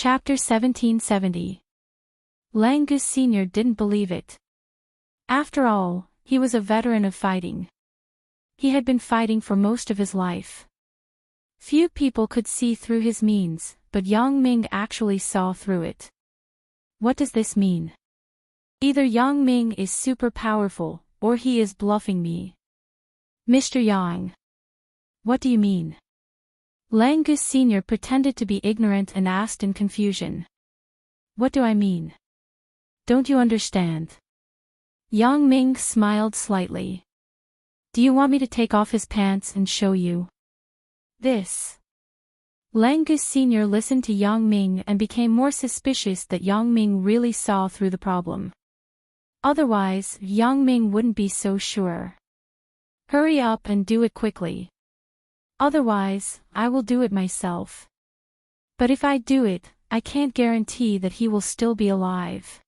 Chapter 1770. Langus Sr. didn't believe it. After all, he was a veteran of fighting. He had been fighting for most of his life. Few people could see through his means, but Yang Ming actually saw through it. What does this mean? Either Yang Ming is super powerful, or he is bluffing me. Mr. Yang. What do you mean? Langus Sr. pretended to be ignorant and asked in confusion. What do I mean? Don't you understand? Yang Ming smiled slightly. Do you want me to take off his pants and show you? This. Langus Sr. listened to Yang Ming and became more suspicious that Yang Ming really saw through the problem. Otherwise, Yang Ming wouldn't be so sure. Hurry up and do it quickly. Otherwise, I will do it myself. But if I do it, I can't guarantee that he will still be alive.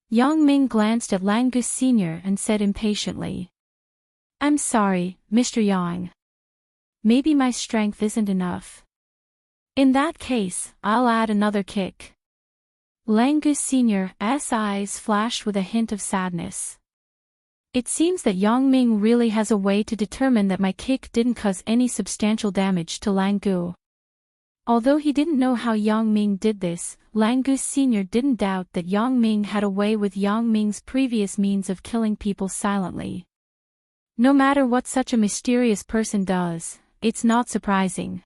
Yang Ming glanced at Langus Sr. and said impatiently. I'm sorry, Mr. Yang. Maybe my strength isn't enough. In that case, I'll add another kick. Langus Sr.'s eyes flashed with a hint of sadness. It seems that Yang Ming really has a way to determine that my kick didn't cause any substantial damage to Langu. Although he didn't know how Yang Ming did this, Langus Sr. didn't doubt that Yang Ming had a way with Yang Ming's previous means of killing people silently. No matter what such a mysterious person does, it's not surprising.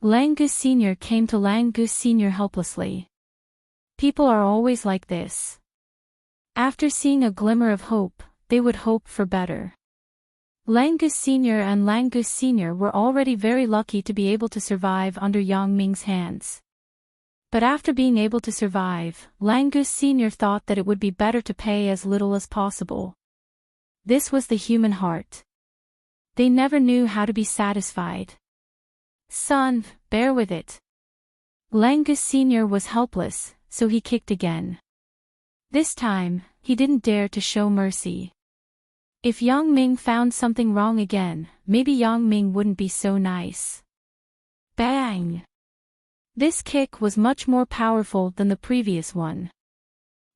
Langus Sr. came to Langus Sr. helplessly. People are always like this. After seeing a glimmer of hope, they would hope for better. Langus Sr. and Langus Sr. were already very lucky to be able to survive under Yang Ming's hands. But after being able to survive, Langus Sr. thought that it would be better to pay as little as possible. This was the human heart. They never knew how to be satisfied. Son, bear with it. Langus Sr. was helpless, so he kicked again. This time, he didn't dare to show mercy. If Yang Ming found something wrong again, maybe Yang Ming wouldn't be so nice. Bang! This kick was much more powerful than the previous one.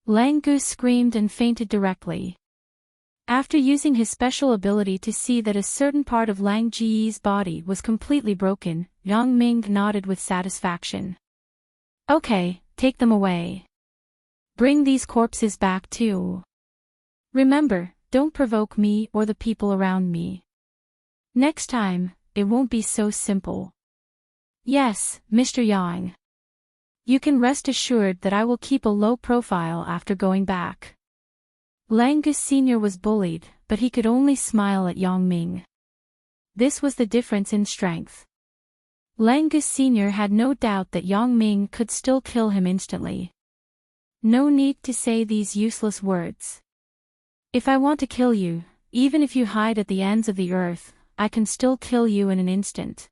Langus screamed and fainted directly. After using his special ability to see that a certain part of Lang Ji's body was completely broken, Yang Ming nodded with satisfaction. Okay, take them away. Bring these corpses back too. Remember, don't provoke me or the people around me. Next time, it won't be so simple. Yes, Mr. Yang. You can rest assured that I will keep a low profile after going back. Langus Sr. was bullied, but he could only smile at Yang Ming. This was the difference in strength. Langus Sr. had no doubt that Yang Ming could still kill him instantly. No need to say these useless words. If I want to kill you, even if you hide at the ends of the earth, I can still kill you in an instant.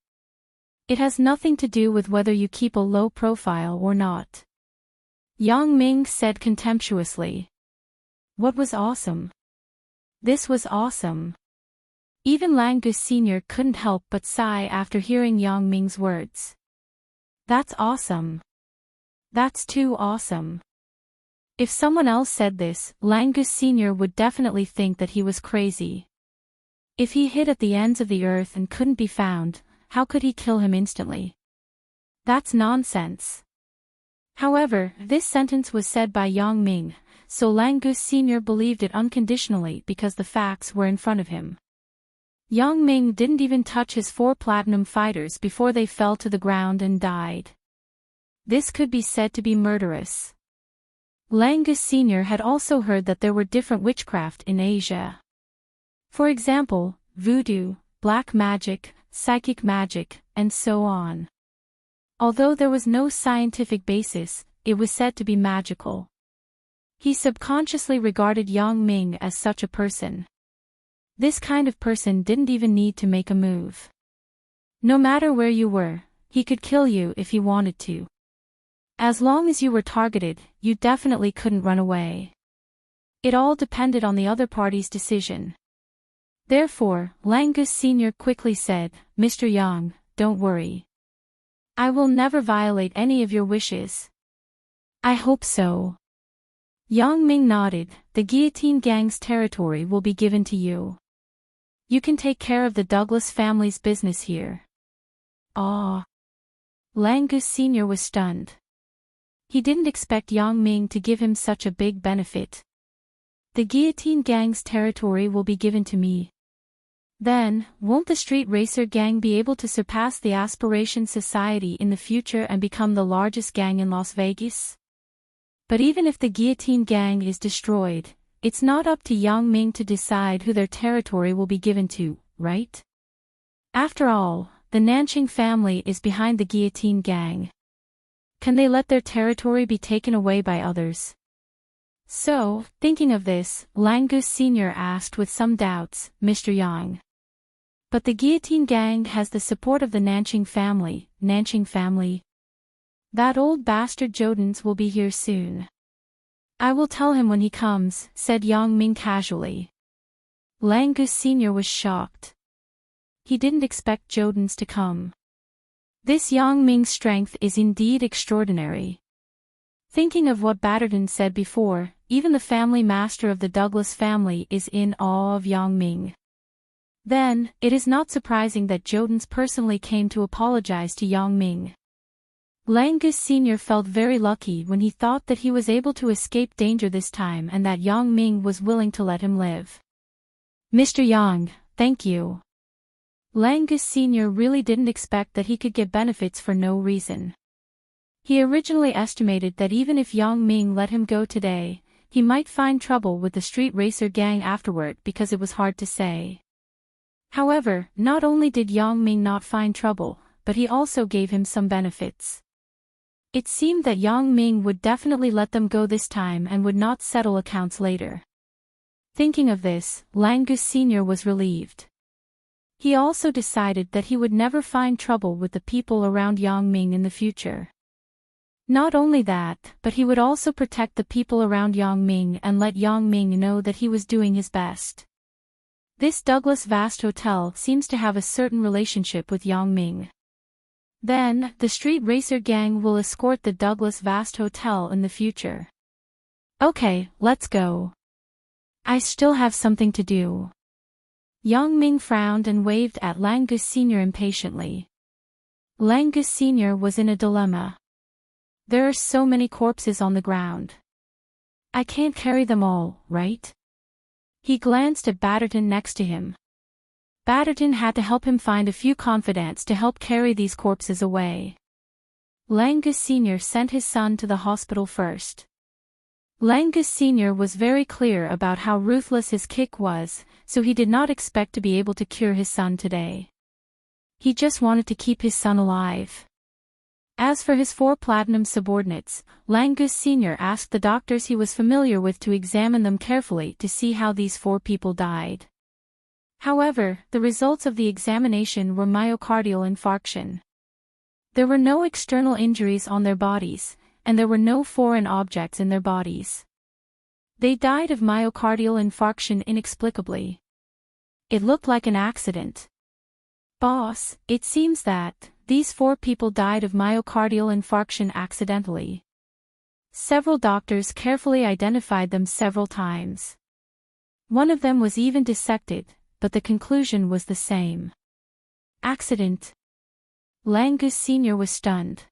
It has nothing to do with whether you keep a low profile or not. Yang Ming said contemptuously. What was awesome? This was awesome. Even Langus Sr. couldn't help but sigh after hearing Yang Ming's words. That's awesome. That's too awesome. If someone else said this, Langus Sr. would definitely think that he was crazy. If he hid at the ends of the earth and couldn't be found, how could he kill him instantly? That's nonsense. However, this sentence was said by Yang Ming, so Langus Sr. believed it unconditionally because the facts were in front of him. Yang Ming didn't even touch his 4 platinum fighters before they fell to the ground and died. This could be said to be murderous. Langus Sr. had also heard that there were different witchcraft in Asia. For example, voodoo, black magic, psychic magic, and so on. Although there was no scientific basis, it was said to be magical. He subconsciously regarded Yang Ming as such a person. This kind of person didn't even need to make a move. No matter where you were, he could kill you if he wanted to. As long as you were targeted, you definitely couldn't run away. It all depended on the other party's decision. Therefore, Langus Sr. quickly said, Mr. Yang, don't worry. I will never violate any of your wishes. I hope so. Yang Ming nodded. The Guillotine Gang's territory will be given to you. You can take care of the Douglas family's business here. Ah. Langus Sr. was stunned. He didn't expect Yang Ming to give him such a big benefit. The Guillotine Gang's territory will be given to me. Then, won't the Street Racer Gang be able to surpass the Aspiration Society in the future and become the largest gang in Las Vegas? But even if the Guillotine Gang is destroyed, it's not up to Yang Ming to decide who their territory will be given to, right? After all, the Nanching family is behind the Guillotine Gang. Can they let their territory be taken away by others? So, thinking of this, Langus Sr. asked with some doubts, Mr. Yang. But the Guillotine Gang has the support of the Nanching family. That old bastard Jodens will be here soon. I will tell him when he comes, said Yang Ming casually. Langus Sr. was shocked. He didn't expect Jodens to come. This Yang Ming's strength is indeed extraordinary. Thinking of what Batterton said before, even the family master of the Douglas family is in awe of Yang Ming. Then, it is not surprising that Jodens personally came to apologize to Yang Ming. Langus Sr. felt very lucky when he thought that he was able to escape danger this time and that Yang Ming was willing to let him live. Mr. Yang, thank you. Langus Sr. really didn't expect that he could get benefits for no reason. He originally estimated that even if Yang Ming let him go today, he might find trouble with the Street Racer Gang afterward because it was hard to say. However, not only did Yang Ming not find trouble, but he also gave him some benefits. It seemed that Yang Ming would definitely let them go this time and would not settle accounts later. Thinking of this, Langus Sr. was relieved. He also decided that he would never find trouble with the people around Yang Ming in the future. Not only that, but he would also protect the people around Yang Ming and let Yang Ming know that he was doing his best. This Douglas Vast Hotel seems to have a certain relationship with Yang Ming. Then, the Street Racer Gang will escort the Douglas Vast Hotel in the future. Okay, let's go. I still have something to do. Yang Ming frowned and waved at Langus Sr. impatiently. Langus Sr. was in a dilemma. There are so many corpses on the ground. I can't carry them all, right? He glanced at Batterton next to him. Batterton had to help him find a few confidants to help carry these corpses away. Langus Sr. sent his son to the hospital first. Langus Sr. was very clear about how ruthless his kick was, so he did not expect to be able to cure his son today. He just wanted to keep his son alive. As for his 4 platinum subordinates, Langus Sr. asked the doctors he was familiar with to examine them carefully to see how these 4 people died. However, the results of the examination were myocardial infarction. There were no external injuries on their bodies, and there were no foreign objects in their bodies. They died of myocardial infarction inexplicably. It looked like an accident. Boss, it seems that these 4 people died of myocardial infarction accidentally. Several doctors carefully identified them several times. One of them was even dissected, but the conclusion was the same. Accident. Langus Sr. was stunned.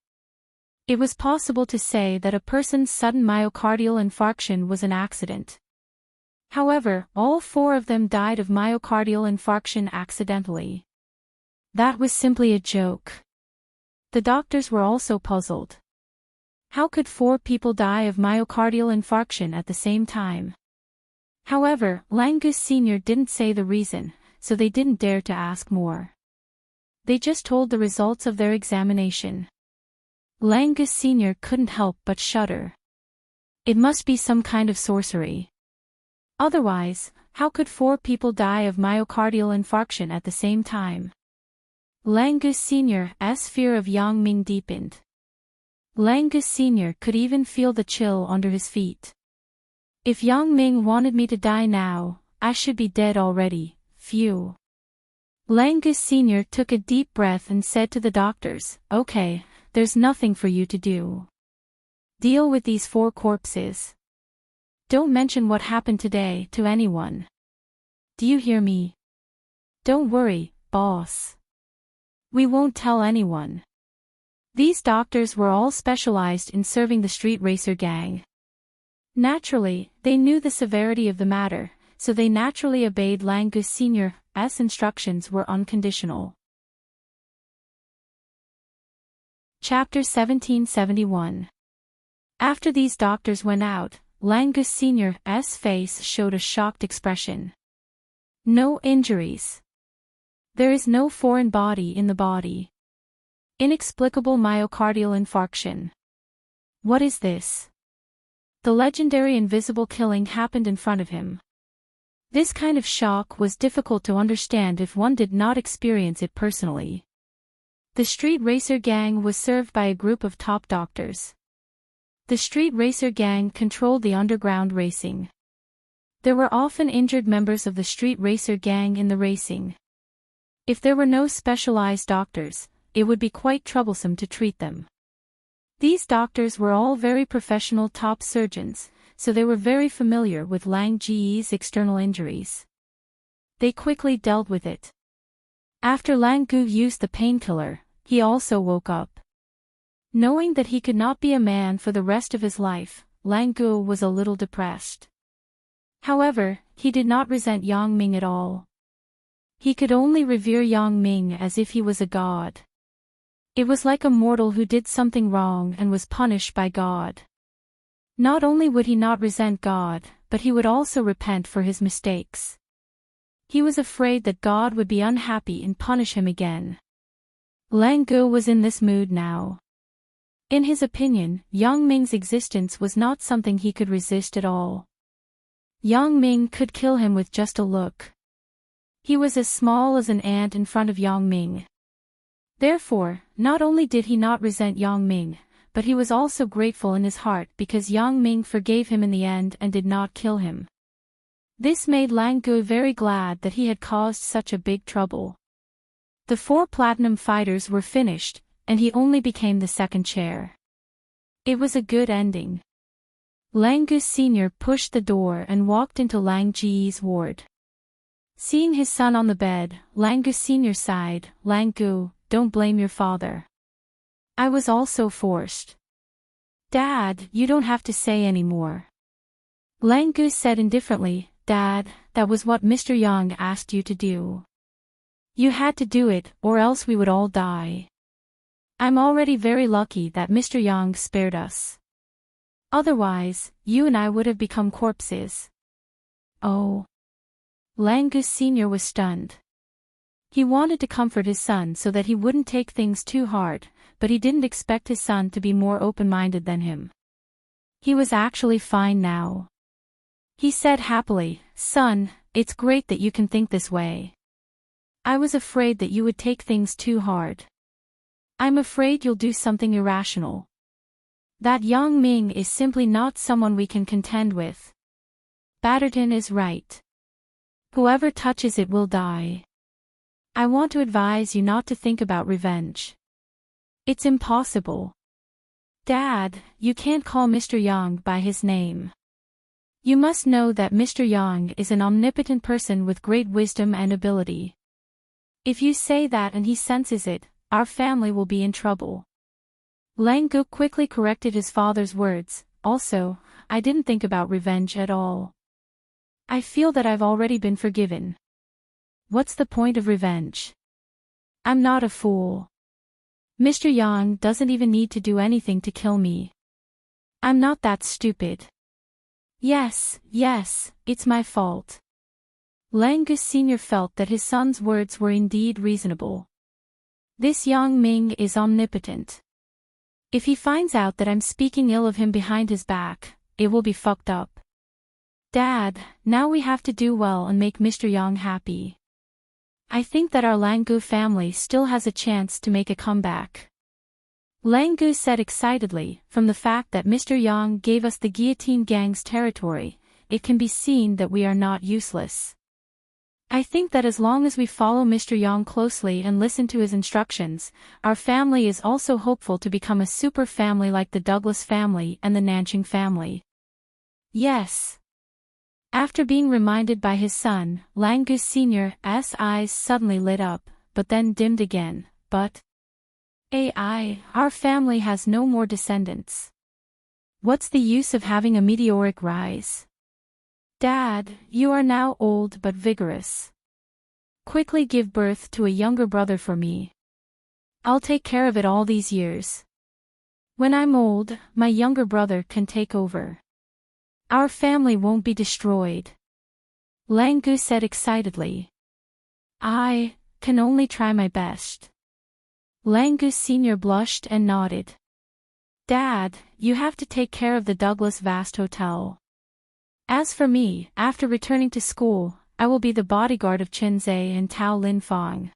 It was possible to say that a person's sudden myocardial infarction was an accident. However, all 4 of them died of myocardial infarction accidentally. That was simply a joke. The doctors were also puzzled. How could 4 people die of myocardial infarction at the same time? However, Langus Sr. didn't say the reason, so they didn't dare to ask more. They just told the results of their examination. Langus Sr. couldn't help but shudder. It must be some kind of sorcery. Otherwise, how could 4 people die of myocardial infarction at the same time? Langus Sr.'s fear of Yang Ming deepened. Langus Sr. could even feel the chill under his feet. If Yang Ming wanted me to die now, I should be dead already, phew. Langus Sr. took a deep breath and said to the doctors, okay, there's nothing for you to do. Deal with these 4 corpses. Don't mention what happened today to anyone. Do you hear me? Don't worry, boss. We won't tell anyone. These doctors were all specialized in serving the street racer gang. Naturally, they knew the severity of the matter, so they naturally obeyed Langus Sr.'s instructions were unconditional. Chapter 1771. After these doctors went out, Langus Sr.'s face showed a shocked expression. No injuries. There is no foreign body in the body. Inexplicable myocardial infarction. What is this? The legendary invisible killing happened in front of him. This kind of shock was difficult to understand if one did not experience it personally. The street racer gang was served by a group of top doctors. The street racer gang controlled the underground racing. There were often injured members of the street racer gang in the racing. If there were no specialized doctors, it would be quite troublesome to treat them. These doctors were all very professional top surgeons, so they were very familiar with Lang Ge's external injuries. They quickly dealt with it. After Lang Gu used the painkiller, he also woke up. Knowing that he could not be a man for the rest of his life, Lang Gu was a little depressed. However, he did not resent Yang Ming at all. He could only revere Yang Ming as if he was a god. It was like a mortal who did something wrong and was punished by God. Not only would he not resent God, but he would also repent for his mistakes. He was afraid that God would be unhappy and punish him again. Lang Gu was in this mood now. In his opinion, Yang Ming's existence was not something he could resist at all. Yang Ming could kill him with just a look. He was as small as an ant in front of Yang Ming. Therefore, not only did he not resent Yang Ming, but he was also grateful in his heart because Yang Ming forgave him in the end and did not kill him. This made Lang Gu very glad that he had caused such a big trouble. The 4 platinum fighters were finished, and he only became the second chair. It was a good ending. Lang Gu Sr. pushed the door and walked into Lang Ji's ward. Seeing his son on the bed, Lang Gu Sr. sighed, Lang Gu, don't blame your father. I was also forced. Dad, you don't have to say any more. Lang Gu said indifferently, Dad, that was what Mr. Yang asked you to do. You had to do it, or else we would all die. I'm already very lucky that Mr. Yang spared us. Otherwise, you and I would have become corpses. Oh. Lang Gu Sr. was stunned. He wanted to comfort his son so that he wouldn't take things too hard, but he didn't expect his son to be more open-minded than him. He was actually fine now. He said happily, Son, it's great that you can think this way. I was afraid that you would take things too hard. I'm afraid you'll do something irrational. That Yang Ming is simply not someone we can contend with. Batterton is right. Whoever touches it will die. I want to advise you not to think about revenge. It's impossible. Dad, you can't call Mr. Yang by his name. You must know that Mr. Yang is an omnipotent person with great wisdom and ability. If you say that and he senses it, our family will be in trouble. Lang Gu quickly corrected his father's words, also, I didn't think about revenge at all. I feel that I've already been forgiven. What's the point of revenge? I'm not a fool. Mr. Yang doesn't even need to do anything to kill me. I'm not that stupid. Yes, it's my fault. Lang Gu Sr. felt that his son's words were indeed reasonable. This Yang Ming is omnipotent. If he finds out that I'm speaking ill of him behind his back, it will be fucked up. Dad, now we have to do well and make Mr. Yang happy. I think that our Lang Gu family still has a chance to make a comeback. Lang Gu said excitedly, from the fact that Mr. Yang gave us the guillotine gang's territory, it can be seen that we are not useless. I think that as long as we follow Mr. Yang closely and listen to his instructions, our family is also hopeful to become a super family like the Douglas family and the Nanching family. Yes. After being reminded by his son, Langus Sr.'s eyes suddenly lit up, but then dimmed again. But our family has no more descendants. What's the use of having a meteoric rise? Dad, you are now old but vigorous. Quickly give birth to a younger brother for me. I'll take care of it all these years. When I'm old, my younger brother can take over. Our family won't be destroyed. Langu said excitedly. I can only try my best. Langus Sr. blushed and nodded. Dad, you have to take care of the Douglas Vast Hotel. As for me, after returning to school, I will be the bodyguard of Chen Zhe and Tao Lin Fang.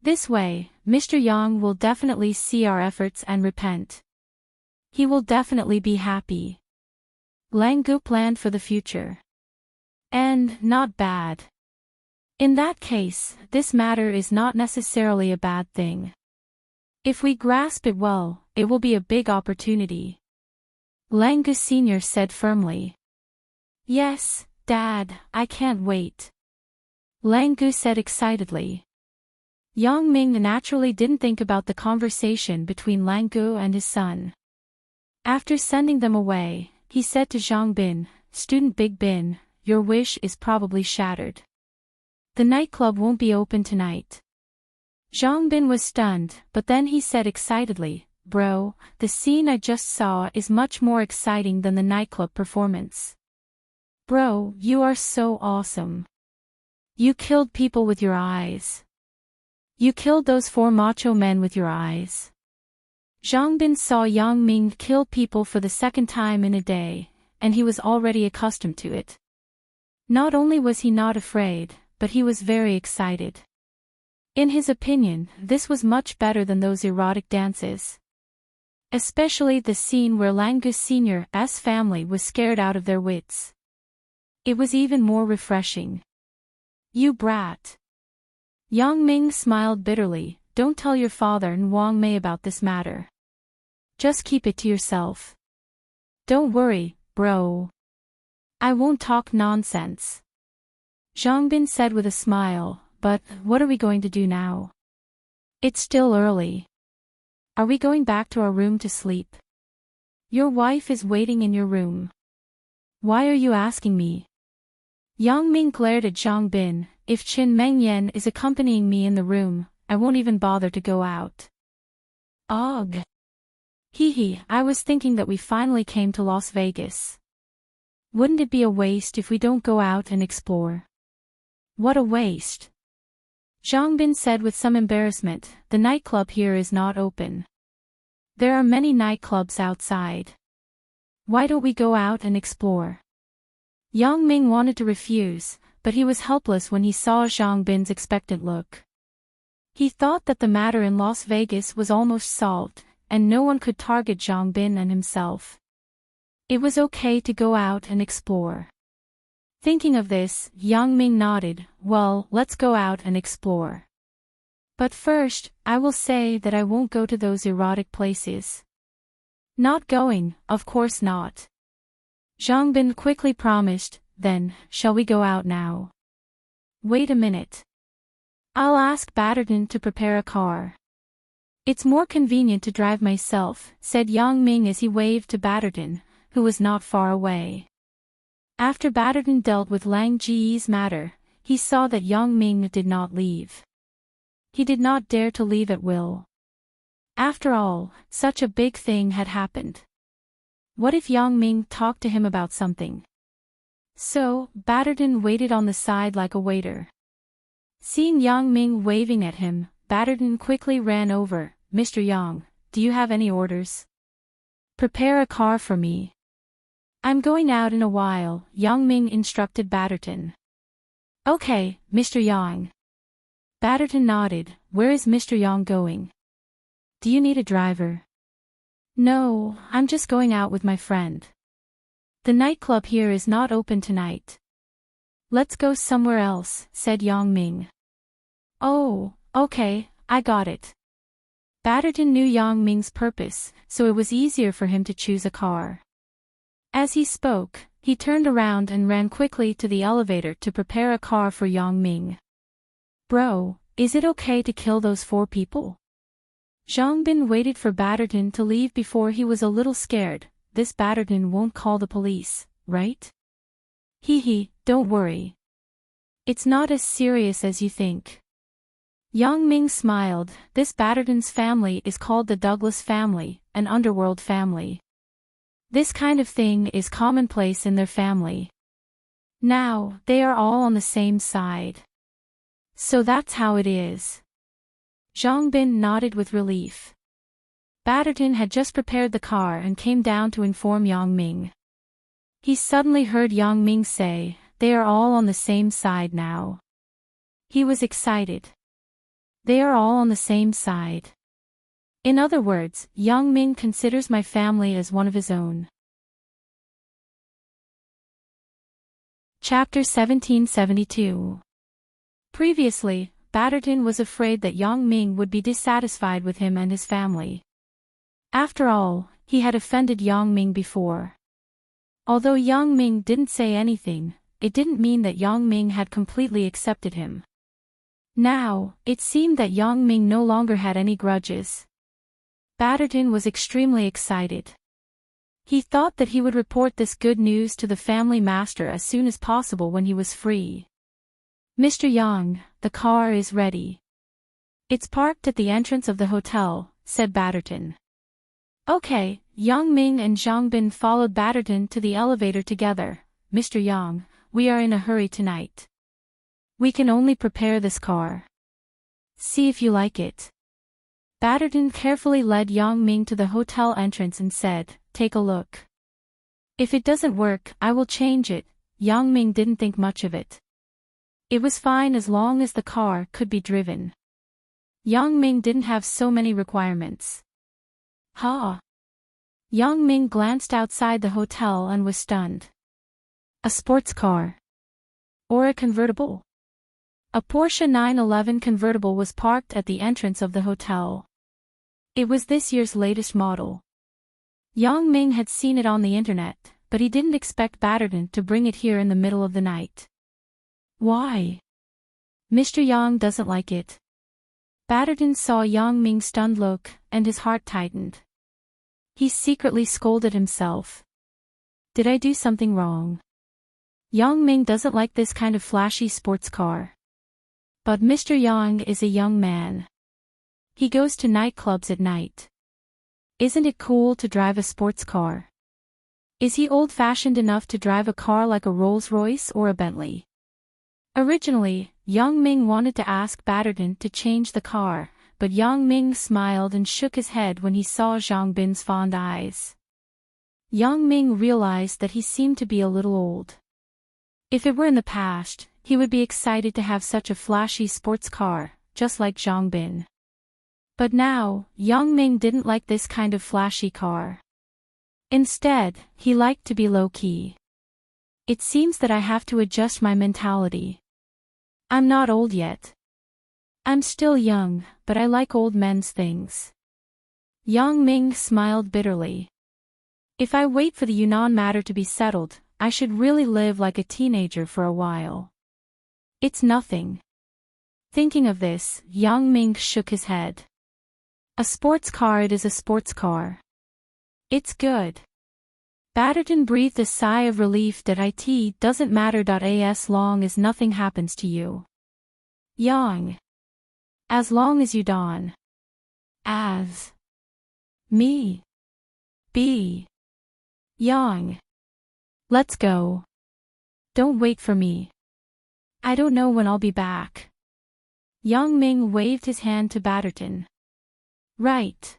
This way, Mr. Yang will definitely see our efforts and repent. He will definitely be happy. Langu planned for the future. And not bad. In that case, this matter is not necessarily a bad thing. If we grasp it well, it will be a big opportunity. Langu Sr. said firmly. Yes, Dad, I can't wait. Langu said excitedly. Yang Ming naturally didn't think about the conversation between Langu and his son. After sending them away, he said to Zhang Bin, Student Big Bin, your wish is probably shattered. The nightclub won't be open tonight. Zhang Bin was stunned, but then he said excitedly, Bro, the scene I just saw is much more exciting than the nightclub performance. Bro, you are so awesome. You killed people with your eyes. You killed those 4 macho men with your eyes. Zhang Bin saw Yang Ming kill people for the second time in a day, and he was already accustomed to it. Not only was he not afraid, but he was very excited. In his opinion, this was much better than those erotic dances. Especially the scene where Langus Sr.'s family was scared out of their wits. It was even more refreshing. You brat. Yang Ming smiled bitterly, don't tell your father and Wang Mei about this matter. Just keep it to yourself. Don't worry, bro. I won't talk nonsense. Zhang Bin said with a smile, but what are we going to do now? It's still early. Are we going back to our room to sleep? Your wife is waiting in your room. Why are you asking me? Yang Ming glared at Zhang Bin, if Qin Mengyan is accompanying me in the room, I won't even bother to go out. Ugh. Hee, I was thinking that we finally came to Las Vegas. Wouldn't it be a waste if we don't go out and explore? What a waste. Zhang Bin said with some embarrassment, the nightclub here is not open. There are many nightclubs outside. Why don't we go out and explore? Yang Ming wanted to refuse, but he was helpless when he saw Zhang Bin's expectant look. He thought that the matter in Las Vegas was almost solved, and no one could target Zhang Bin and himself. It was okay to go out and explore. Thinking of this, Yang Ming nodded, well, let's go out and explore. But first, I will say that I won't go to those erotic places. Not going, of course not. Zhang Bin quickly promised, then, shall we go out now? Wait a minute. I'll ask Batterton to prepare a car. It's more convenient to drive myself, said Yang Ming as he waved to Batterton, who was not far away. After Batterton dealt with Lang Ji's matter, he saw that Yang Ming did not leave. He did not dare to leave at will. After all, such a big thing had happened. What if Yang Ming talked to him about something? So, Batterton waited on the side like a waiter. Seeing Yang Ming waving at him, Batterton quickly ran over, Mr. Yang, do you have any orders? Prepare a car for me. I'm going out in a while, Yang Ming instructed Batterton. Okay, Mr. Yang. Batterton nodded, where is Mr. Yang going? Do you need a driver? No, I'm just going out with my friend. The nightclub here is not open tonight. Let's go somewhere else, said Yang Ming. Oh, okay, I got it. Batterton knew Yang Ming's purpose, so it was easier for him to choose a car. As he spoke, he turned around and ran quickly to the elevator to prepare a car for Yang Ming. Bro, is it okay to kill those 4 people? Zhang Bin waited for Batterton to leave before he was a little scared. This Batterton won't call the police, right? Hee, don't worry. It's not as serious as you think. Yang Ming smiled. This Batterton's family is called the Douglas family, an underworld family. This kind of thing is commonplace in their family. Now, they are all on the same side. So that's how it is. Zhang Bin nodded with relief. Batterton had just prepared the car and came down to inform Yang Ming. He suddenly heard Yang Ming say, "They are all on the same side now." He was excited. They are all on the same side. In other words, Yang Ming considers my family as one of his own. Chapter 1772. Previously, Batterton was afraid that Yang Ming would be dissatisfied with him and his family. After all, he had offended Yang Ming before. Although Yang Ming didn't say anything, it didn't mean that Yang Ming had completely accepted him. Now, it seemed that Yang Ming no longer had any grudges. Batterton was extremely excited. He thought that he would report this good news to the family master as soon as possible when he was free. "Mr. Yang, the car is ready. It's parked at the entrance of the hotel," said Batterton. Okay, Yang Ming and Zhang Bin followed Batterton to the elevator together. "Mr. Yang, we are in a hurry tonight. We can only prepare this car. See if you like it." Batterton carefully led Yang Ming to the hotel entrance and said, "Take a look. If it doesn't work, I will change it." Yang Ming didn't think much of it. It was fine as long as the car could be driven. Yang Ming didn't have so many requirements. Yang Ming glanced outside the hotel and was stunned. A sports car? Or a convertible? A Porsche 911 convertible was parked at the entrance of the hotel. It was this year's latest model. Yang Ming had seen it on the internet, but he didn't expect Batterton to bring it here in the middle of the night. Why? Mr. Yang doesn't like it. Batterton saw Yang Ming's stunned look, and his heart tightened. He secretly scolded himself. Did I do something wrong? Yang Ming doesn't like this kind of flashy sports car. But Mr. Yang is a young man. He goes to nightclubs at night. Isn't it cool to drive a sports car? Is he old-fashioned enough to drive a car like a Rolls-Royce or a Bentley? Originally, Yang Ming wanted to ask Batterton to change the car, but Yang Ming smiled and shook his head when he saw Zhang Bin's fond eyes. Yang Ming realized that he seemed to be a little old. If it were in the past, he would be excited to have such a flashy sports car, just like Zhang Bin. But now, Yang Ming didn't like this kind of flashy car. Instead, he liked to be low-key. It seems that I have to adjust my mentality. I'm not old yet. I'm still young, but I like old men's things. Yang Ming smiled bitterly. If I wait for the Yunnan matter to be settled, I should really live like a teenager for a while. It's nothing. Thinking of this, Yang Ming shook his head. A sports car, it is a sports car. It's good. Batterton breathed a sigh of relief that it doesn't matter as long as nothing happens to you. Yang. As long as you don't. As. Me. Be. Yang. Let's go. Don't wait for me. I don't know when I'll be back. Yang Ming waved his hand to Batterton. Right.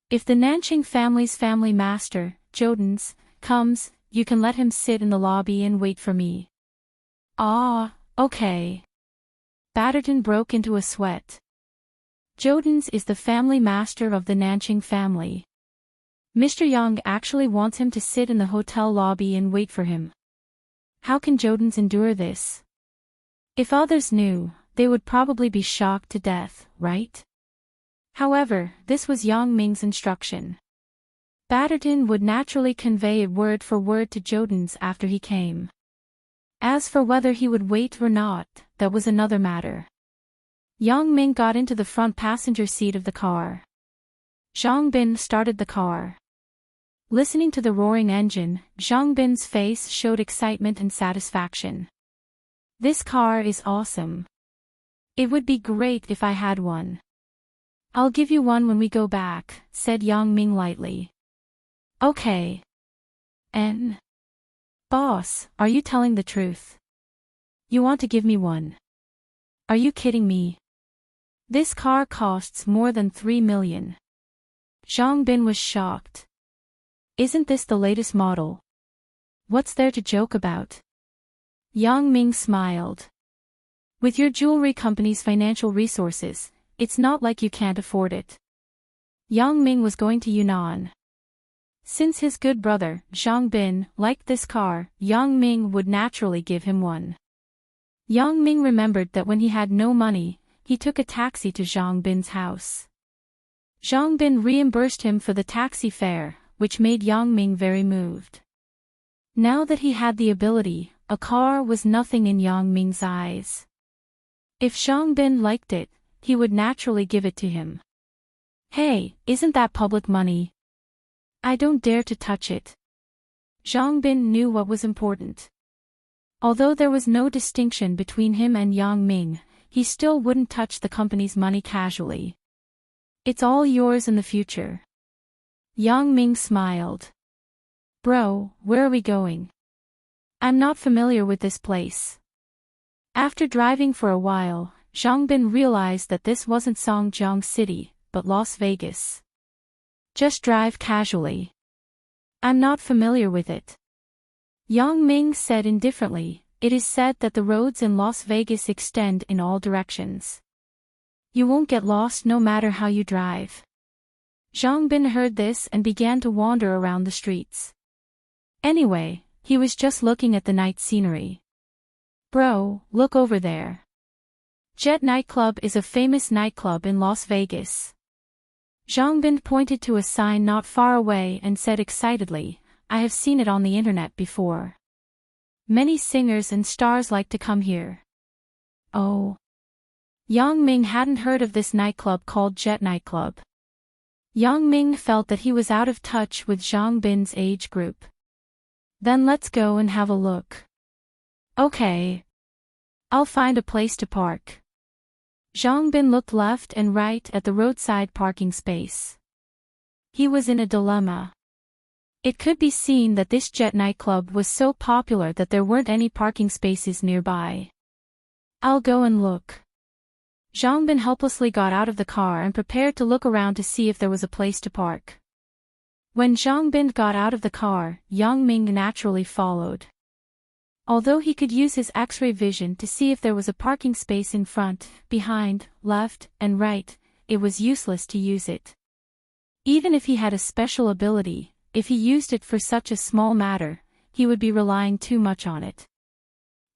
If the Nanching family's family master, Jodens, comes, you can let him sit in the lobby and wait for me. Ah, okay. Batterton broke into a sweat. Jodens is the family master of the Nanching family. Mr. Yang actually wants him to sit in the hotel lobby and wait for him. How can Jodens endure this? If others knew, they would probably be shocked to death, right? However, this was Yang Ming's instruction. Batterton would naturally convey it word for word to Jodens after he came. As for whether he would wait or not, that was another matter. Yang Ming got into the front passenger seat of the car. Zhang Bin started the car. Listening to the roaring engine, Zhang Bin's face showed excitement and satisfaction. This car is awesome. It would be great if I had one. I'll give you one when we go back, said Yang Ming lightly. Okay. Boss, are you telling the truth? You want to give me one? Are you kidding me? This car costs more than 3 million. Zhang Bin was shocked. Isn't this the latest model? What's there to joke about? Yang Ming smiled. With your jewelry company's financial resources, it's not like you can't afford it. Yang Ming was going to Yunnan. Since his good brother, Zhang Bin, liked this car, Yang Ming would naturally give him one. Yang Ming remembered that when he had no money, he took a taxi to Zhang Bin's house. Zhang Bin reimbursed him for the taxi fare, which made Yang Ming very moved. Now that he had the ability, a car was nothing in Yang Ming's eyes. If Zhang Bin liked it, he would naturally give it to him. Hey, isn't that public money? I don't dare to touch it. Zhang Bin knew what was important. Although there was no distinction between him and Yang Ming, he still wouldn't touch the company's money casually. It's all yours in the future. Yang Ming smiled. Bro, where are we going? I'm not familiar with this place. After driving for a while, Zhang Bin realized that this wasn't Songjiang City, but Las Vegas. Just drive casually. I'm not familiar with it. Yang Ming said indifferently, it is said that the roads in Las Vegas extend in all directions. You won't get lost no matter how you drive. Zhang Bin heard this and began to wander around the streets. Anyway, he was just looking at the night scenery. Bro, look over there. Jet Nightclub is a famous nightclub in Las Vegas. Zhang Bin pointed to a sign not far away and said excitedly, I have seen it on the internet before. Many singers and stars like to come here. Oh. Yang Ming hadn't heard of this nightclub called Jet Nightclub. Yang Ming felt that he was out of touch with Zhang Bin's age group. Then let's go and have a look. Okay. I'll find a place to park. Zhang Bin looked left and right at the roadside parking space. He was in a dilemma. It could be seen that this Jet nightclub was so popular that there weren't any parking spaces nearby. I'll go and look. Zhang Bin helplessly got out of the car and prepared to look around to see if there was a place to park. When Zhang Bin got out of the car, Yang Ming naturally followed. Although he could use his X-ray vision to see if there was a parking space in front, behind, left, and right, it was useless to use it. Even if he had a special ability, if he used it for such a small matter, he would be relying too much on it.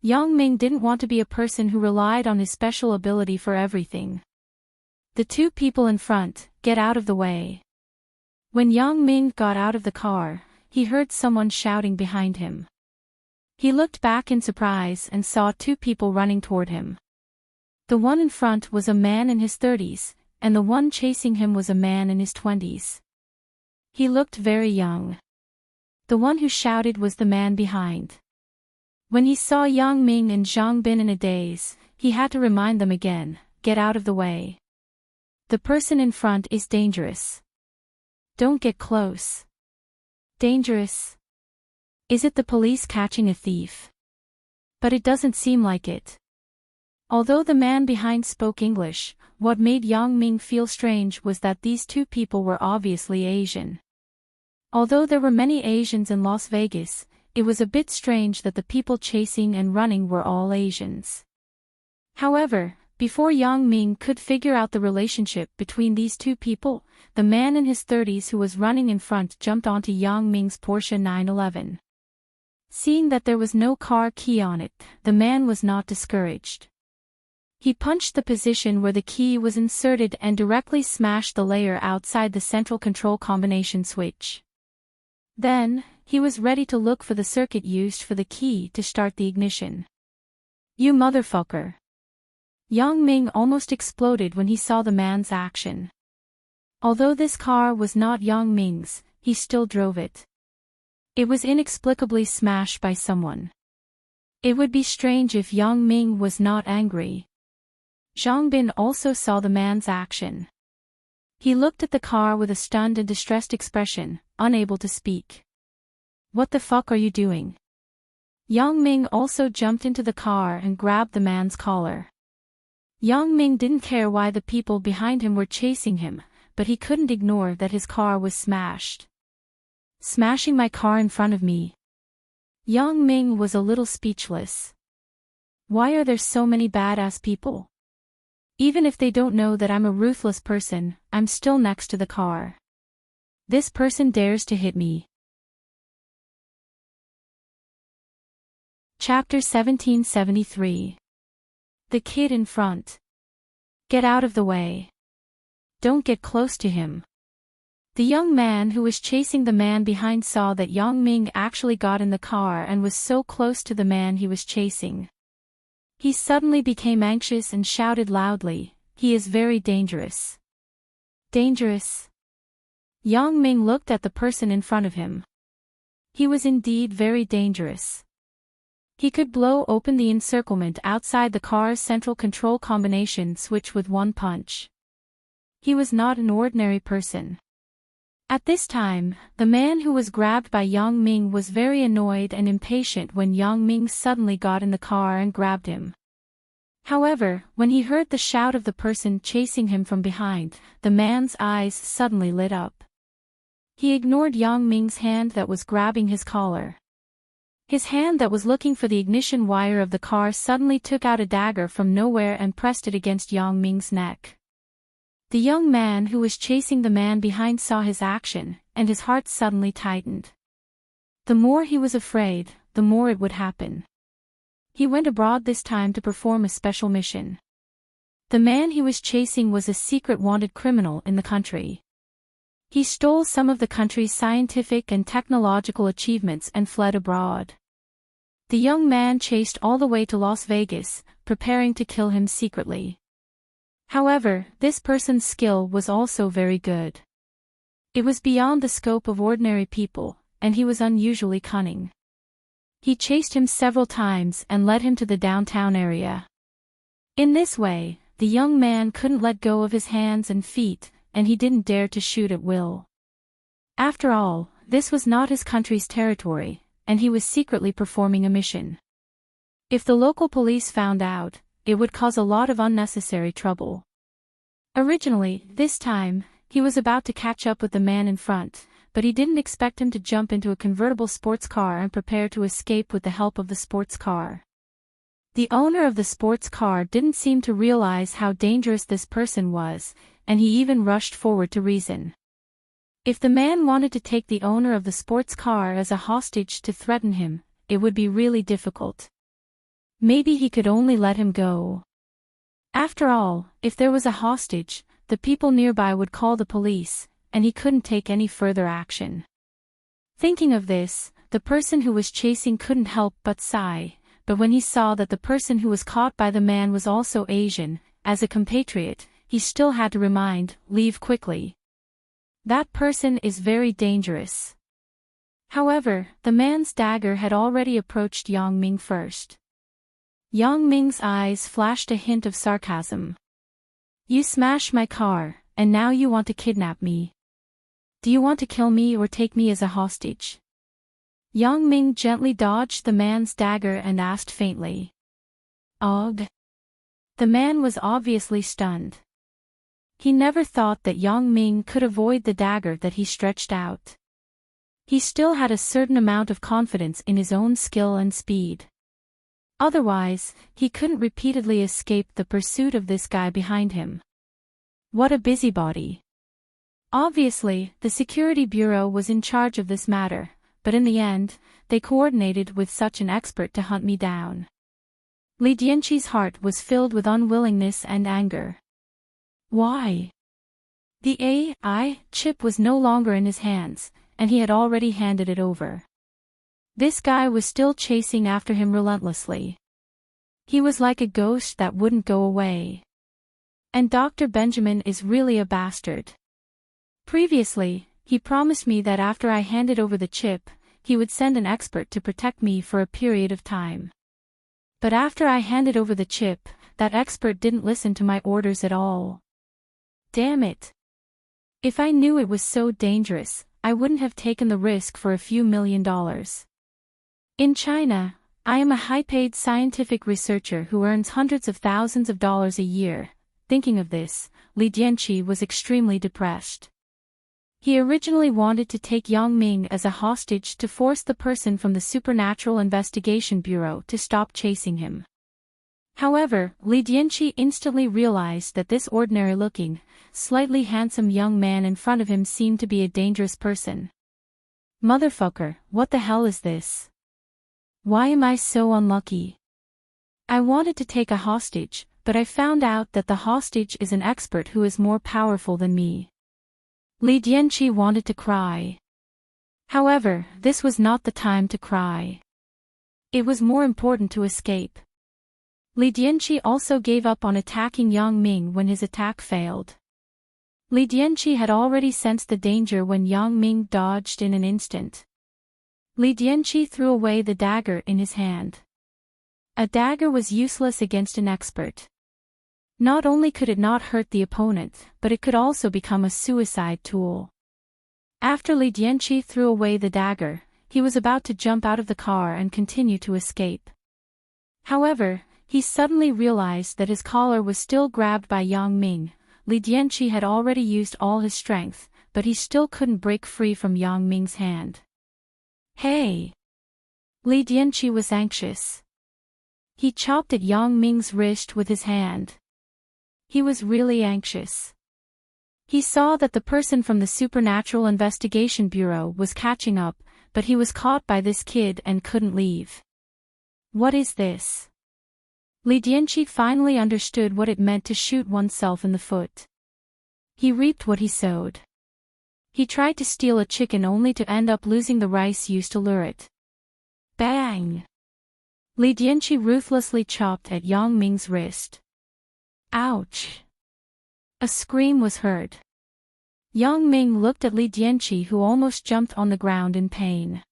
Yang Ming didn't want to be a person who relied on his special ability for everything. The two people in front, get out of the way. When Yang Ming got out of the car, he heard someone shouting behind him. He looked back in surprise and saw two people running toward him. The one in front was a man in his 30s, and the one chasing him was a man in his 20s. He looked very young. The one who shouted was the man behind. When he saw Yang Ming and Zhang Bin in a daze, he had to remind them again, get out of the way. The person in front is dangerous. Don't get close. Dangerous? Is it the police catching a thief? But it doesn't seem like it. Although the man behind spoke English, what made Yang Ming feel strange was that these two people were obviously Asian. Although there were many Asians in Las Vegas, it was a bit strange that the people chasing and running were all Asians. However, before Yang Ming could figure out the relationship between these two people, the man in his 30s who was running in front jumped onto Yang Ming's Porsche 911. Seeing that there was no car key on it, the man was not discouraged. He punched the position where the key was inserted and directly smashed the layer outside the central control combination switch. Then, he was ready to look for the circuit used for the key to start the ignition. "You motherfucker!" Yang Ming almost exploded when he saw the man's action. Although this car was not Yang Ming's, he still drove it. It was inexplicably smashed by someone. It would be strange if Yang Ming was not angry. Zhang Bin also saw the man's action. He looked at the car with a stunned and distressed expression, unable to speak. "What the fuck are you doing?" Yang Ming also jumped into the car and grabbed the man's collar. Yang Ming didn't care why the people behind him were chasing him, but he couldn't ignore that his car was smashed. "Smashing my car in front of me." Yang Ming was a little speechless. Why are there so many badass people? Even if they don't know that I'm a ruthless person, I'm still next to the car. This person dares to hit me. Chapter 1773. The kid in front. Get out of the way. Don't get close to him. The young man who was chasing the man behind saw that Yang Ming actually got in the car and was so close to the man he was chasing. He suddenly became anxious and shouted loudly, "He is very dangerous." Dangerous? Yang Ming looked at the person in front of him. He was indeed very dangerous. He could blow open the encirclement outside the car's central control combination switch with one punch. He was not an ordinary person. At this time, the man who was grabbed by Yang Ming was very annoyed and impatient when Yang Ming suddenly got in the car and grabbed him. However, when he heard the shout of the person chasing him from behind, the man's eyes suddenly lit up. He ignored Yang Ming's hand that was grabbing his collar. His hand that was looking for the ignition wire of the car suddenly took out a dagger from nowhere and pressed it against Yang Ming's neck. The young man who was chasing the man behind saw his action, and his heart suddenly tightened. The more he was afraid, the more it would happen. He went abroad this time to perform a special mission. The man he was chasing was a secret wanted criminal in the country. He stole some of the country's scientific and technological achievements and fled abroad. The young man chased all the way to Las Vegas, preparing to kill him secretly. However, this person's skill was also very good. It was beyond the scope of ordinary people, and he was unusually cunning. He chased him several times and led him to the downtown area. In this way, the young man couldn't let go of his hands and feet, and he didn't dare to shoot at will. After all, this was not his country's territory, and he was secretly performing a mission. If the local police found out, it would cause a lot of unnecessary trouble. Originally, this time, he was about to catch up with the man in front, but he didn't expect him to jump into a convertible sports car and prepare to escape with the help of the sports car. The owner of the sports car didn't seem to realize how dangerous this person was, and he even rushed forward to reason. If the man wanted to take the owner of the sports car as a hostage to threaten him, it would be really difficult. Maybe he could only let him go. After all, if there was a hostage, the people nearby would call the police, and he couldn't take any further action. Thinking of this, the person who was chasing couldn't help but sigh, but when he saw that the person who was caught by the man was also Asian, as a compatriot, he still had to leave quickly. That person is very dangerous. However, the man's dagger had already approached Yang Ming first. Yang Ming's eyes flashed a hint of sarcasm. "You smashed my car, and now you want to kidnap me. Do you want to kill me or take me as a hostage?" Yang Ming gently dodged the man's dagger and asked faintly. "Ugh." The man was obviously stunned. He never thought that Yang Ming could avoid the dagger that he stretched out. He still had a certain amount of confidence in his own skill and speed. Otherwise, he couldn't repeatedly escape the pursuit of this guy behind him. What a busybody. Obviously, the Security Bureau was in charge of this matter, but in the end, they coordinated with such an expert to hunt me down. Li Dianqi's heart was filled with unwillingness and anger. Why? The AI chip was no longer in his hands, and he had already handed it over. This guy was still chasing after him relentlessly. He was like a ghost that wouldn't go away. And Dr. Benjamin is really a bastard. Previously, he promised me that after I handed over the chip, he would send an expert to protect me for a period of time. But after I handed over the chip, that expert didn't listen to my orders at all. Damn it. If I knew it was so dangerous, I wouldn't have taken the risk for a few $1,000,000. In China, I am a high-paid scientific researcher who earns hundreds of thousands of dollars a year. Thinking of this, Li Dianqi was extremely depressed. He originally wanted to take Yang Ming as a hostage to force the person from the Supernatural Investigation Bureau to stop chasing him. However, Li Dianqi instantly realized that this ordinary-looking, slightly handsome young man in front of him seemed to be a dangerous person. Motherfucker, what the hell is this? Why am I so unlucky? I wanted to take a hostage, but I found out that the hostage is an expert who is more powerful than me. Li Dianqi wanted to cry. However, this was not the time to cry. It was more important to escape. Li Dianqi also gave up on attacking Yang Ming when his attack failed. Li Dianqi had already sensed the danger when Yang Ming dodged in an instant. Li Dianqi threw away the dagger in his hand. A dagger was useless against an expert. Not only could it not hurt the opponent, but it could also become a suicide tool. After Li Dianqi threw away the dagger, he was about to jump out of the car and continue to escape. However, he suddenly realized that his collar was still grabbed by Yang Ming. Li Dianqi had already used all his strength, but he still couldn't break free from Yang Ming's hand. Hey! Li Dianqi was anxious. He chopped at Yang Ming's wrist with his hand. He was really anxious. He saw that the person from the Supernatural Investigation Bureau was catching up, but he was caught by this kid and couldn't leave. What is this? Li Dianqi finally understood what it meant to shoot oneself in the foot. He reaped what he sowed. He tried to steal a chicken only to end up losing the rice used to lure it. Bang! Li Dianqi ruthlessly chopped at Yang Ming's wrist. Ouch! A scream was heard. Yang Ming looked at Li Dianqi, who almost jumped on the ground in pain.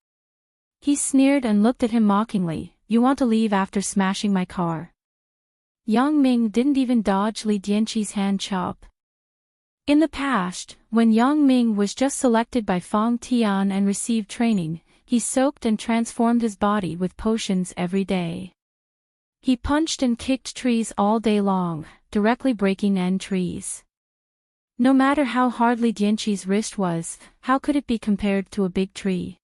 He sneered and looked at him mockingly. You want to leave after smashing my car? Yang Ming didn't even dodge Li Dianqi's hand chop. In the past, when Yang Ming was just selected by Fang Tian and received training, he soaked and transformed his body with potions every day. He punched and kicked trees all day long, directly breaking end trees. No matter how hard Li Dianqi's wrist was, how could it be compared to a big tree?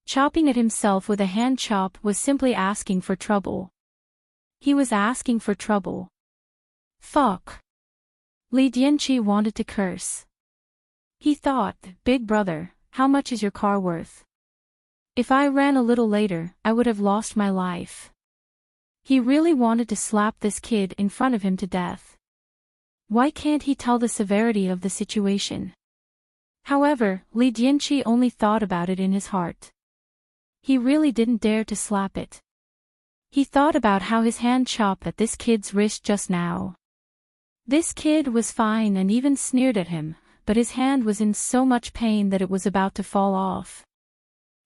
Chopping at himself with a hand chop was simply asking for trouble. He was asking for trouble. Fuck. Li Dianqi wanted to curse. He thought, Big brother, how much is your car worth? If I ran a little later, I would have lost my life. He really wanted to slap this kid in front of him to death. Why can't he tell the severity of the situation? However, Li Dianqi only thought about it in his heart. He really didn't dare to slap it. He thought about how his hand chopped at this kid's wrist just now. This kid was fine and even sneered at him, but his hand was in so much pain that it was about to fall off.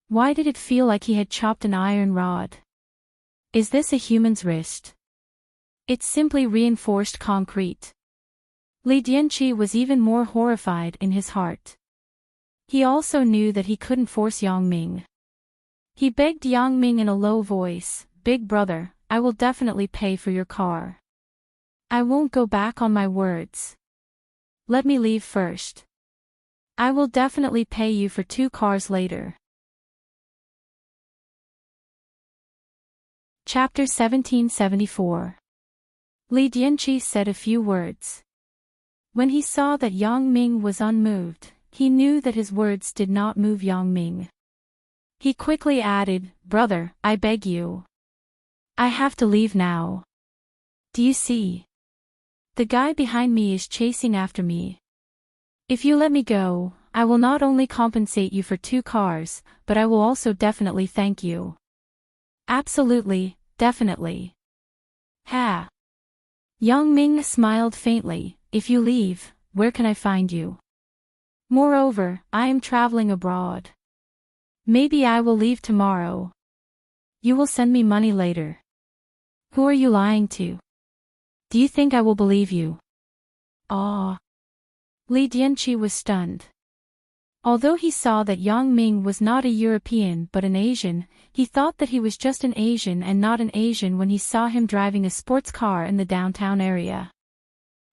Why did it feel like he had chopped an iron rod? Is this a human's wrist? It's simply reinforced concrete. Li Dianqi was even more horrified in his heart. He also knew that he couldn't force Yang Ming. He begged Yang Ming in a low voice, Big brother, I will definitely pay for your car. I won't go back on my words. Let me leave first. I will definitely pay you for 2 cars later. Chapter 1774. Li Dianqi said a few words. When he saw that Yang Ming was unmoved, he knew that his words did not move Yang Ming. He quickly added, "Brother, I beg you. I have to leave now. Do you see? The guy behind me is chasing after me. If you let me go, I will not only compensate you for 2 cars, but I will also definitely thank you." "Absolutely, definitely." "Ha." Yang Ming smiled faintly. "If you leave, where can I find you? Moreover, I am traveling abroad. Maybe I will leave tomorrow. You will send me money later." "Who are you lying to? Do you think I will believe you?" "Ah." Li Dianqi was stunned. Although he saw that Yang Ming was not a European but an Asian, he thought that he was just an Asian and not an Asian when he saw him driving a sports car in the downtown area.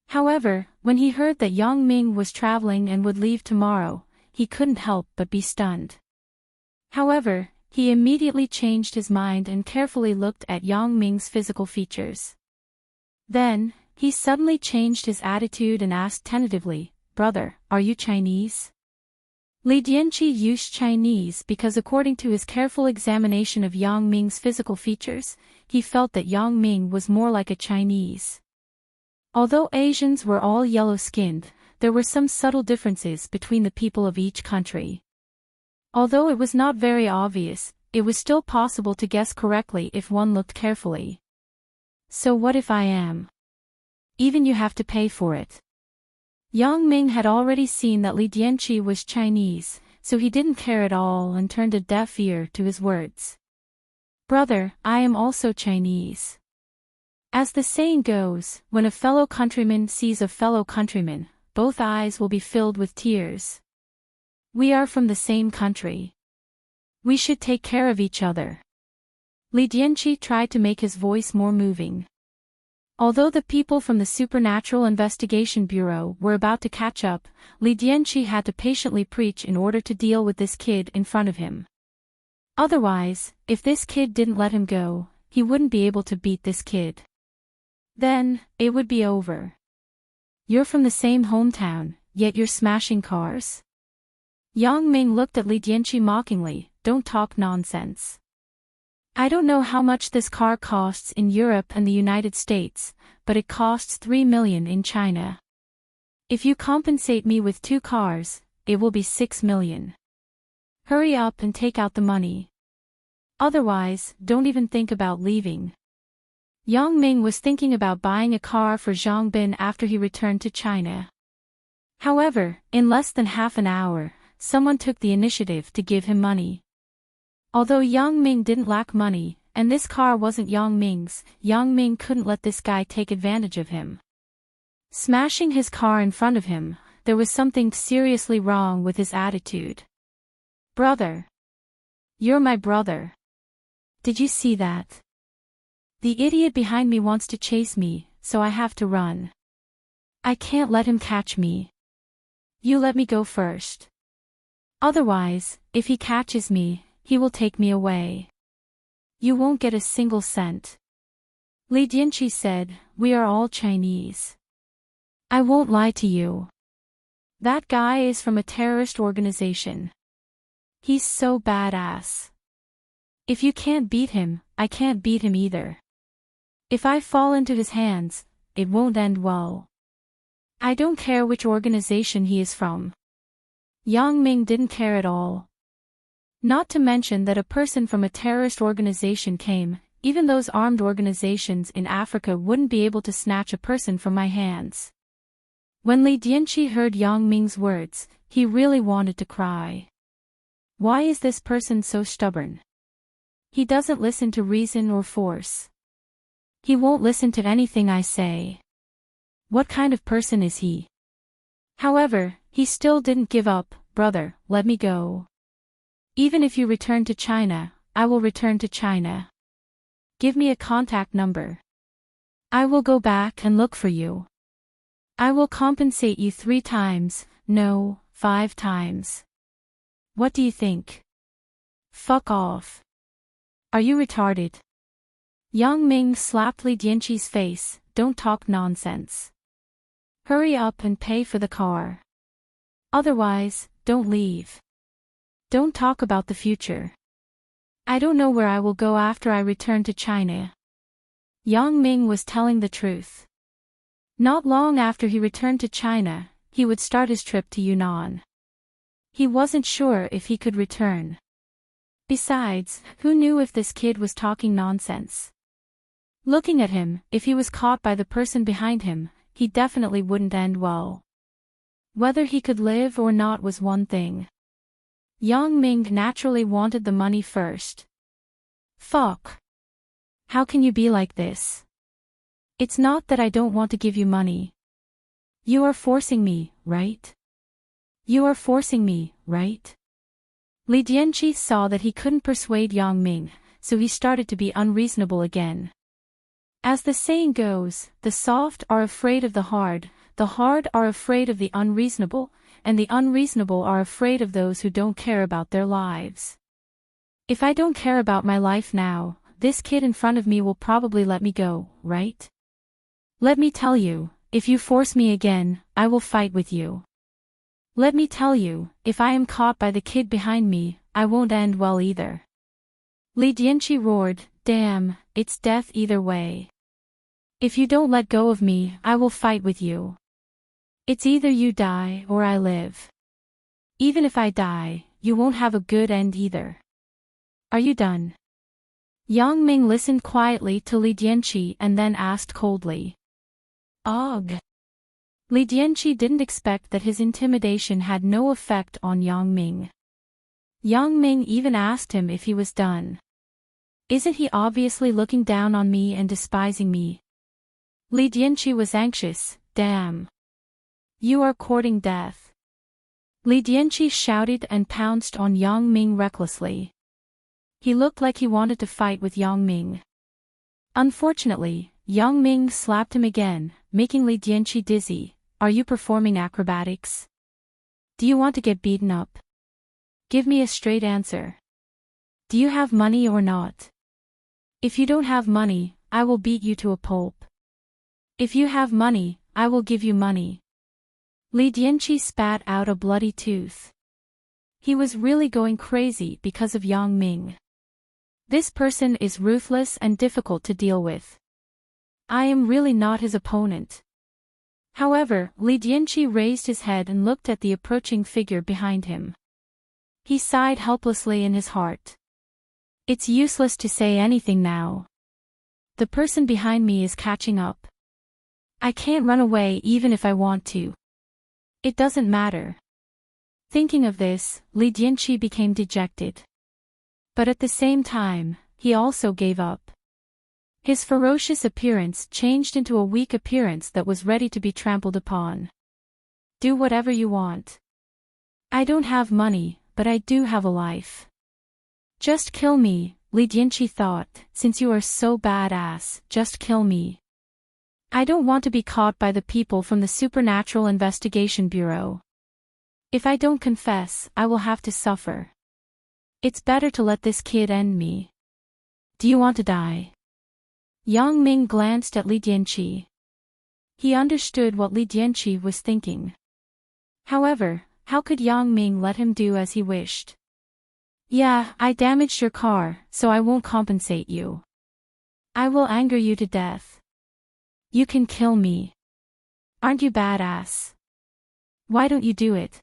However, when he heard that Yang Ming was traveling and would leave tomorrow, he couldn't help but be stunned. However, he immediately changed his mind and carefully looked at Yang Ming's physical features. Then, he suddenly changed his attitude and asked tentatively, "Brother, are you Chinese?" Li Dianqi used Chinese because according to his careful examination of Yang Ming's physical features, he felt that Yang Ming was more like a Chinese. Although Asians were all yellow-skinned, there were some subtle differences between the people of each country. Although it was not very obvious, it was still possible to guess correctly if one looked carefully. "So what if I am? Even you have to pay for it." Yang Ming had already seen that Li Dianqi was Chinese, so he didn't care at all and turned a deaf ear to his words. "Brother, I am also Chinese. As the saying goes, when a fellow countryman sees a fellow countryman, both eyes will be filled with tears. We are from the same country. We should take care of each other." Li Dianqi tried to make his voice more moving. Although the people from the Supernatural Investigation Bureau were about to catch up, Li Dianqi had to patiently preach in order to deal with this kid in front of him. Otherwise, if this kid didn't let him go, he wouldn't be able to beat this kid. Then, it would be over. "You're from the same hometown, yet you're smashing cars?" Yang Ming looked at Li Dianqi mockingly. "Don't talk nonsense. I don't know how much this car costs in Europe and the United States, but it costs 3 million in China. If you compensate me with 2 cars, it will be 6 million. Hurry up and take out the money. Otherwise, don't even think about leaving." Yang Ming was thinking about buying a car for Zhang Bin after he returned to China. However, in less than half an hour, someone took the initiative to give him money. Although Yang Ming didn't lack money, and this car wasn't Yang Ming's, Yang Ming couldn't let this guy take advantage of him. Smashing his car in front of him, there was something seriously wrong with his attitude. "Brother. You're my brother. Did you see that? The idiot behind me wants to chase me, so I have to run. I can't let him catch me. You let me go first. Otherwise, if he catches me, he will take me away. You won't get a single cent." Li Dianqi said, "We are all Chinese. I won't lie to you. That guy is from a terrorist organization. He's so badass. If you can't beat him, I can't beat him either. If I fall into his hands, it won't end well. I don't care which organization he is from." Yang Ming didn't care at all. Not to mention that a person from a terrorist organization came, even those armed organizations in Africa wouldn't be able to snatch a person from my hands. When Li Dianqi heard Yang Ming's words, he really wanted to cry. Why is this person so stubborn? He doesn't listen to reason or force. He won't listen to anything I say. What kind of person is he? However, he still didn't give up. "Brother, let me go. Even if you return to China, I will return to China. Give me a contact number. I will go back and look for you. I will compensate you 3 times, no, 5 times. What do you think? Fuck off. Are you retarded?" Yang Ming slapped Li Dianqi's face. "Don't talk nonsense. Hurry up and pay for the car. Otherwise, don't leave. Don't talk about the future. I don't know where I will go after I return to China. Yang Ming was telling the truth. Not long after he returned to China, he would start his trip to Yunnan. He wasn't sure if he could return. Besides, who knew if this kid was talking nonsense? Looking at him, if he was caught by the person behind him, he definitely wouldn't end well. Whether he could live or not was one thing. Yang Ming naturally wanted the money first. Fuck. How can you be like this? It's not that I don't want to give you money. You are forcing me, right? You are forcing me, right? Li Dianqi saw that he couldn't persuade Yang Ming, so he started to be unreasonable again. As the saying goes, the soft are afraid of the hard are afraid of the unreasonable, and the unreasonable are afraid of those who don't care about their lives. If I don't care about my life now, this kid in front of me will probably let me go, right? Let me tell you, if you force me again, I will fight with you. Let me tell you, if I am caught by the kid behind me, I won't end well either. Li Dianqi roared, damn, it's death either way. If you don't let go of me, I will fight with you. It's either you die or I live. Even if I die, you won't have a good end either. Are you done? Yang Ming listened quietly to Li Dianqi and then asked coldly. Ugh. Li Dianqi didn't expect that his intimidation had no effect on Yang Ming. Yang Ming even asked him if he was done. Isn't he obviously looking down on me and despising me? Li Dianqi was anxious, damn. You are courting death. Li Dianqi shouted and pounced on Yang Ming recklessly. He looked like he wanted to fight with Yang Ming. Unfortunately, Yang Ming slapped him again, making Li Dianqi dizzy. Are you performing acrobatics? Do you want to get beaten up? Give me a straight answer. Do you have money or not? If you don't have money, I will beat you to a pulp. If you have money, I will give you money. Li Dianqi spat out a bloody tooth. He was really going crazy because of Yang Ming. This person is ruthless and difficult to deal with. I am really not his opponent. However, Li Dianqi raised his head and looked at the approaching figure behind him. He sighed helplessly in his heart. It's useless to say anything now. The person behind me is catching up. I can't run away even if I want to. It doesn't matter. Thinking of this, Li Dianqi became dejected. But at the same time, he also gave up. His ferocious appearance changed into a weak appearance that was ready to be trampled upon. Do whatever you want. I don't have money, but I do have a life. Just kill me, Li Dianqi thought, since you are so badass, just kill me. I don't want to be caught by the people from the Supernatural Investigation Bureau. If I don't confess, I will have to suffer. It's better to let this kid end me. Do you want to die? Yang Ming glanced at Li Dianqi. He understood what Li Dianqi was thinking. However, how could Yang Ming let him do as he wished? Yeah, I damaged your car, so I won't compensate you. I will anger you to death. You can kill me. Aren't you badass? Why don't you do it?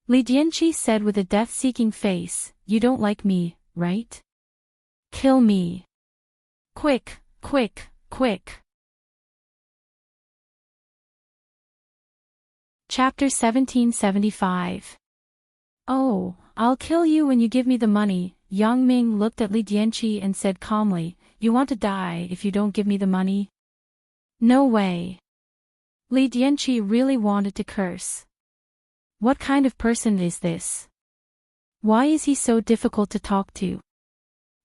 Li Dianqi said with a death-seeking face, you don't like me, right? Kill me. Quick, quick, quick. Chapter 1775. Oh, I'll kill you when you give me the money. Yang Ming looked at Li Dianqi and said calmly, you want to die if you don't give me the money? No way. Li Dianqi really wanted to curse. What kind of person is this? Why is he so difficult to talk to?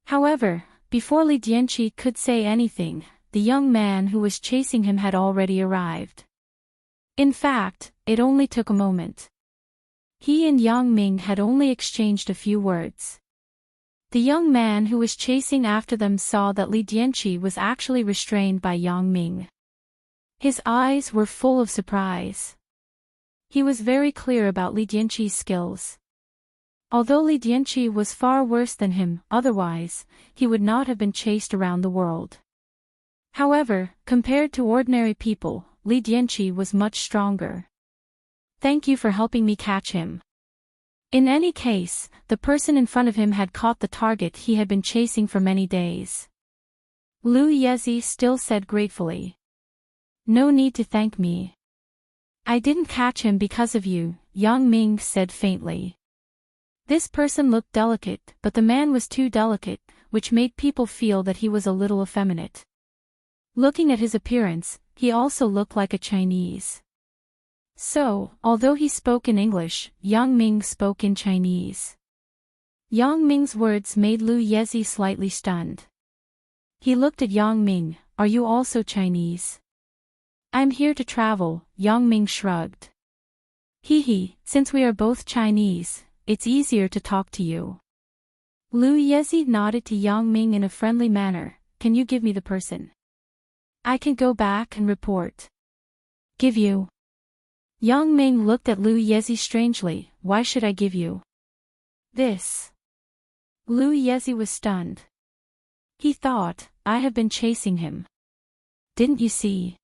However, before Li Dianqi could say anything, the young man who was chasing him had already arrived. In fact, it only took a moment. He and Yang Ming had only exchanged a few words. The young man who was chasing after them saw that Li Dianqi was actually restrained by Yang Ming. His eyes were full of surprise. He was very clear about Li Dianqi's skills. Although Li Dianqi was far worse than him, otherwise, he would not have been chased around the world. However, compared to ordinary people, Li Dianqi was much stronger. Thank you for helping me catch him. In any case, the person in front of him had caught the target he had been chasing for many days. Lu Yezi still said gratefully. No need to thank me. I didn't catch him because of you, Yang Ming said faintly. This person looked delicate, but the man was too delicate, which made people feel that he was a little effeminate. Looking at his appearance, he also looked like a Chinese. So, although he spoke in English, Yang Ming spoke in Chinese. Yang Ming's words made Lu Yezi slightly stunned. He looked at Yang Ming. Are you also Chinese? I'm here to travel, Yang Ming shrugged. Hee, since we are both Chinese, it's easier to talk to you. Lu Yezi nodded to Yang Ming in a friendly manner. Can you give me the person? I can go back and report. Give you? Yang Ming looked at Lu Yezi strangely. Why should I give you this? Lu Yezi was stunned. He thought, I have been chasing him. Didn't you see?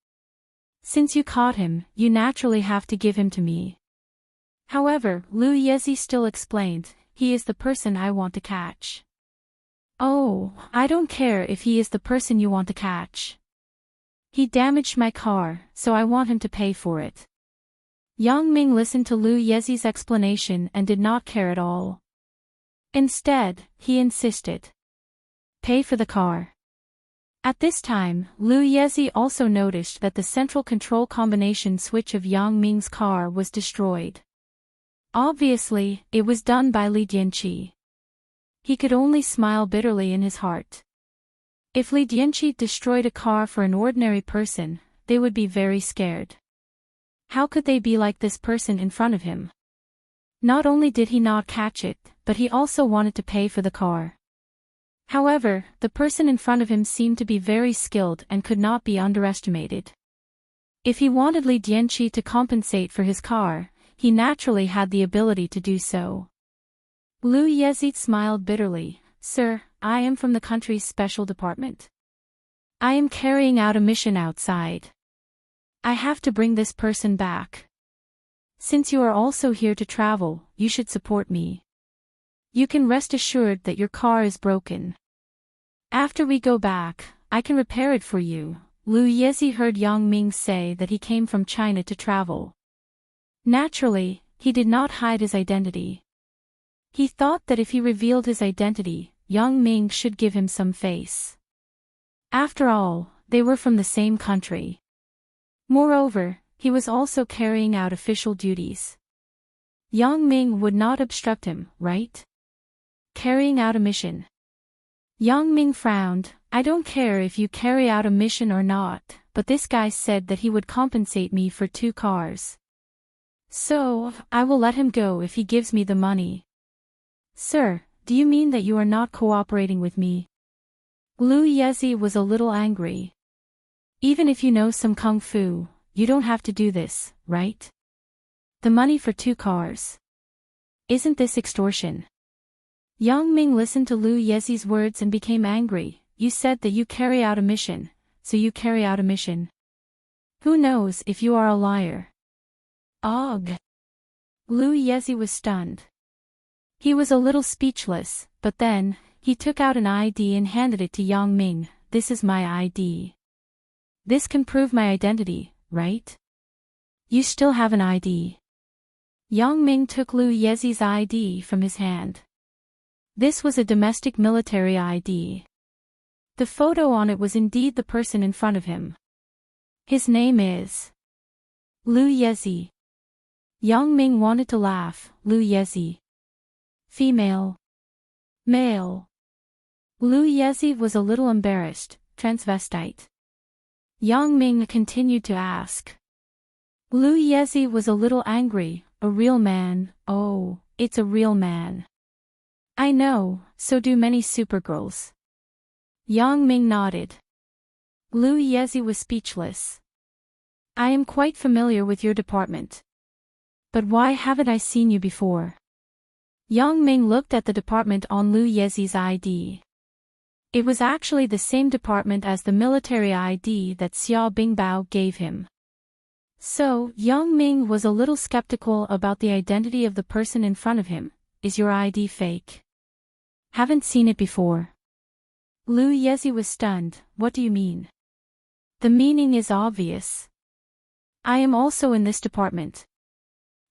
Since you caught him, you naturally have to give him to me. However, Lu Yezi still explained, he is the person I want to catch. Oh, I don't care if he is the person you want to catch. He damaged my car, so I want him to pay for it. Yang Ming listened to Lu Yezi's explanation and did not care at all. Instead, he insisted. Pay for the car. At this time, Lu Yezi also noticed that the central control combination switch of Yang Ming's car was destroyed. Obviously, it was done by Li Dianqi. He could only smile bitterly in his heart. If Li Dianqi destroyed a car for an ordinary person, they would be very scared. How could they be like this person in front of him? Not only did he not catch it, but he also wanted to pay for the car. However, the person in front of him seemed to be very skilled and could not be underestimated. If he wanted Li Dianqi to compensate for his car, he naturally had the ability to do so. Lu Yezi smiled bitterly. Sir, I am from the country's special department. I am carrying out a mission outside. I have to bring this person back. Since you are also here to travel, you should support me. You can rest assured that your car is broken. After we go back, I can repair it for you. Lu Yezi heard Yang Ming say that he came from China to travel. Naturally, he did not hide his identity. He thought that if he revealed his identity, Yang Ming should give him some face. After all, they were from the same country. Moreover, he was also carrying out official duties. Yang Ming would not obstruct him, right? Carrying out a mission. Yang Ming frowned. I don't care if you carry out a mission or not, but this guy said that he would compensate me for 2 cars. So, I will let him go if he gives me the money. Sir, do you mean that you are not cooperating with me? Lu Yezi was a little angry. Even if you know some kung fu, you don't have to do this, right? The money for 2 cars. Isn't this extortion? Yang Ming listened to Lu Yezi's words and became angry. You said that you carry out a mission, so you carry out a mission. Who knows if you are a liar? Ugh. Lu Yezi was stunned. He was a little speechless, but then, he took out an ID and handed it to Yang Ming. This is my ID. This can prove my identity, right? You still have an ID. Yang Ming took Lu Yezi's ID from his hand. This was a domestic military ID. The photo on it was indeed the person in front of him. His name is Lu Yezi. Yang Ming wanted to laugh. Lu Yezi. Female. Male. Lu Yezi was a little embarrassed. Transvestite. Yang Ming continued to ask. Lu Yezi was a little angry. A real man. Oh, it's a real man. I know, so do many supergirls. Yang Ming nodded. Lu Yezi was speechless. I am quite familiar with your department. But why haven't I seen you before? Yang Ming looked at the department on Lu Yezi's ID. It was actually the same department as the military ID that Xiao Bingbao gave him. So, Yang Ming was a little skeptical about the identity of the person in front of him. Is your ID fake? Haven't seen it before. Lu Yezi was stunned. What do you mean? The meaning is obvious. I am also in this department.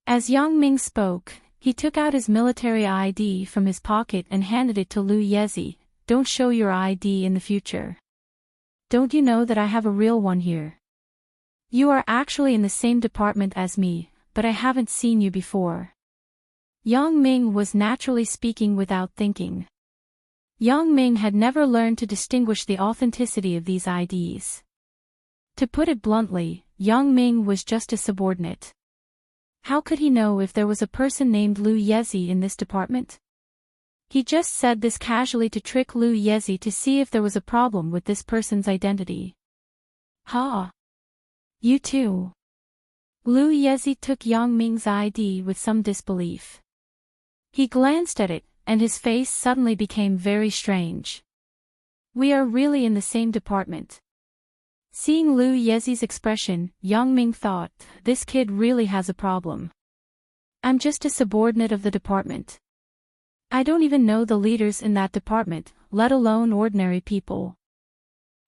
As Yang Ming spoke, he took out his military ID from his pocket and handed it to Lu Yezi. Don't show your ID in the future. Don't you know that I have a real one here? You are actually in the same department as me, but I haven't seen you before. Yang Ming was naturally speaking without thinking. Yang Ming had never learned to distinguish the authenticity of these IDs. To put it bluntly, Yang Ming was just a subordinate. How could he know if there was a person named Lu Yezi in this department? He just said this casually to trick Lu Yezi to see if there was a problem with this person's identity. Ha! You too. Lu Yezi took Yang Ming's ID with some disbelief. He glanced at it, and his face suddenly became very strange. We are really in the same department. Seeing Lu Yezi's expression, Yang Ming thought, this kid really has a problem. I'm just a subordinate of the department. I don't even know the leaders in that department, let alone ordinary people.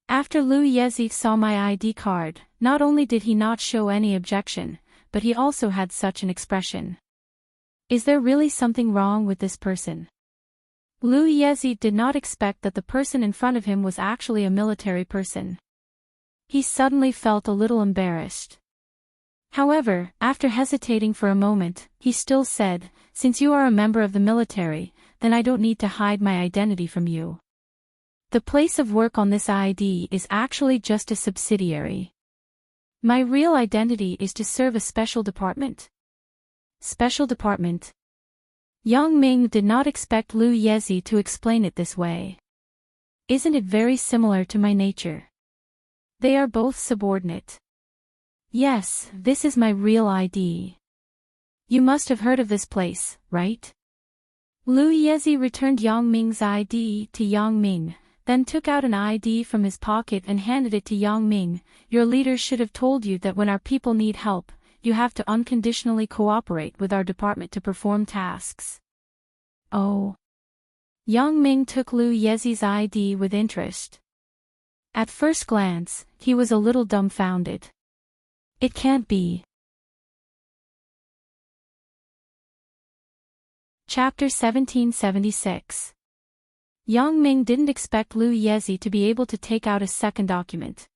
After Lu Yezi saw my ID card, not only did he not show any objection, but he also had such an expression. Is there really something wrong with this person? Lu Yezi did not expect that the person in front of him was actually a military person. He suddenly felt a little embarrassed. However, after hesitating for a moment, he still said, since you are a member of the military, then I don't need to hide my identity from you. The place of work on this ID is actually just a subsidiary. My real identity is to serve a special department. Special department. Yang Ming did not expect Lu Yezi to explain it this way. Isn't it very similar to my nature? They are both subordinate. Yes, this is my real ID. You must have heard of this place, right? Lu Yezi returned Yang Ming's ID to Yang Ming, then took out an ID from his pocket and handed it to Yang Ming. Your leaders should have told you that when our people need help, you have to unconditionally cooperate with our department to perform tasks. Oh. Yang Ming took Lu Yezi's ID with interest. At first glance, he was a little dumbfounded. It can't be. Chapter 1776. Yang Ming didn't expect Lu Yezi to be able to take out a second document.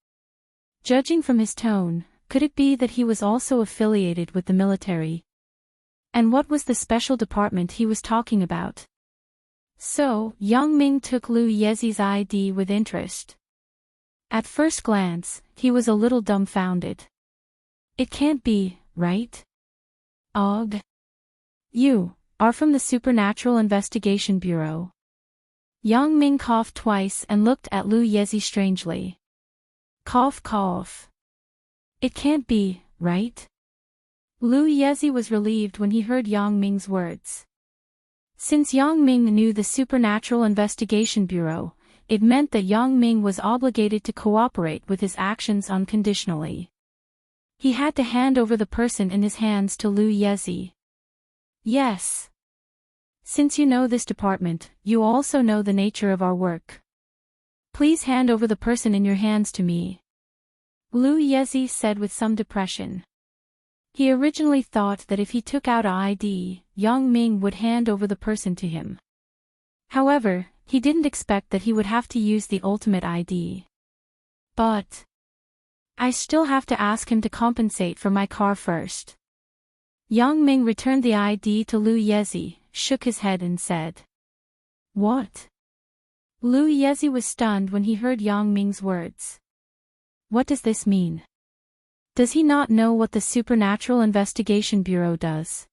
Judging from his tone, could it be that he was also affiliated with the military? And what was the special department he was talking about? So, Yang Ming took Lu Yezi's ID with interest. At first glance, he was a little dumbfounded. It can't be, right? Og. You are from the Supernatural Investigation Bureau. Yang Ming coughed twice and looked at Lu Yezi strangely. Cough cough. It can't be, right? Lu Yezi was relieved when he heard Yang Ming's words. Since Yang Ming knew the Supernatural Investigation Bureau, it meant that Yang Ming was obligated to cooperate with his actions unconditionally. He had to hand over the person in his hands to Lu Yezi. Yes. Since you know this department, you also know the nature of our work. Please hand over the person in your hands to me. Lu Yezi said with some depression. He originally thought that if he took out an ID, Yang Ming would hand over the person to him. However, he didn't expect that he would have to use the ultimate ID. But I still have to ask him to compensate for my car first. Yang Ming returned the ID to Lu Yezi, shook his head and said. What? Lu Yezi was stunned when he heard Yang Ming's words. What does this mean? Does he not know what the Supernatural Investigation Bureau does?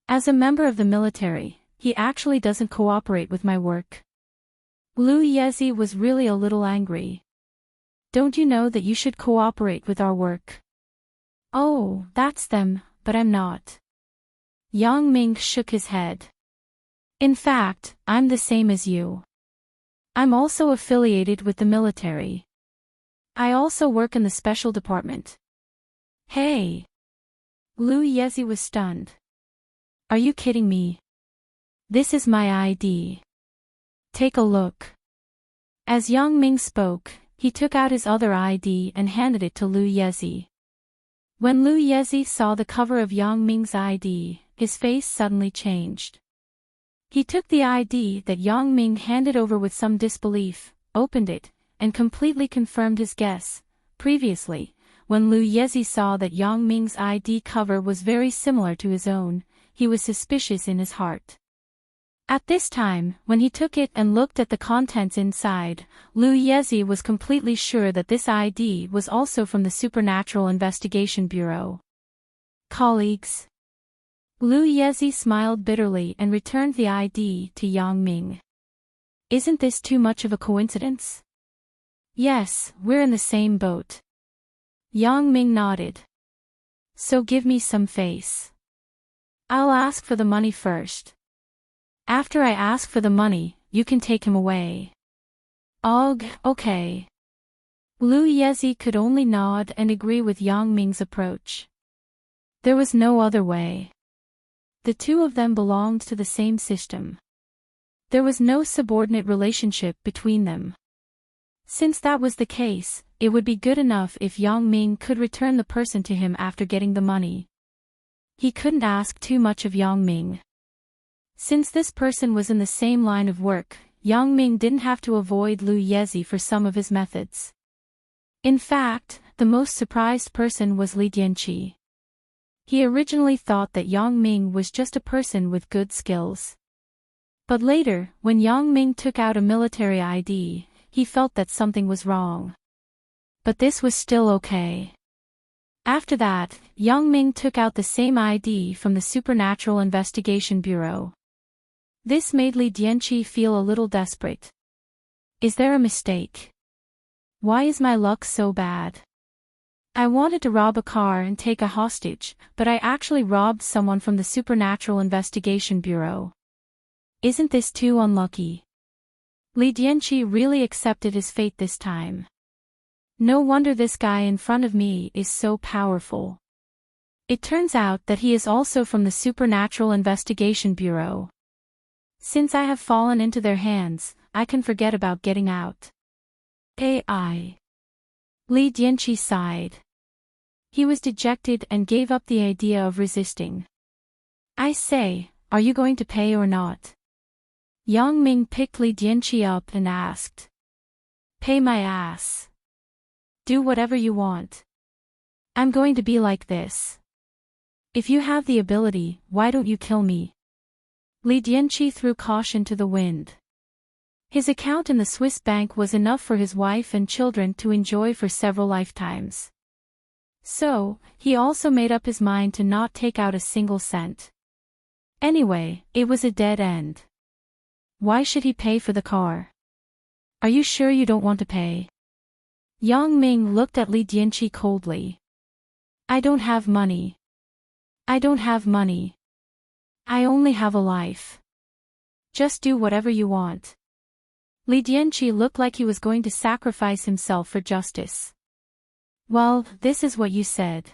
As a member of the military, he actually doesn't cooperate with my work. Lu Yezi was really a little angry. Don't you know that you should cooperate with our work? Oh, that's them, but I'm not. Yang Ming shook his head. In fact, I'm the same as you. I'm also affiliated with the military. I also work in the special department. Hey! Liu Yezi was stunned. Are you kidding me? This is my ID. Take a look. As Yang Ming spoke, he took out his other ID and handed it to Liu Yezi. When Liu Yezi saw the cover of Yang Ming's ID, his face suddenly changed. He took the ID that Yang Ming handed over with some disbelief, opened it, and completely confirmed his guess. Previously, when Liu Yezi saw that Yang Ming's ID cover was very similar to his own, he was suspicious in his heart. At this time, when he took it and looked at the contents inside, Liu Yezi was completely sure that this ID was also from the Supernatural Investigation Bureau. Colleagues. Liu Yezi smiled bitterly and returned the ID to Yang Ming. Isn't this too much of a coincidence? Yes, we're in the same boat. Yang Ming nodded. So give me some face. I'll ask for the money first. After I ask for the money, you can take him away. Okay. Liu Yezi could only nod and agree with Yang Ming's approach. There was no other way. The two of them belonged to the same system. There was no subordinate relationship between them. Since that was the case, it would be good enough if Yang Ming could return the person to him after getting the money. He couldn't ask too much of Yang Ming. Since this person was in the same line of work, Yang Ming didn't have to avoid Liu Yezi for some of his methods. In fact, the most surprised person was Li Dianqi. He originally thought that Yang Ming was just a person with good skills. But later, when Yang Ming took out a military ID, he felt that something was wrong. But this was still okay. After that, Yang Ming took out the same ID from the Supernatural Investigation Bureau. This made Li Dianqi feel a little desperate. Is there a mistake? Why is my luck so bad? I wanted to rob a car and take a hostage, but I actually robbed someone from the Supernatural Investigation Bureau. Isn't this too unlucky? Li Dianqi really accepted his fate this time. No wonder this guy in front of me is so powerful. It turns out that he is also from the Supernatural Investigation Bureau. Since I have fallen into their hands, I can forget about getting out. AI. Li Dianqi sighed. He was dejected and gave up the idea of resisting. I say, are you going to pay or not? Yang Ming picked Li Dianqi up and asked. Pay my ass. Do whatever you want. I'm going to be like this. If you have the ability, why don't you kill me? Li Dianqi threw caution to the wind. His account in the Swiss bank was enough for his wife and children to enjoy for several lifetimes. So, he also made up his mind to not take out a single cent. Anyway, it was a dead end. Why should he pay for the car? Are you sure you don't want to pay? Yang Ming looked at Li Dianqi coldly. I don't have money. I don't have money. I only have a life. Just do whatever you want. Li Dianqi looked like he was going to sacrifice himself for justice. Well, this is what you said.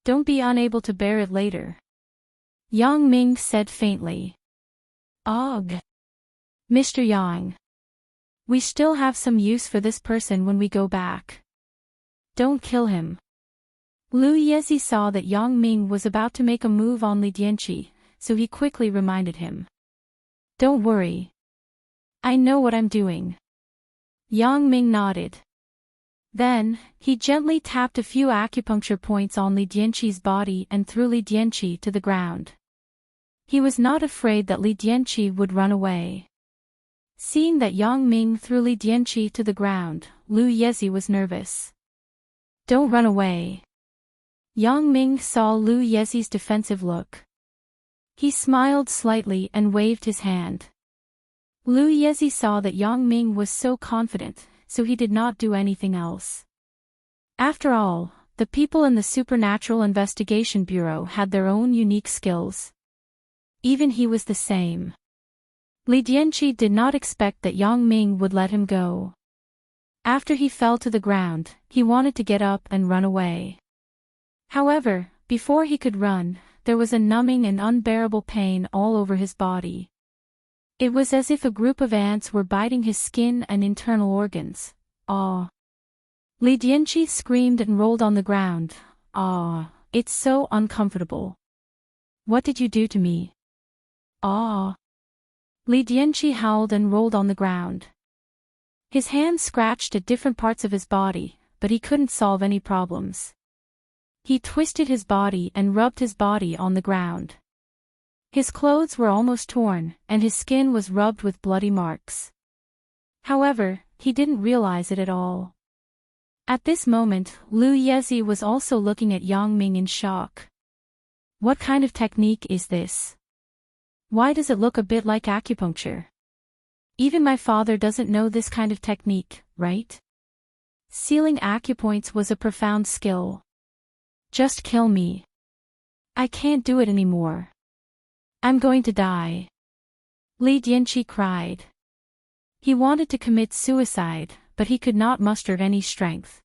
Don't be unable to bear it later. Yang Ming said faintly. Ugh. Mr. Yang. We still have some use for this person when we go back. Don't kill him. Liu Yezi saw that Yang Ming was about to make a move on Li Dianqi, so he quickly reminded him. Don't worry. I know what I'm doing. Yang Ming nodded. Then, he gently tapped a few acupuncture points on Li Dianqi's body and threw Li Dianqi to the ground. He was not afraid that Li Dianqi would run away. Seeing that Yang Ming threw Li Dianqi to the ground, Liu Yezi was nervous. Don't run away. Yang Ming saw Liu Yezi's defensive look. He smiled slightly and waved his hand. Liu Yezi saw that Yang Ming was so confident, so he did not do anything else. After all, the people in the Supernatural Investigation Bureau had their own unique skills. Even he was the same. Li Dianqi did not expect that Yang Ming would let him go. After he fell to the ground, he wanted to get up and run away. However, before he could run, there was a numbing and unbearable pain all over his body. It was as if a group of ants were biting his skin and internal organs. Ah! Li Dianqi screamed and rolled on the ground. Ah! It's so uncomfortable. What did you do to me? Ah! Li Dianqi howled and rolled on the ground. His hands scratched at different parts of his body, but he couldn't solve any problems. He twisted his body and rubbed his body on the ground. His clothes were almost torn, and his skin was rubbed with bloody marks. However, he didn't realize it at all. At this moment, Lu Yezi was also looking at Yang Ming in shock. What kind of technique is this? Why does it look a bit like acupuncture? Even my father doesn't know this kind of technique, right? Sealing acupoints was a profound skill. Just kill me. I can't do it anymore. I'm going to die. Li Dianqi cried. He wanted to commit suicide, but he could not muster any strength.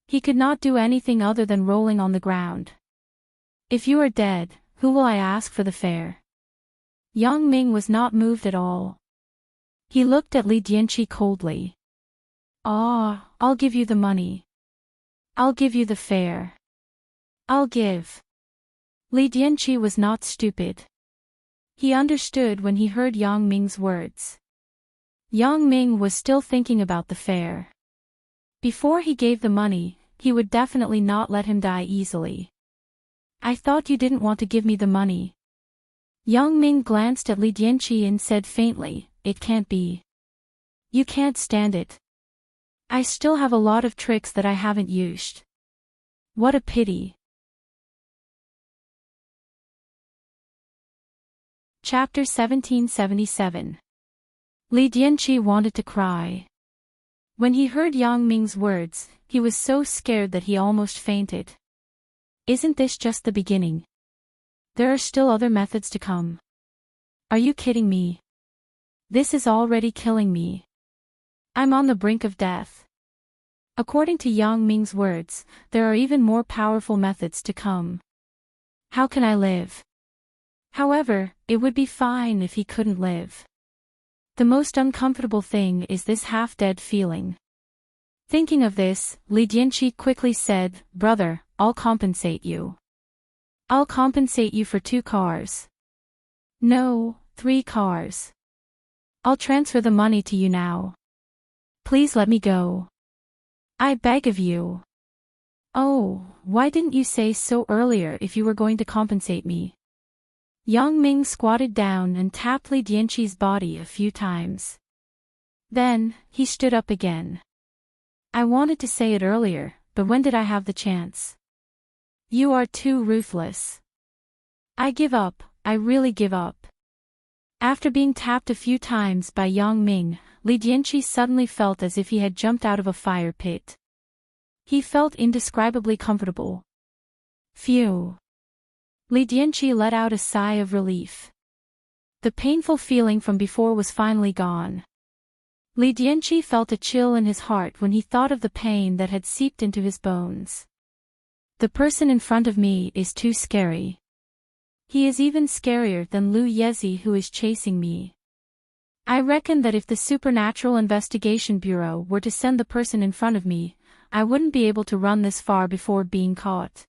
He could not do anything other than rolling on the ground. If you are dead, who will I ask for the fare? Yang Ming was not moved at all. He looked at Li Dianqi coldly. Ah, I'll give you the money. I'll give you the fare. I'll give. Li Dianqi was not stupid. He understood when he heard Yang Ming's words. Yang Ming was still thinking about the fare. Before he gave the money, he would definitely not let him die easily. I thought you didn't want to give me the money. Yang Ming glanced at Li Dianqi and said faintly, it can't be. You can't stand it. I still have a lot of tricks that I haven't used. What a pity. Chapter 1777. Li Dianqi wanted to cry. When he heard Yang Ming's words, he was so scared that he almost fainted. Isn't this just the beginning? There are still other methods to come. Are you kidding me? This is already killing me. I'm on the brink of death. According to Yang Ming's words, there are even more powerful methods to come. How can I live? However, it would be fine if he couldn't live. The most uncomfortable thing is this half-dead feeling. Thinking of this, Li Dianqi quickly said, Brother, I'll compensate you. I'll compensate you for 2 cars. No, 3 cars. I'll transfer the money to you now. Please let me go. I beg of you. Oh, why didn't you say so earlier if you were going to compensate me? Yang Ming squatted down and tapped Li Dianqi's body a few times. Then, he stood up again. I wanted to say it earlier, but when did I have the chance? You are too ruthless. I give up, I really give up. After being tapped a few times by Yang Ming, Li Dianqi suddenly felt as if he had jumped out of a fire pit. He felt indescribably comfortable. Phew. Li Dianqi let out a sigh of relief. The painful feeling from before was finally gone. Li Dianqi felt a chill in his heart when he thought of the pain that had seeped into his bones. The person in front of me is too scary. He is even scarier than Lu Yezi who is chasing me. I reckon that if the Supernatural Investigation Bureau were to send the person in front of me, I wouldn't be able to run this far before being caught.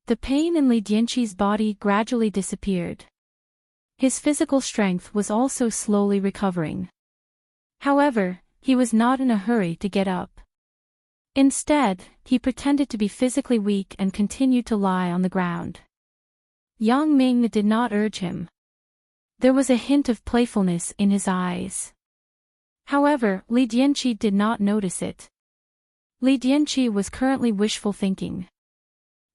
The pain in Li Dianqi's body gradually disappeared. His physical strength was also slowly recovering. However, he was not in a hurry to get up. Instead, he pretended to be physically weak and continued to lie on the ground. Yang Ming did not urge him. There was a hint of playfulness in his eyes. However, Li Dianqi did not notice it. Li Dianqi was currently wishful thinking.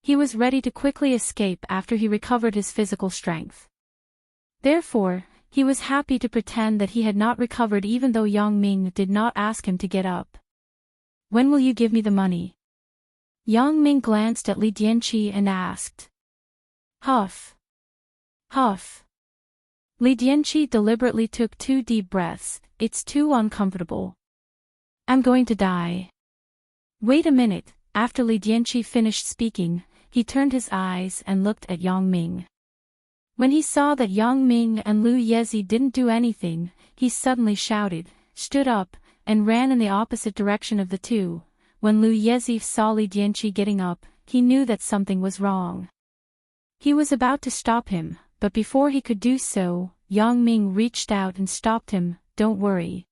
He was ready to quickly escape after he recovered his physical strength. Therefore, he was happy to pretend that he had not recovered even though Yang Ming did not ask him to get up. When will you give me the money? Yang Ming glanced at Li Dianqi and asked. Huff. Huff. Li Dianqi deliberately took 2 deep breaths. It's too uncomfortable. I'm going to die. Wait a minute. After Li Dianqi finished speaking, he turned his eyes and looked at Yang Ming. When he saw that Yang Ming and Lu Yezi didn't do anything, he suddenly shouted, stood up, and ran in the opposite direction of the two. When Lu Yezi saw Li Dianqi getting up, he knew that something was wrong. He was about to stop him, but before he could do so, Yang Ming reached out and stopped him. Don't worry.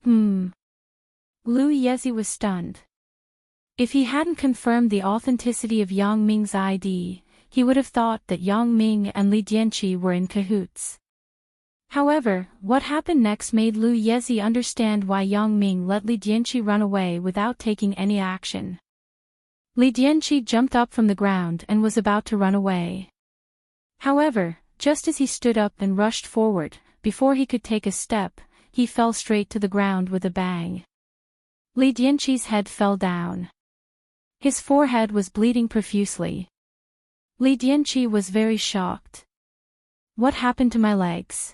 Lu Yezi was stunned. If he hadn't confirmed the authenticity of Yang Ming's ID, he would have thought that Yang Ming and Li Dianqi were in cahoots. However, what happened next made Lu Yezi understand why Yang Ming let Li Dianqi run away without taking any action. Li Dianqi jumped up from the ground and was about to run away. However, just as he stood up and rushed forward, before he could take a step, he fell straight to the ground with a bang. Li Dianqi's head fell down. His forehead was bleeding profusely. Li Dianqi was very shocked. What happened to my legs?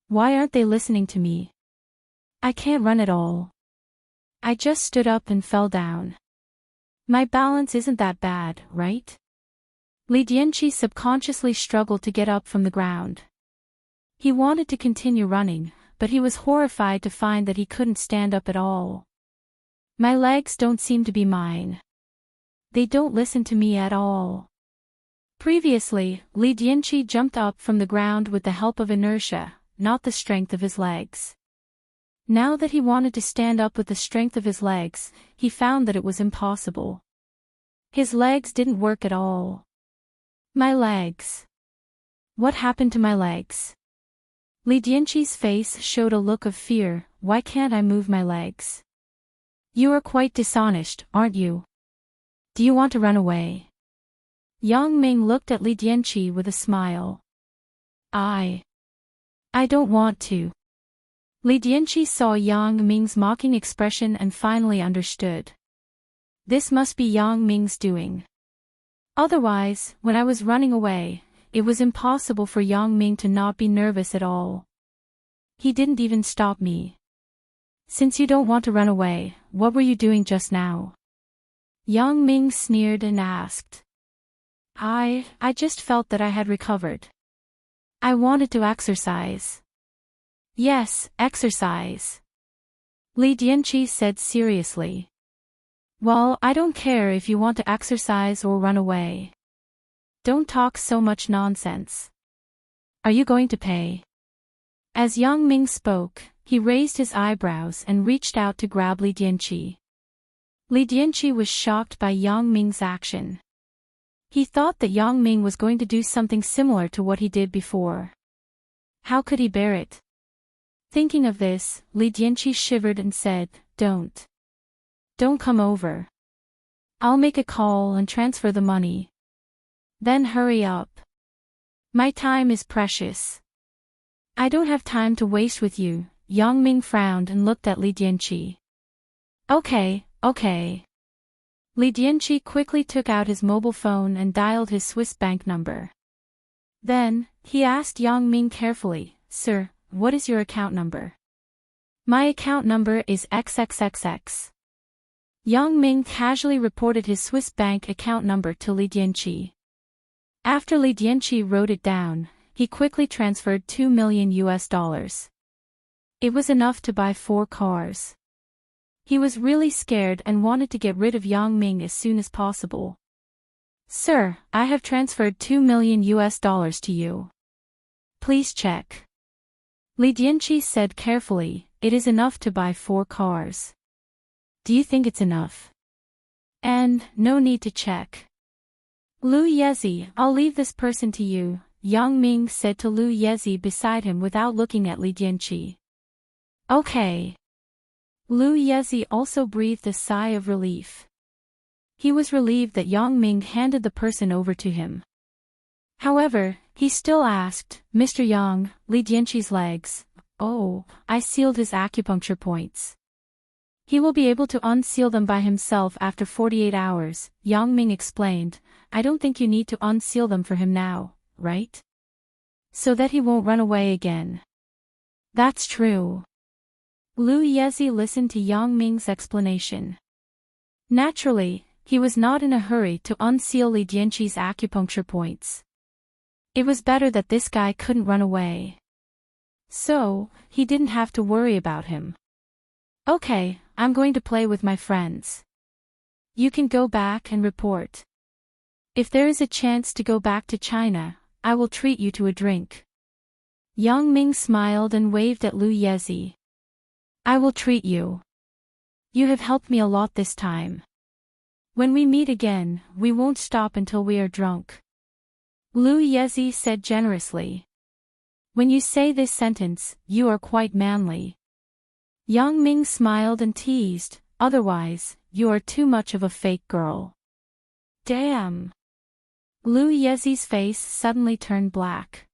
Why aren't they listening to me? I can't run at all. I just stood up and fell down. My balance isn't that bad, right? Li Dianqi subconsciously struggled to get up from the ground. He wanted to continue running, but he was horrified to find that he couldn't stand up at all. My legs don't seem to be mine. They don't listen to me at all. Previously, Li Dianqi jumped up from the ground with the help of inertia, not the strength of his legs. Now that he wanted to stand up with the strength of his legs, he found that it was impossible. His legs didn't work at all. My legs. What happened to my legs? Li Dianqi's face showed a look of fear. Why can't I move my legs? You are quite dishonest, aren't you? Do you want to run away? Yang Ming looked at Li Dianqi with a smile. I don't want to. Li Dianqi saw Yang Ming's mocking expression and finally understood. This must be Yang Ming's doing. Otherwise, when I was running away, it was impossible for Yang Ming to not be nervous at all. He didn't even stop me. Since you don't want to run away, what were you doing just now? Yang Ming sneered and asked. I just felt that I had recovered. I wanted to exercise. Yes, exercise. Li Dianqi said seriously. Well, I don't care if you want to exercise or run away. Don't talk so much nonsense. Are you going to pay? As Yang Ming spoke, he raised his eyebrows and reached out to grab Li Dianqi. Li Dianqi was shocked by Yang Ming's action. He thought that Yang Ming was going to do something similar to what he did before. How could he bear it? Thinking of this, Li Dianqi shivered and said, Don't come over. I'll make a call and transfer the money. Then hurry up. My time is precious. I don't have time to waste with you. Yang Ming frowned and looked at Li Dianqi. Okay. Li Dianqi quickly took out his mobile phone and dialed his Swiss bank number. Then, he asked Yang Ming carefully, Sir, what is your account number? My account number is XXXX. Yang Ming casually reported his Swiss bank account number to Li Dianqi. After Li Dianqi wrote it down, he quickly transferred $2 million. It was enough to buy 4 cars. He was really scared and wanted to get rid of Yang Ming as soon as possible. Sir, I have transferred $2 million to you. Please check. Li Dianqi said carefully, it is enough to buy 4 cars. Do you think it's enough? And, no need to check. Lu Yezi, I'll leave this person to you, Yang Ming said to Lu Yezi beside him without looking at Li Dianqi. Okay. Lu Yezi also breathed a sigh of relief. He was relieved that Yang Ming handed the person over to him. However, he still asked, Mr. Yang, Li Dianqi's legs. Oh, I sealed his acupuncture points. He will be able to unseal them by himself after 48 hours, Yang Ming explained. I don't think you need to unseal them for him now, right? So that he won't run away again. That's true. Lu Yezi listened to Yang Ming's explanation. Naturally, he was not in a hurry to unseal Li Dianqi's acupuncture points. It was better that this guy couldn't run away. So, he didn't have to worry about him. Okay, I'm going to play with my friends. You can go back and report. If there is a chance to go back to China, I will treat you to a drink. Yang Ming smiled and waved at Lu Yezi. I will treat you. You have helped me a lot this time. When we meet again, we won't stop until we are drunk. Lu Yezi said generously. When you say this sentence, you are quite manly. Yang Ming smiled and teased, otherwise, you are too much of a fake girl. Damn. Lu Yezi's face suddenly turned black.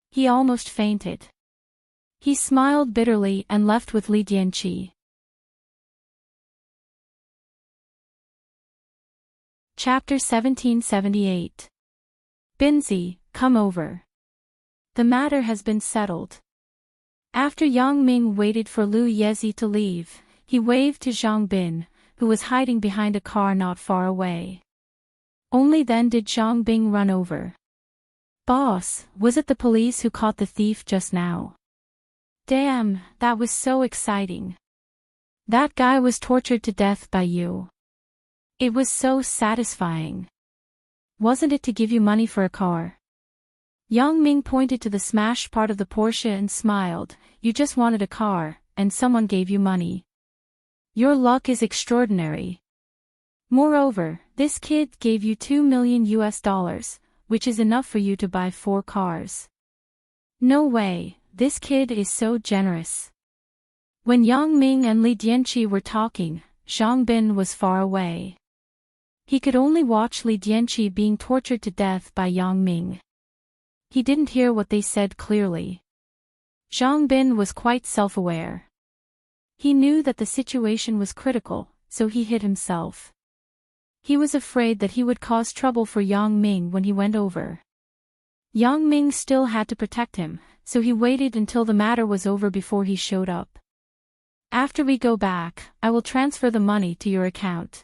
He almost fainted. He smiled bitterly and left with Li Dianqi. Chapter 1778. Binzi, come over. The matter has been settled. After Yang Ming waited for Lu Yezi to leave, he waved to Zhang Bin, who was hiding behind a car not far away. Only then did Zhang Bin run over. Boss, was it the police who caught the thief just now? Damn, that was so exciting. That guy was tortured to death by you. It was so satisfying. Wasn't it to give you money for a car? Yang Ming pointed to the smashed part of the Porsche and smiled. You just wanted a car, and someone gave you money. Your luck is extraordinary. Moreover, this kid gave you $2 million, which is enough for you to buy 4 cars. No way, this kid is so generous. When Yang Ming and Li Dianqi were talking, Zhang Bin was far away. He could only watch Li Dianqi being tortured to death by Yang Ming. He didn't hear what they said clearly. Zhang Bin was quite self-aware. He knew that the situation was critical, so he hid himself. He was afraid that he would cause trouble for Yang Ming when he went over. Yang Ming still had to protect him, so he waited until the matter was over before he showed up. After we go back, I will transfer the money to your account.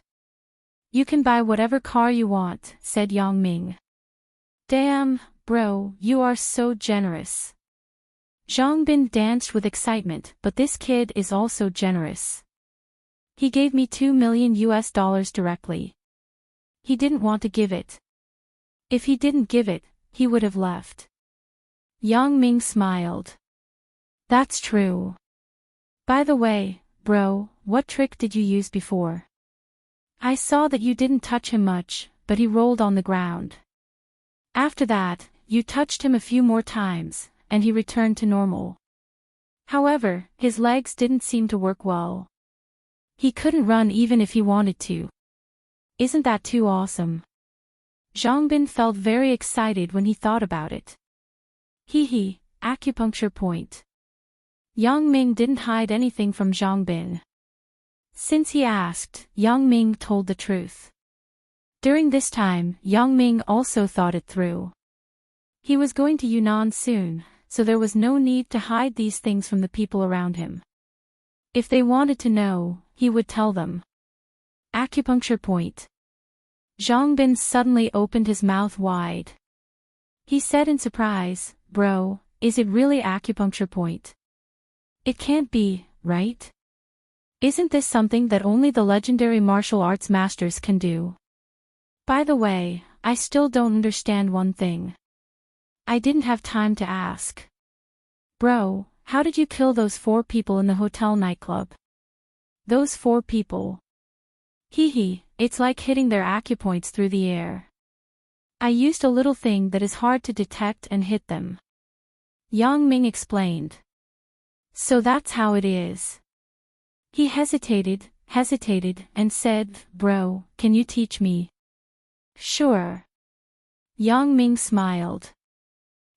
You can buy whatever car you want, said Yang Ming. Damn, bro, you are so generous. Zhang Bin danced with excitement, but this kid is also generous. He gave me $2 million directly. He didn't want to give it. If he didn't give it, he would have left. Yang Ming smiled. That's true. By the way, bro, what trick did you use before? I saw that you didn't touch him much, but he rolled on the ground. After that, you touched him a few more times, and he returned to normal. However, his legs didn't seem to work well. He couldn't run even if he wanted to. Isn't that too awesome? Zhang Bin felt very excited when he thought about it. Hee, acupuncture point. Yang Ming didn't hide anything from Zhang Bin. Since he asked, Yang Ming told the truth. During this time, Yang Ming also thought it through. He was going to Yunnan soon, so there was no need to hide these things from the people around him. If they wanted to know, he would tell them. Acupuncture point. Zhang Bin suddenly opened his mouth wide. He said in surprise, Bro, is it really acupuncture point? It can't be, right? Isn't this something that only the legendary martial arts masters can do? By the way, I still don't understand one thing. I didn't have time to ask. Bro, how did you kill those 4 people in the hotel nightclub? Those 4 people. Hee, it's like hitting their acupoints through the air. I used a little thing that is hard to detect and hit them. Yang Ming explained. So that's how it is. He hesitated, and said, Bro, can you teach me? Sure. Yang Ming smiled.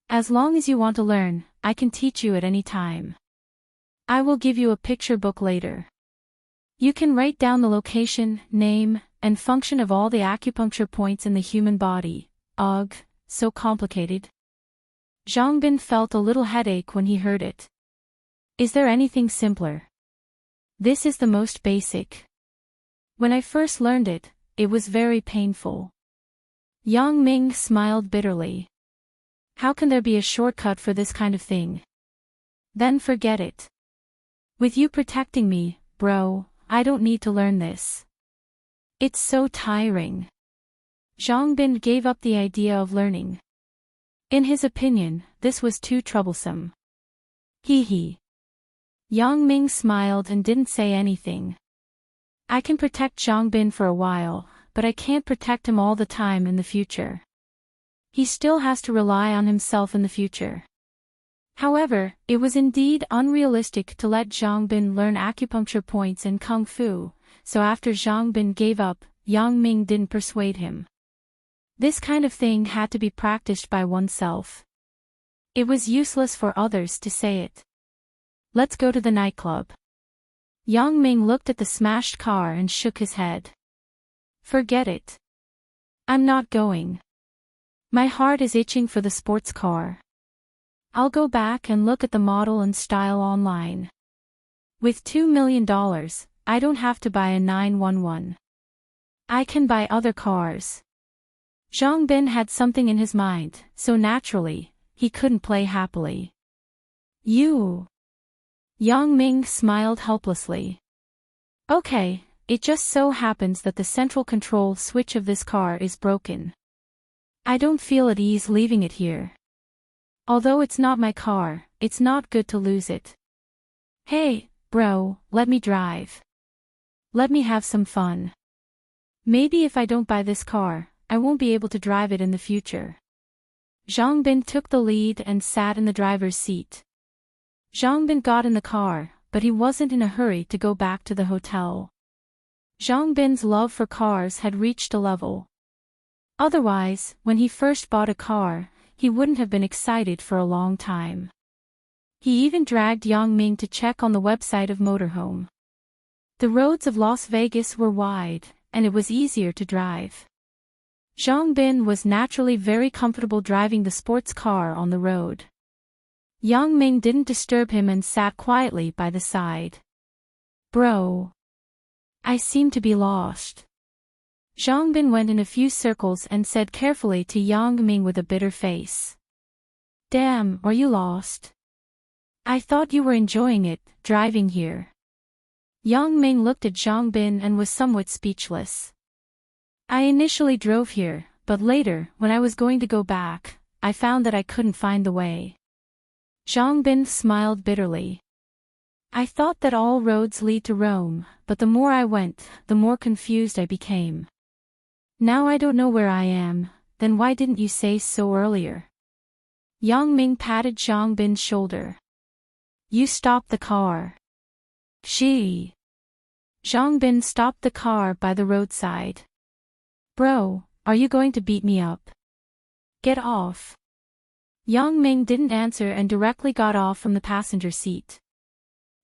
As long as you want to learn, I can teach you at any time. I will give you a picture book later. You can write down the location, name, and function of all the acupuncture points in the human body. Ugh, so complicated. Zhang Bin felt a little headache when he heard it. Is there anything simpler? This is the most basic. When I first learned it, it was very painful. Yang Ming smiled bitterly. How can there be a shortcut for this kind of thing? Then forget it. With you protecting me, bro, I don't need to learn this. It's so tiring. Zhang Bin gave up the idea of learning. In his opinion, this was too troublesome. Hee hee. Yang Ming smiled and didn't say anything. I can protect Zhang Bin for a while, but I can't protect him all the time in the future. He still has to rely on himself in the future. However, it was indeed unrealistic to let Zhang Bin learn acupuncture points and kung fu, so after Zhang Bin gave up, Yang Ming didn't persuade him. This kind of thing had to be practiced by oneself. It was useless for others to say it. Let's go to the nightclub. Yang Ming looked at the smashed car and shook his head. Forget it. I'm not going. My heart is itching for the sports car. I'll go back and look at the model and style online. With $2 million, I don't have to buy a 911. I can buy other cars. Zhang Bin had something in his mind, so naturally, he couldn't play happily. You. Yang Ming smiled helplessly. Okay, it just so happens that the central control switch of this car is broken. I don't feel at ease leaving it here. Although it's not my car, it's not good to lose it. Hey, bro, let me drive. Let me have some fun. Maybe if I don't buy this car, I won't be able to drive it in the future. Zhang Bin took the lead and sat in the driver's seat. Zhang Bin got in the car, but he wasn't in a hurry to go back to the hotel. Zhang Bin's love for cars had reached a level. Otherwise, when he first bought a car, he wouldn't have been excited for a long time. He even dragged Yang Ming to check on the website of Motorhome. The roads of Las Vegas were wide, and it was easier to drive. Zhang Bin was naturally very comfortable driving the sports car on the road. Yang Ming didn't disturb him and sat quietly by the side. Bro. I seem to be lost. Zhang Bin went in a few circles and said carefully to Yang Ming with a bitter face. Damn, are you lost? I thought you were enjoying it, driving here. Yang Ming looked at Zhang Bin and was somewhat speechless. I initially drove here, but later, when I was going to go back, I found that I couldn't find the way. Zhang Bin smiled bitterly. I thought that all roads lead to Rome, but the more I went, the more confused I became. Now I don't know where I am, then why didn't you say so earlier? Yang Ming patted Zhang Bin's shoulder. You stopped the car. Gee. Zhang Bin stopped the car by the roadside. Bro, are you going to beat me up? Get off. Yang Ming didn't answer and directly got off from the passenger seat.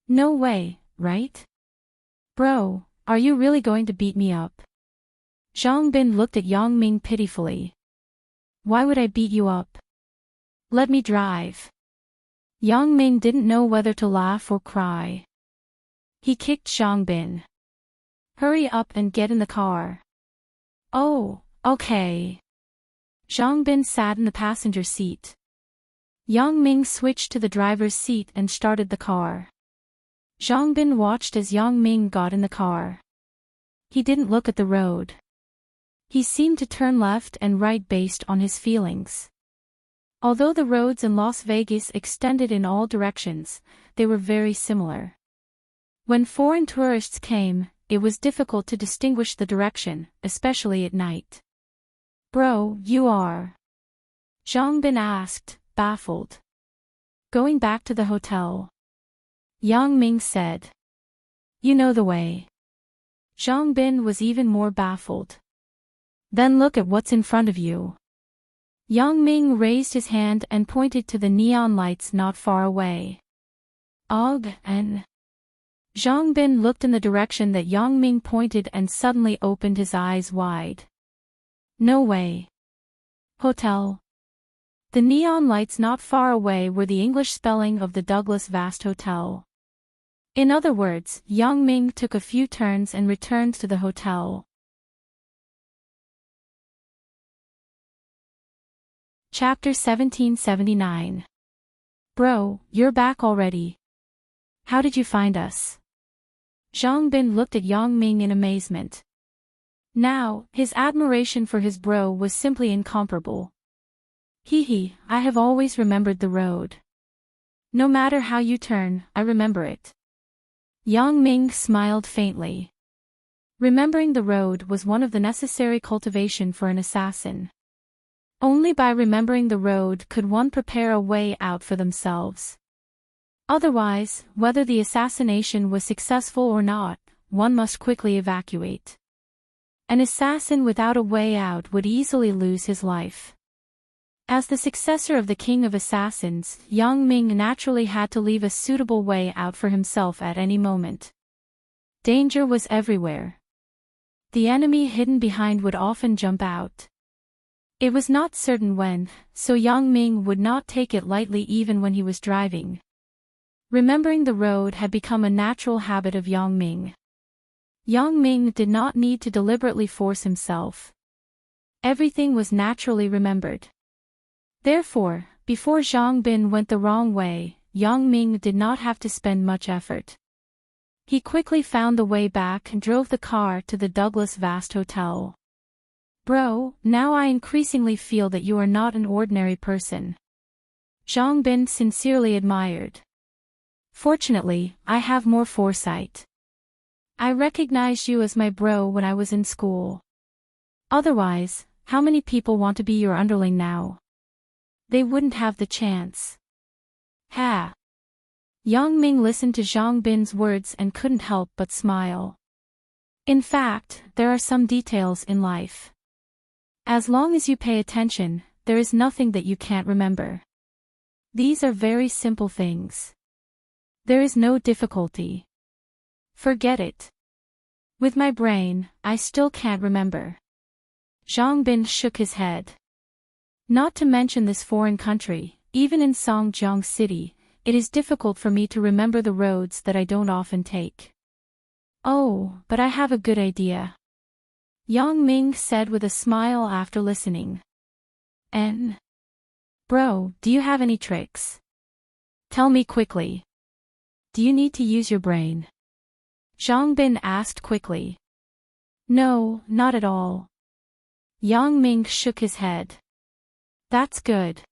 No way, right? Bro, are you really going to beat me up? Zhang Bin looked at Yang Ming pitifully. Why would I beat you up? Let me drive. Yang Ming didn't know whether to laugh or cry. He kicked Zhang Bin. Hurry up and get in the car. Oh, okay. Zhang Bin sat in the passenger seat. Yang Ming switched to the driver's seat and started the car. Zhang Bin watched as Yang Ming got in the car. He didn't look at the road. He seemed to turn left and right based on his feelings. Although the roads in Las Vegas extended in all directions, they were very similar. When foreign tourists came, it was difficult to distinguish the direction, especially at night. Bro, you are? Zhang Bin asked, baffled. Going back to the hotel. Yang Ming said. You know the way. Zhang Bin was even more baffled. Then look at what's in front of you. Yang Ming raised his hand and pointed to the neon lights not far away. Ugh, and... Zhang Bin looked in the direction that Yang Ming pointed and suddenly opened his eyes wide. No way. Hotel. The neon lights not far away were the English spelling of the Douglas Vast Hotel. In other words, Yang Ming took a few turns and returned to the hotel. Chapter 1779. Bro, you're back already. How did you find us? Zhang Bin looked at Yang Ming in amazement. Now, his admiration for his bro was simply incomparable. Hee, I have always remembered the road. No matter how you turn, I remember it. Yang Ming smiled faintly. Remembering the road was one of the necessary cultivation for an assassin. Only by remembering the road could one prepare a way out for themselves. Otherwise, whether the assassination was successful or not, one must quickly evacuate. An assassin without a way out would easily lose his life. As the successor of the king of assassins, Yang Ming naturally had to leave a suitable way out for himself at any moment. Danger was everywhere. The enemy hidden behind would often jump out. It was not certain when, so Yang Ming would not take it lightly even when he was driving. Remembering the road had become a natural habit of Yang Ming. Yang Ming did not need to deliberately force himself. Everything was naturally remembered. Therefore, before Zhang Bin went the wrong way, Yang Ming did not have to spend much effort. He quickly found the way back and drove the car to the Douglas Vast Hotel. Bro, now I increasingly feel that you are not an ordinary person. Zhang Bin sincerely admired. Fortunately, I have more foresight. I recognized you as my bro when I was in school. Otherwise, how many people want to be your underling now? They wouldn't have the chance. Ha! Yang Ming listened to Zhang Bin's words and couldn't help but smile. In fact, there are some details in life. As long as you pay attention, there is nothing that you can't remember. These are very simple things. There is no difficulty. Forget it. With my brain, I still can't remember. Zhang Bin shook his head. Not to mention this foreign country, even in Songjiang City, it is difficult for me to remember the roads that I don't often take. Oh, but I have a good idea. Yang Ming said with a smile after listening. Bro, do you have any tricks? Tell me quickly. Do you need to use your brain? Zhang Bin asked quickly. No, not at all. Yang Ming shook his head. That's good.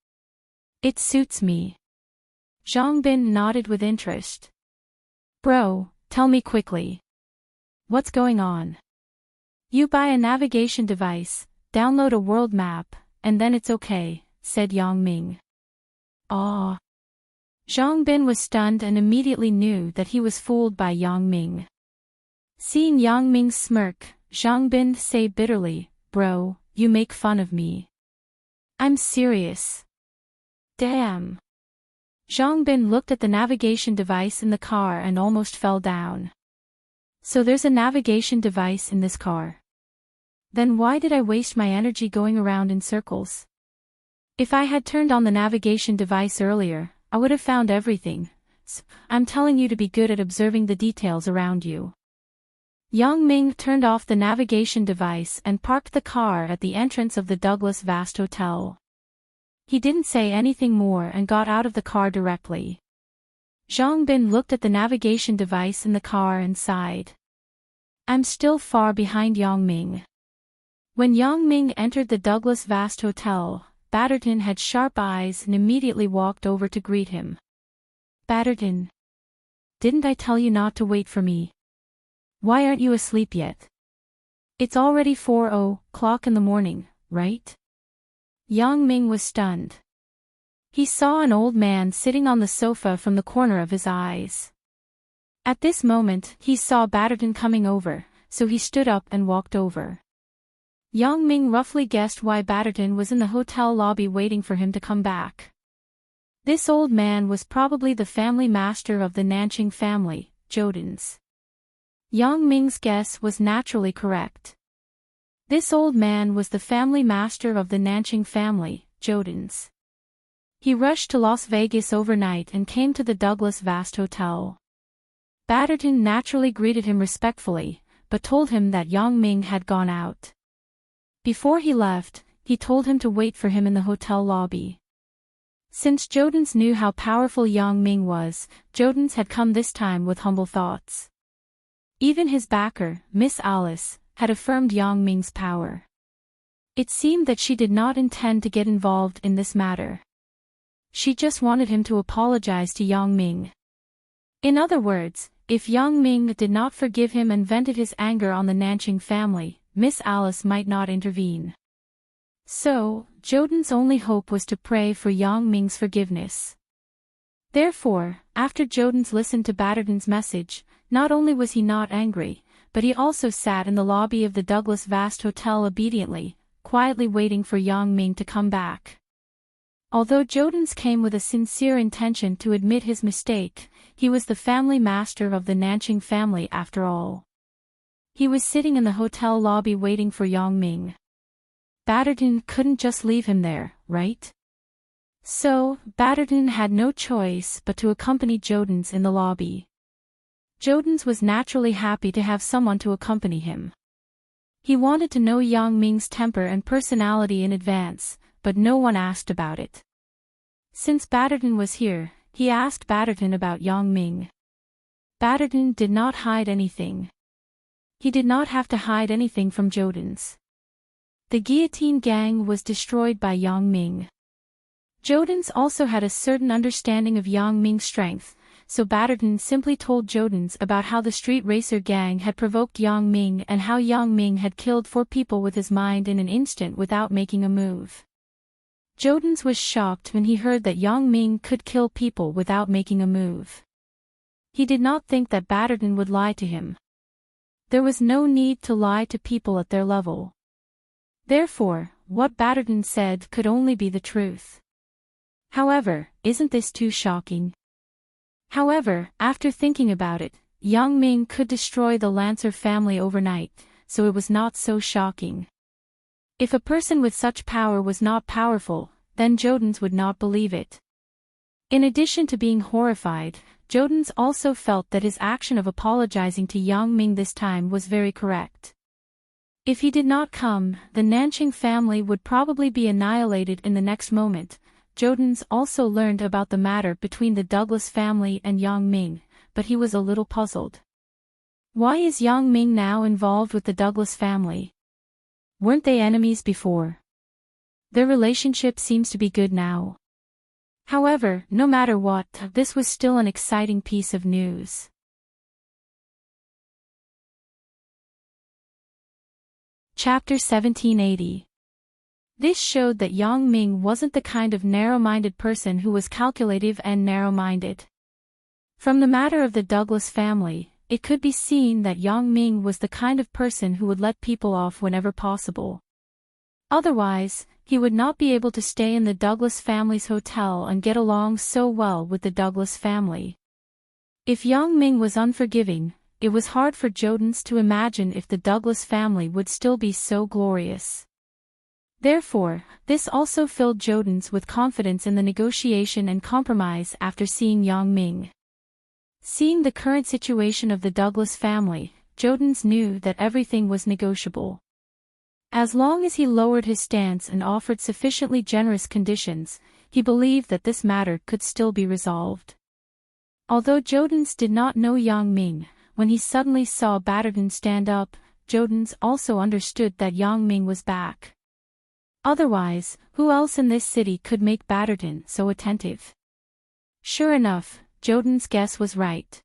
It suits me. Zhang Bin nodded with interest. Bro, tell me quickly. What's going on? You buy a navigation device, download a world map, and then it's okay, said Yang Ming. Ah. Zhang Bin was stunned and immediately knew that he was fooled by Yang Ming. Seeing Yang Ming's smirk, Zhang Bin said bitterly, Bro, you make fun of me. I'm serious. Damn. Zhang Bin looked at the navigation device in the car and almost fell down. So there's a navigation device in this car. Then why did I waste my energy going around in circles? If I had turned on the navigation device earlier, I would have found everything. So, I'm telling you to be good at observing the details around you. Yang Ming turned off the navigation device and parked the car at the entrance of the Douglas Vast Hotel. He didn't say anything more and got out of the car directly. Zhang Bin looked at the navigation device in the car and sighed. I'm still far behind Yang Ming. When Yang Ming entered the Douglas Vast Hotel, Batterton had sharp eyes and immediately walked over to greet him. Batterton. Didn't I tell you not to wait for me? Why aren't you asleep yet? It's already 4:00 in the morning, right? Yang Ming was stunned. He saw an old man sitting on the sofa from the corner of his eyes. At this moment, he saw Batterton coming over, so he stood up and walked over. Yang Ming roughly guessed why Batterton was in the hotel lobby waiting for him to come back. This old man was probably the family master of the Nanqing family, Jodens. Yang Ming's guess was naturally correct. This old man was the family master of the Nanqing family, Jodens. He rushed to Las Vegas overnight and came to the Douglas Vast Hotel. Batterton naturally greeted him respectfully, but told him that Yang Ming had gone out. Before he left, he told him to wait for him in the hotel lobby. Since Jodens knew how powerful Yang Ming was, Jodens had come this time with humble thoughts. Even his backer, Miss Alice, had affirmed Yang Ming's power. It seemed that she did not intend to get involved in this matter. She just wanted him to apologize to Yang Ming. In other words, if Yang Ming did not forgive him and vented his anger on the Nanching family, Miss Alice might not intervene. So, Jodens' only hope was to pray for Yang Ming's forgiveness. Therefore, after Jodens listened to Batterton's message, not only was he not angry, but he also sat in the lobby of the Douglas Vast Hotel obediently, quietly waiting for Yang Ming to come back. Although Jodens came with a sincere intention to admit his mistake, he was the family master of the Nanching family after all. He was sitting in the hotel lobby waiting for Yang Ming. Batterton couldn't just leave him there, right? So, Batterton had no choice but to accompany Jodens in the lobby. Jodens was naturally happy to have someone to accompany him. He wanted to know Yang Ming's temper and personality in advance, but no one asked about it. Since Batterton was here, he asked Batterton about Yang Ming. Batterton did not hide anything. He did not have to hide anything from Jodens. The guillotine gang was destroyed by Yang Ming. Jodens also had a certain understanding of Yang Ming's strength, so Batterton simply told Jodens about how the street racer gang had provoked Yang Ming and how Yang Ming had killed 4 people with his mind in an instant without making a move. Jodens was shocked when he heard that Yang Ming could kill people without making a move. He did not think that Batterton would lie to him. There was no need to lie to people at their level. Therefore, what Batterton said could only be the truth. However, isn't this too shocking? However, after thinking about it, Yang Ming could destroy the Lancer family overnight, so it was not so shocking. If a person with such power was not powerful, then Jodens would not believe it. In addition to being horrified, Jodens also felt that his action of apologizing to Yang Ming this time was very correct. If he did not come, the Nanching family would probably be annihilated in the next moment. Jodens also learned about the matter between the Douglas family and Yang Ming, but he was a little puzzled. Why is Yang Ming now involved with the Douglas family? Weren't they enemies before? Their relationship seems to be good now. However, no matter what, this was still an exciting piece of news. Chapter 1780. This showed that Yang Ming wasn't the kind of narrow-minded person who was calculative and narrow-minded. From the matter of the Douglas family, it could be seen that Yang Ming was the kind of person who would let people off whenever possible. Otherwise, he would not be able to stay in the Douglas family's hotel and get along so well with the Douglas family. If Yang Ming was unforgiving, it was hard for Jodens to imagine if the Douglas family would still be so glorious. Therefore, this also filled Jodens with confidence in the negotiation and compromise after seeing Yang Ming. Seeing the current situation of the Douglas family, Jodens knew that everything was negotiable. As long as he lowered his stance and offered sufficiently generous conditions, he believed that this matter could still be resolved. Although Jodens did not know Yang Ming, when he suddenly saw Batterton stand up, Jodens also understood that Yang Ming was back. Otherwise, who else in this city could make Batterton so attentive? Sure enough, Jodens' guess was right.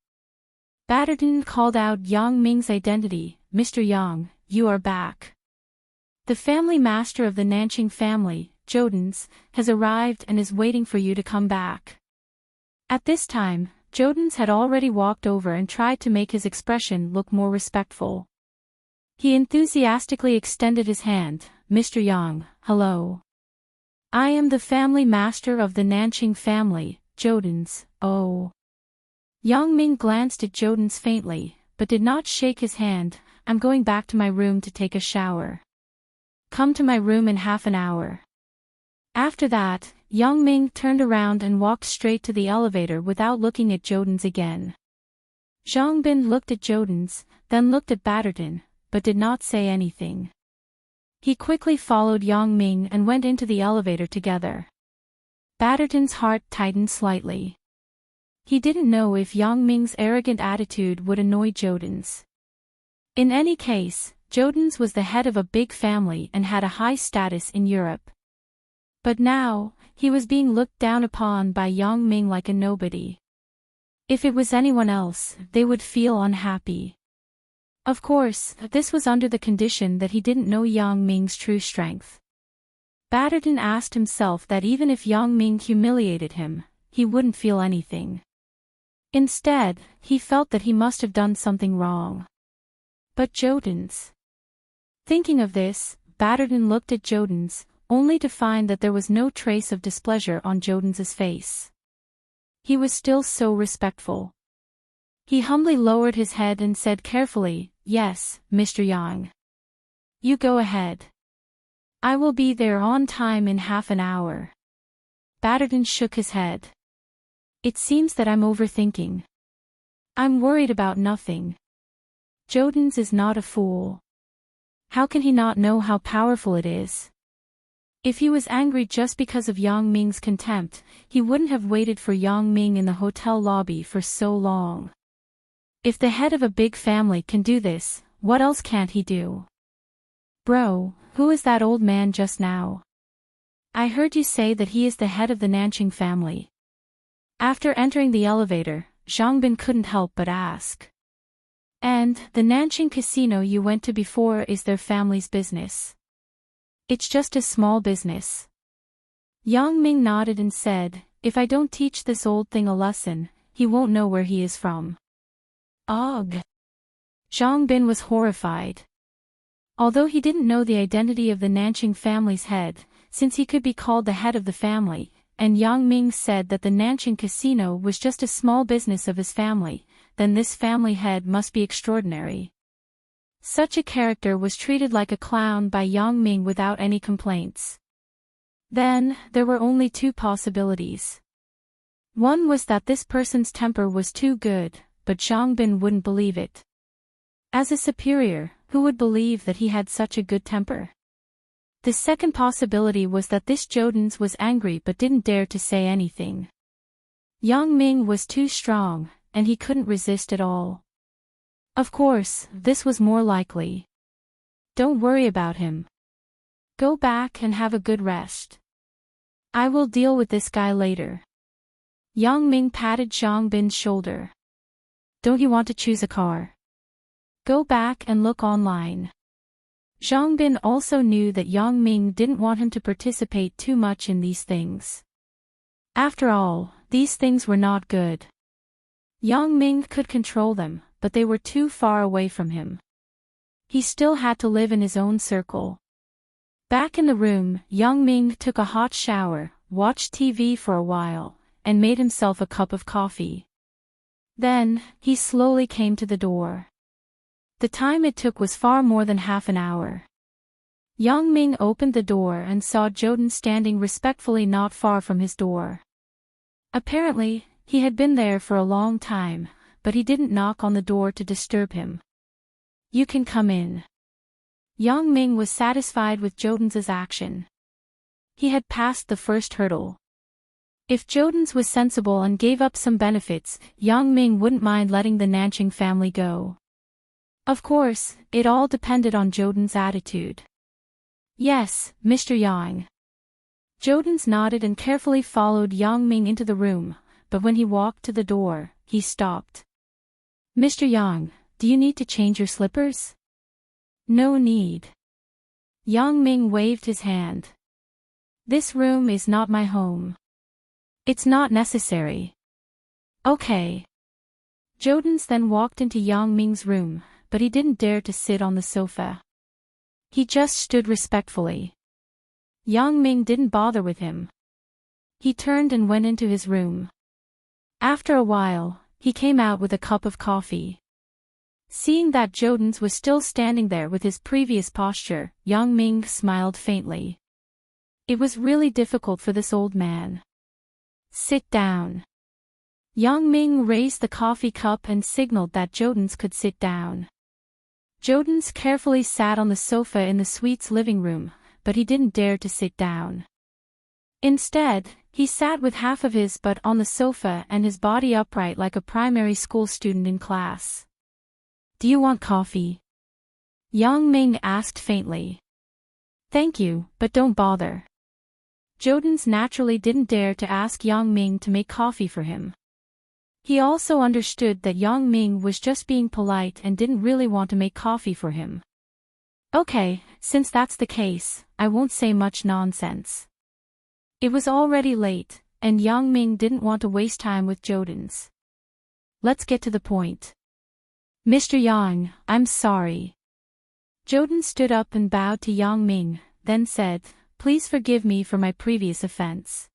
Batterton called out Yang Ming's identity. "Mr. Yang, you are back. The family master of the Nanching family, Jodens, has arrived and is waiting for you to come back." At this time, Jodens had already walked over and tried to make his expression look more respectful. He enthusiastically extended his hand. "Mr. Yang, hello. I am the family master of the Nanching family, Jodens." "Oh." Yang Ming glanced at Jodens faintly, but did not shake his hand. "I'm going back to my room to take a shower. Come to my room in half an hour." After that, Yang Ming turned around and walked straight to the elevator without looking at Joden's again. Zhang Bin looked at Joden's, then looked at Batterton, but did not say anything. He quickly followed Yang Ming and went into the elevator together. Batterton's heart tightened slightly. He didn't know if Yang Ming's arrogant attitude would annoy Joden's. In any case, Joden's was the head of a big family and had a high status in Europe. But now, he was being looked down upon by Yang Ming like a nobody. If it was anyone else, they would feel unhappy. Of course, this was under the condition that he didn't know Yang Ming's true strength. Batterton asked himself that even if Yang Ming humiliated him, he wouldn't feel anything. Instead, he felt that he must have done something wrong. But Joden's. Thinking of this, Batterton looked at Joden's, only to find that there was no trace of displeasure on Joden's face. He was still so respectful. He humbly lowered his head and said carefully, "Yes, Mr. Yang. You go ahead. I will be there on time in half an hour." Batterton shook his head. "It seems that I'm overthinking. I'm worried about nothing. Joden's is not a fool. How can he not know how powerful it is? If he was angry just because of Yang Ming's contempt, he wouldn't have waited for Yang Ming in the hotel lobby for so long. If the head of a big family can do this, what else can't he do? Bro, who is that old man just now? I heard you say that he is the head of the Nanqing family." After entering the elevator, Zhang Bin couldn't help but ask. "And the Nanqing casino you went to before is their family's business?" "It's just a small business." Yang Ming nodded and said, "If I don't teach this old thing a lesson, he won't know where he is from." Ugh! Zhang Bin was horrified. Although he didn't know the identity of the Nanqing family's head, since he could be called the head of the family, and Yang Ming said that the Nanqing casino was just a small business of his family, then this family head must be extraordinary. Such a character was treated like a clown by Yang Ming without any complaints. Then, there were only two possibilities. One was that this person's temper was too good, but Zhang Bin wouldn't believe it. As a superior, who would believe that he had such a good temper? The second possibility was that this Joden's was angry but didn't dare to say anything. Yang Ming was too strong, and he couldn't resist at all. Of course, this was more likely. Don't worry about him. Go back and have a good rest. I will deal with this guy later. Yang Ming patted Zhang Bin's shoulder. Don't you want to choose a car? Go back and look online. Zhang Bin also knew that Yang Ming didn't want him to participate too much in these things. After all, these things were not good. Yang Ming could control them, but they were too far away from him. He still had to live in his own circle. Back in the room, Yang Ming took a hot shower, watched TV for a while, and made himself a cup of coffee. Then, he slowly came to the door. The time it took was far more than half an hour. Yang Ming opened the door and saw Joden standing respectfully not far from his door. Apparently, he had been there for a long time, but he didn't knock on the door to disturb him. You can come in. Yang Ming was satisfied with Joden's action. He had passed the first hurdle. If Joden's was sensible and gave up some benefits, Yang Ming wouldn't mind letting the Nanqing family go. Of course, it all depended on Joden's attitude. Yes, Mr. Yang. Joden's nodded and carefully followed Yang Ming into the room, but when he walked to the door, he stopped. Mr. Yang, do you need to change your slippers? No need. Yang Ming waved his hand. This room is not my home. It's not necessary. Okay. Joden's then walked into Yang Ming's room, but he didn't dare to sit on the sofa. He just stood respectfully. Yang Ming didn't bother with him. He turned and went into his room. After a while, he came out with a cup of coffee. Seeing that Joden's was still standing there with his previous posture, Yang Ming smiled faintly. It was really difficult for this old man. Sit down. Yang Ming raised the coffee cup and signaled that Jodens could sit down. Jodens carefully sat on the sofa in the suite's living room, but he didn't dare to sit down. Instead, he sat with half of his butt on the sofa and his body upright like a primary school student in class. Do you want coffee? Yang Ming asked faintly. Thank you, but don't bother. Jodens naturally didn't dare to ask Yang Ming to make coffee for him. He also understood that Yang Ming was just being polite and didn't really want to make coffee for him. Okay, since that's the case, I won't say much nonsense. It was already late, and Yang Ming didn't want to waste time with Jodens. Let's get to the point. Mr. Yang, I'm sorry. Jodens stood up and bowed to Yang Ming, then said, Please forgive me for my previous offense.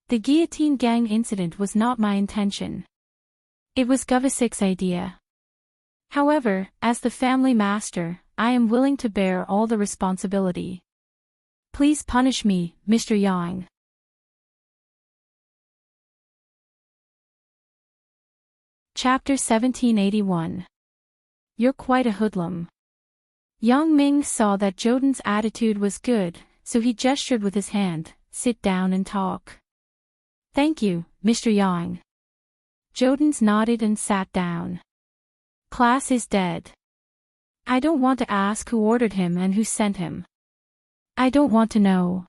The guillotine gang incident was not my intention. It was Govisik's idea. However, as the family master, I am willing to bear all the responsibility. Please punish me, Mr. Yang. Chapter 1781. You're quite a hoodlum. Yang Ming saw that Jodens' attitude was good, so he gestured with his hand, Sit down and talk. Thank you, Mr. Yang. Jodens nodded and sat down. Class is dead. I don't want to ask who ordered him and who sent him. I don't want to know.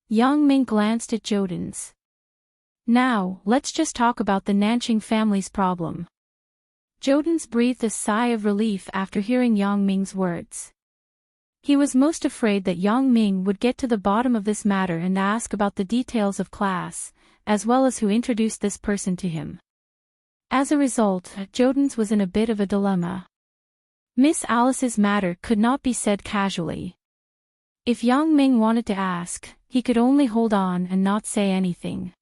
Yang Ming glanced at Jodens. Now, let's just talk about the Nanching family's problem. Jodens breathed a sigh of relief after hearing Yang Ming's words. He was most afraid that Yang Ming would get to the bottom of this matter and ask about the details of class, as well as who introduced this person to him. As a result, Jodens was in a bit of a dilemma. Miss Alice's matter could not be said casually. If Yang Ming wanted to ask, he could only hold on and not say anything.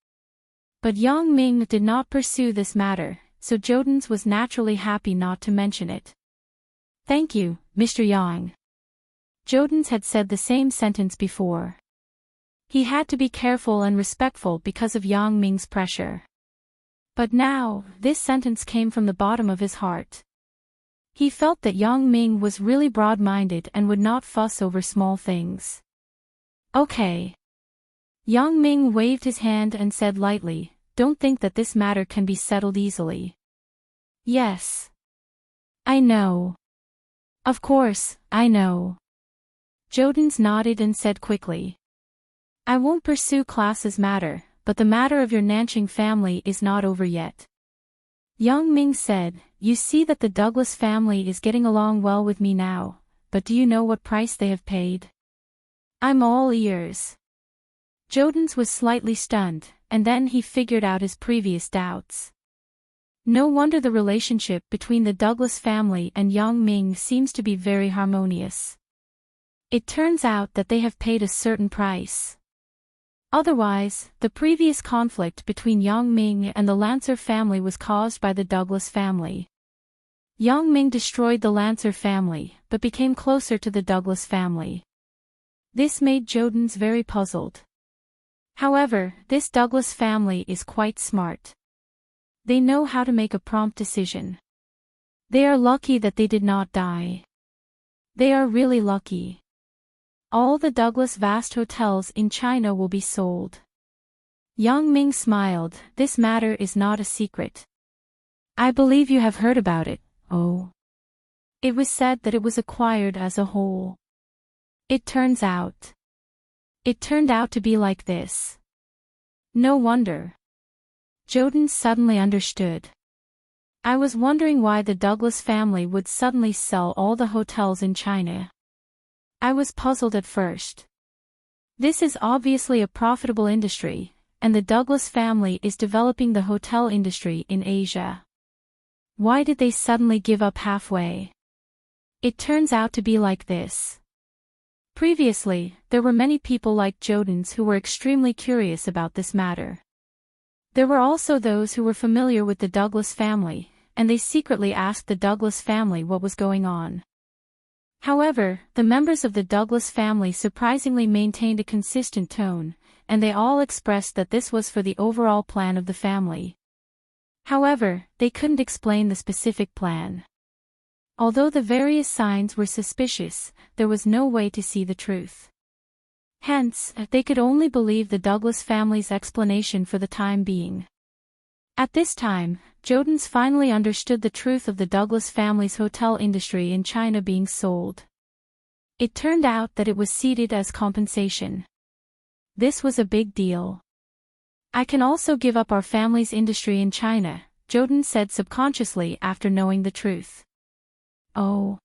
But Yang Ming did not pursue this matter, so Jodens was naturally happy not to mention it. Thank you, Mr. Yang. Jodens had said the same sentence before. He had to be careful and respectful because of Yang Ming's pressure. But now, this sentence came from the bottom of his heart. He felt that Yang Ming was really broad-minded and would not fuss over small things. Okay. Yang Ming waved his hand and said lightly, Don't think that this matter can be settled easily. Yes. I know. Of course, I know. Jodens nodded and said quickly. I won't pursue class's matter, but the matter of your Nanching family is not over yet. Yang Ming said, You see that the Douglas family is getting along well with me now, but do you know what price they have paid? I'm all ears. Jodens was slightly stunned, and then he figured out his previous doubts. No wonder the relationship between the Douglas family and Yang Ming seems to be very harmonious. It turns out that they have paid a certain price. Otherwise, the previous conflict between Yang Ming and the Lancer family was caused by the Douglas family. Yang Ming destroyed the Lancer family, but became closer to the Douglas family. This made Jodens very puzzled. However, this Douglas family is quite smart. They know how to make a prompt decision. They are lucky that they did not die. They are really lucky. All the Douglas vast hotels in China will be sold. Yang Ming smiled, This matter is not a secret. I believe you have heard about it, oh. It was said that it was acquired as a whole. It turned out to be like this. No wonder. Jodens suddenly understood. I was wondering why the Douglas family would suddenly sell all the hotels in China. I was puzzled at first. This is obviously a profitable industry, and the Douglas family is developing the hotel industry in Asia. Why did they suddenly give up halfway? It turns out to be like this. Previously, there were many people like Jodens who were extremely curious about this matter. There were also those who were familiar with the Douglas family, and they secretly asked the Douglas family what was going on. However, the members of the Douglas family surprisingly maintained a consistent tone, and they all expressed that this was for the overall plan of the family. However, they couldn't explain the specific plan. Although the various signs were suspicious, there was no way to see the truth. Hence, they could only believe the Douglas family's explanation for the time being. At this time, Jodens finally understood the truth of the Douglas family's hotel industry in China being sold. It turned out that it was ceded as compensation. This was a big deal. I can also give up our family's industry in China, Jodens said subconsciously after knowing the truth. Oh.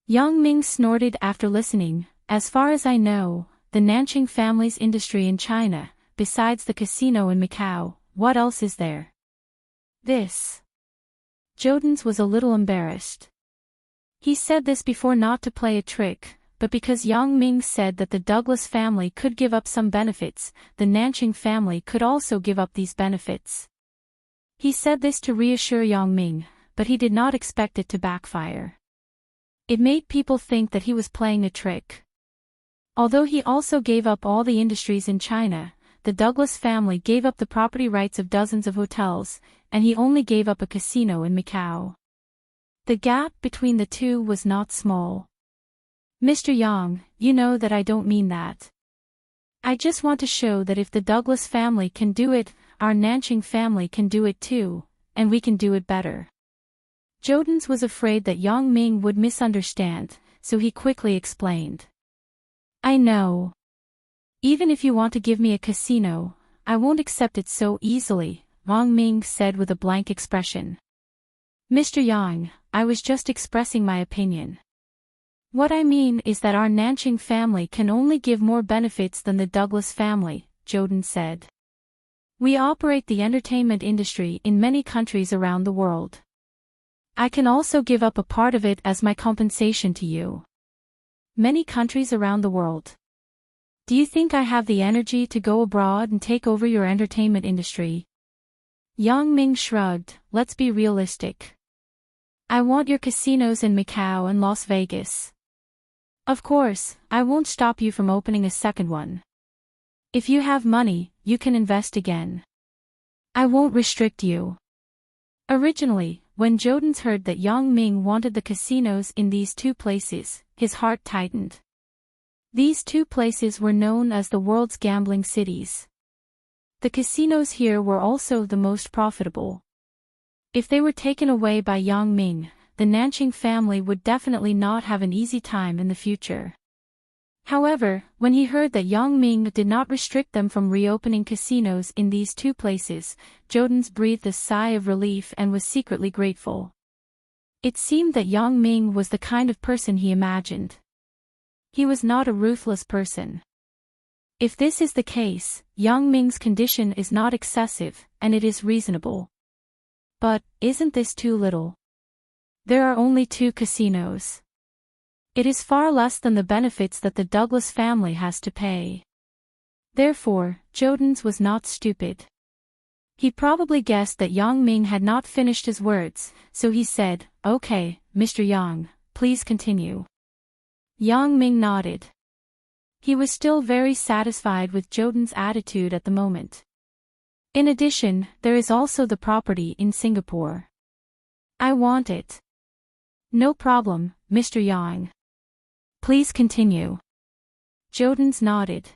Yang Ming snorted after listening. As far as I know, the Nanqing family's industry in China, besides the casino in Macau, what else is there? This. Jodens was a little embarrassed. He said this before not to play a trick, but because Yang Ming said that the Douglas family could give up some benefits, the Nanqing family could also give up these benefits. He said this to reassure Yang Ming, but he did not expect it to backfire. It made people think that he was playing a trick. Although he also gave up all the industries in China, the Douglas family gave up the property rights of dozens of hotels, and he only gave up a casino in Macau. The gap between the two was not small. Mr. Yang, you know that I don't mean that. I just want to show that if the Douglas family can do it, our Nanqing family can do it too, and we can do it better. Jodens was afraid that Yang Ming would misunderstand, so he quickly explained. I know. Even if you want to give me a casino, I won't accept it so easily, Yang Ming said with a blank expression. Mr. Yang, I was just expressing my opinion. What I mean is that our Nanqing family can only give more benefits than the Douglas family, Jodens said. We operate the entertainment industry in many countries around the world. I can also give up a part of it as my compensation to you. Many countries around the world. Do you think I have the energy to go abroad and take over your entertainment industry? Yang Ming shrugged. Let's be realistic. I want your casinos in Macau and Las Vegas. Of course, I won't stop you from opening a second one. If you have money, you can invest again. I won't restrict you. Originally, when Jodens heard that Yang Ming wanted the casinos in these two places, his heart tightened. These two places were known as the world's gambling cities. The casinos here were also the most profitable. If they were taken away by Yang Ming, the Nanqing family would definitely not have an easy time in the future. However, when he heard that Yang Ming did not restrict them from reopening casinos in these two places, Jodens breathed a sigh of relief and was secretly grateful. It seemed that Yang Ming was the kind of person he imagined. He was not a ruthless person. If this is the case, Yang Ming's condition is not excessive, and it is reasonable. But, isn't this too little? There are only 2 casinos. It is far less than the benefits that the Douglas family has to pay. Therefore, Jodens was not stupid. He probably guessed that Yang Ming had not finished his words, so he said, Okay, Mr. Yang, please continue. Yang Ming nodded. He was still very satisfied with Jodens' attitude at the moment. In addition, there is also the property in Singapore. I want it. No problem, Mr. Yang. Please continue. Jodens nodded.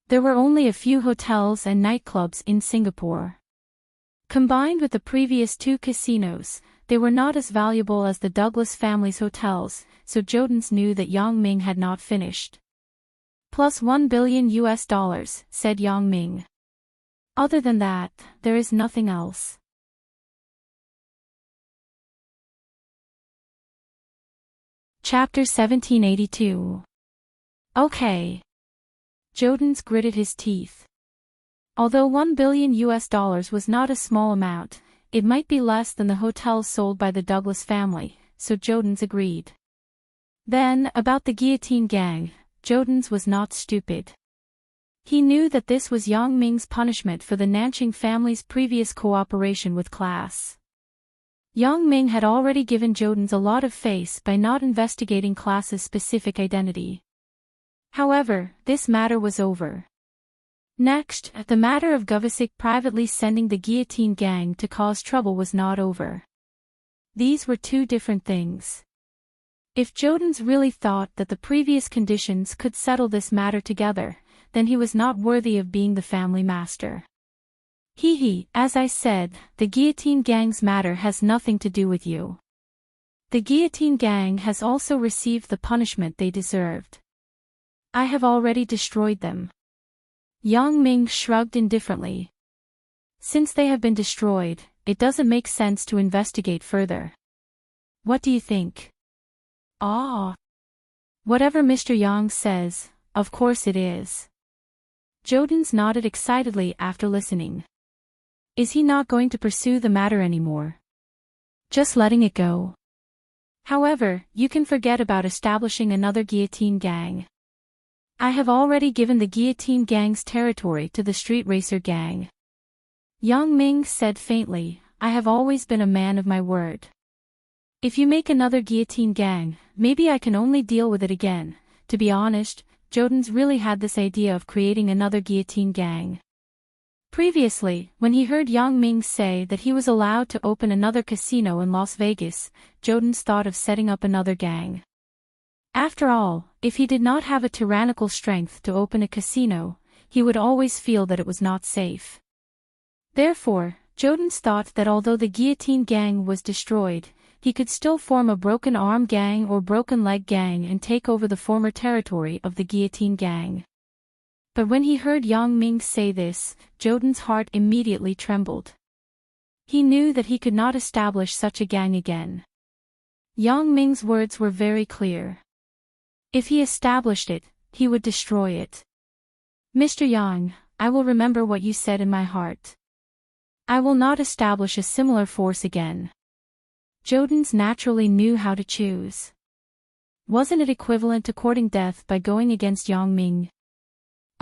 There were only a few hotels and nightclubs in Singapore. Combined with the previous 2 casinos, they were not as valuable as the Douglas family's hotels, so Jodens knew that Yang Ming had not finished. Plus $1 billion, said Yang Ming. Other than that, there is nothing else. Chapter 1782. Okay. Jodens gritted his teeth. Although $1 billion was not a small amount, it might be less than the hotels sold by the Douglas family, so Jodens agreed. Then, about the guillotine gang, Jodens was not stupid. He knew that this was Yang Ming's punishment for the Nanqing family's previous cooperation with class. Yang Ming had already given Jodens a lot of face by not investigating class's specific identity. However, this matter was over. Next, the matter of Govasik privately sending the guillotine gang to cause trouble was not over. These were two different things. If Jodens really thought that the previous conditions could settle this matter together, then he was not worthy of being the family master. As I said, the guillotine gang's matter has nothing to do with you. The guillotine gang has also received the punishment they deserved. I have already destroyed them. Yang Ming shrugged indifferently. Since they have been destroyed, it doesn't make sense to investigate further. What do you think? Whatever Mr. Yang says, of course it is. Jodens nodded excitedly after listening. Is he not going to pursue the matter anymore? Just letting it go? However, you can forget about establishing another guillotine gang. I have already given the guillotine gang's territory to the street racer gang. Yang Ming said faintly, I have always been a man of my word. If you make another guillotine gang, maybe I can only deal with it again. To be honest, Jodens really had this idea of creating another guillotine gang. Previously, when he heard Yang Ming say that he was allowed to open another casino in Las Vegas, Jodens thought of setting up another gang. After all, if he did not have a tyrannical strength to open a casino, he would always feel that it was not safe. Therefore, Jodens thought that although the guillotine gang was destroyed, he could still form a broken arm gang or broken leg gang and take over the former territory of the guillotine gang. But when he heard Yang Ming say this, Jodens' heart immediately trembled. He knew that he could not establish such a gang again. Yang Ming's words were very clear. If he established it, he would destroy it. Mr. Yang, I will remember what you said in my heart. I will not establish a similar force again. Jodens naturally knew how to choose. Wasn't it equivalent to courting death by going against Yang Ming?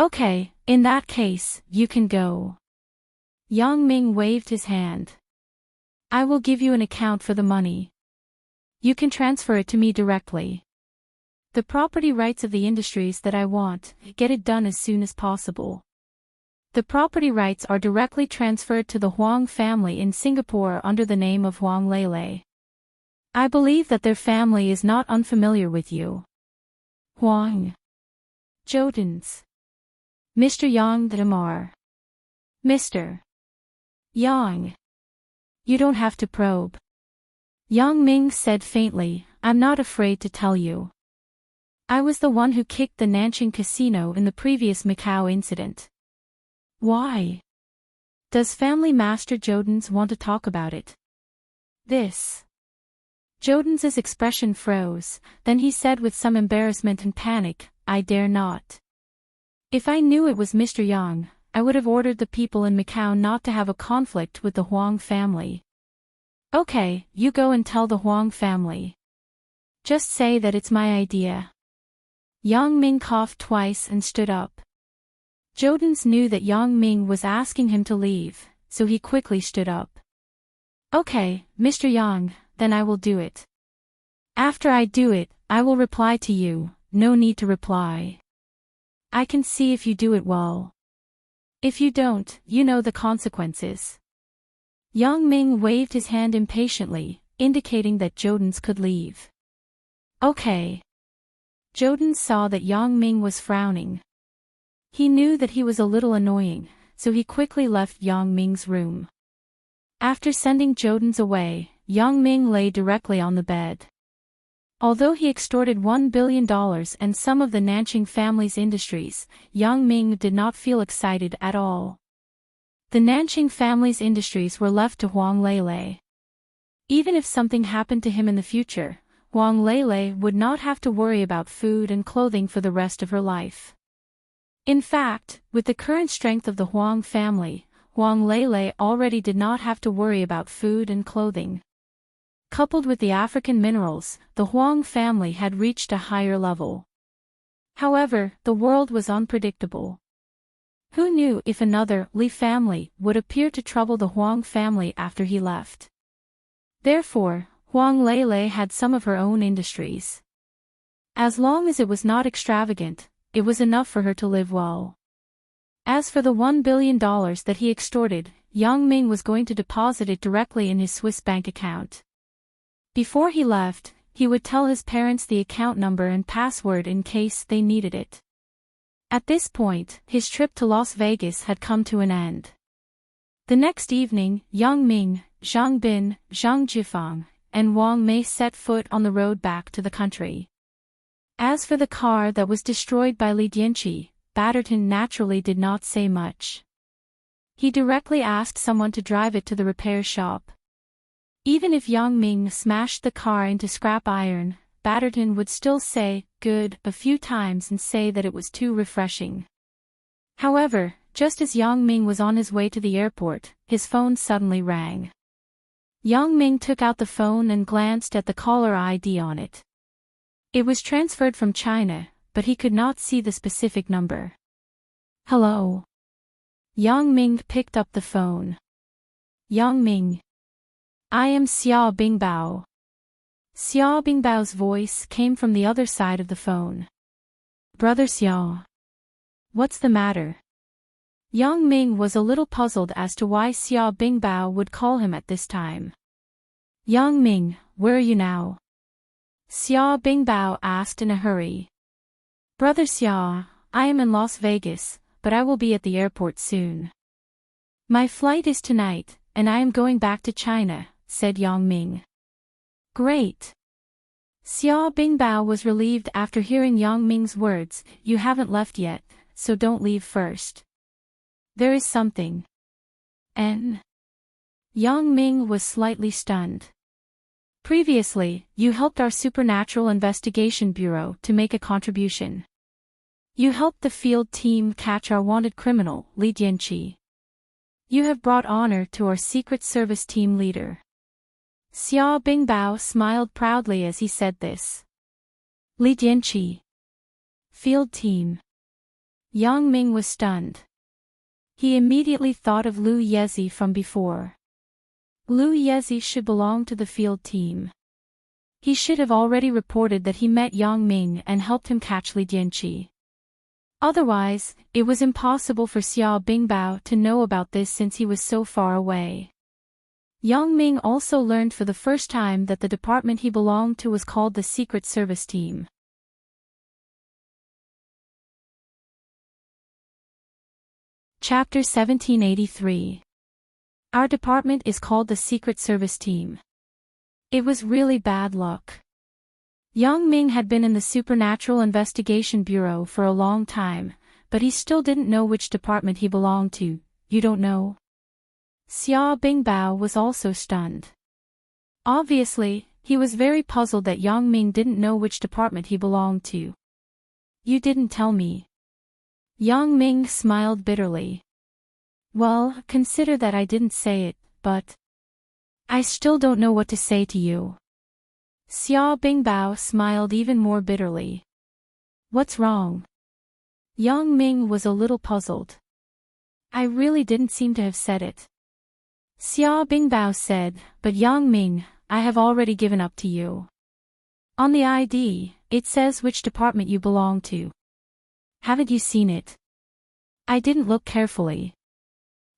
Okay, in that case, you can go. Yang Ming waved his hand. I will give you an account for the money. You can transfer it to me directly. The property rights of the industries that I want, get it done as soon as possible. The property rights are directly transferred to the Huang family in Singapore under the name of Huang Lele. I believe that their family is not unfamiliar with you. Huang. Jodens. Mr. Yang Damar. Mr. Yang. You don't have to probe. Yang Ming said faintly, I'm not afraid to tell you. I was the one who kicked the Nanching casino in the previous Macau incident. Why? Does Family Master Jodens want to talk about it? This. Jodens's expression froze, then he said with some embarrassment and panic, I dare not. If I knew it was Mr. Yang, I would have ordered the people in Macau not to have a conflict with the Huang family. Okay, you go and tell the Huang family. Just say that it's my idea. Yang Ming coughed twice and stood up. Jodens knew that Yang Ming was asking him to leave, so he quickly stood up. Okay, Mr. Yang, then I will do it. After I do it, I will reply to you, no need to reply. I can see if you do it well. If you don't, you know the consequences. Yang Ming waved his hand impatiently, indicating that Jodens could leave. Okay. Jodens saw that Yang Ming was frowning. He knew that he was a little annoying, so he quickly left Yang Ming's room. After sending Jodens away, Yang Ming lay directly on the bed. Although he extorted $1 billion and some of the Nanching family's industries, Yang Ming did not feel excited at all. The Nanching family's industries were left to Huang Lele. Even if something happened to him in the future, Huang Lele would not have to worry about food and clothing for the rest of her life. In fact, with the current strength of the Huang family, Huang Lele already did not have to worry about food and clothing. Coupled with the African minerals, the Huang family had reached a higher level. However, the world was unpredictable. Who knew if another Li family would appear to trouble the Huang family after he left? Therefore, Huang Lele had some of her own industries. As long as it was not extravagant, it was enough for her to live well. As for the $1 billion that he extorted, Yang Ming was going to deposit it directly in his Swiss bank account. Before he left, he would tell his parents the account number and password in case they needed it. At this point, his trip to Las Vegas had come to an end. The next evening, Yang Ming, Zhang Bin, Zhang Jifang, and Wang Mei set foot on the road back to the country. As for the car that was destroyed by Li Dianqi, Batterton naturally did not say much. He directly asked someone to drive it to the repair shop. Even if Yang Ming smashed the car into scrap iron, Batterton would still say, "good," a few times and say that it was too refreshing. However, just as Yang Ming was on his way to the airport, his phone suddenly rang. Yang Ming took out the phone and glanced at the caller ID on it. It was transferred from China, but he could not see the specific number. "Hello." Yang Ming picked up the phone. "Yang Ming. I am Xia Bingbao." Xia Bingbao's voice came from the other side of the phone. "Brother Xia. What's the matter?" Yang Ming was a little puzzled as to why Xia Bingbao would call him at this time. "Yang Ming, where are you now?" Xia Bingbao asked in a hurry. "Brother Xia, I am in Las Vegas, but I will be at the airport soon." "My flight is tonight, and I am going back to China," said Yang Ming. "Great." Xia Bingbao was relieved after hearing Yang Ming's words. "You haven't left yet, so don't leave first. There is something." Yang Ming was slightly stunned. "Previously, you helped our Supernatural Investigation Bureau to make a contribution. You helped the field team catch our wanted criminal, Li Dianqi. You have brought honor to our Secret Service team leader." Xia Bingbao smiled proudly as he said this. "Li Dianqi. Field team." Yang Ming was stunned. He immediately thought of Lu Yezi from before. Lu Yezi should belong to the field team. He should have already reported that he met Yang Ming and helped him catch Li Dianqi. Otherwise, it was impossible for Xia Bingbao to know about this since he was so far away. Yang Ming also learned for the first time that the department he belonged to was called the Secret Service Team. Chapter 1783. Our department is called the Secret Service Team. It was really bad luck. Yang Ming had been in the Supernatural Investigation Bureau for a long time, but he still didn't know which department he belonged to. "You don't know?" Xia Bingbao was also stunned. Obviously, he was very puzzled that Yang Ming didn't know which department he belonged to. "You didn't tell me." Yang Ming smiled bitterly. "Well, consider that I didn't say it, but I still don't know what to say to you." Xia Bingbao smiled even more bitterly. "What's wrong?" Yang Ming was a little puzzled. "I really didn't seem to have said it." Xia Bingbao said, "But Yang Ming, I have already given up to you. On the ID, it says which department you belong to. Haven't you seen it?" "I didn't look carefully."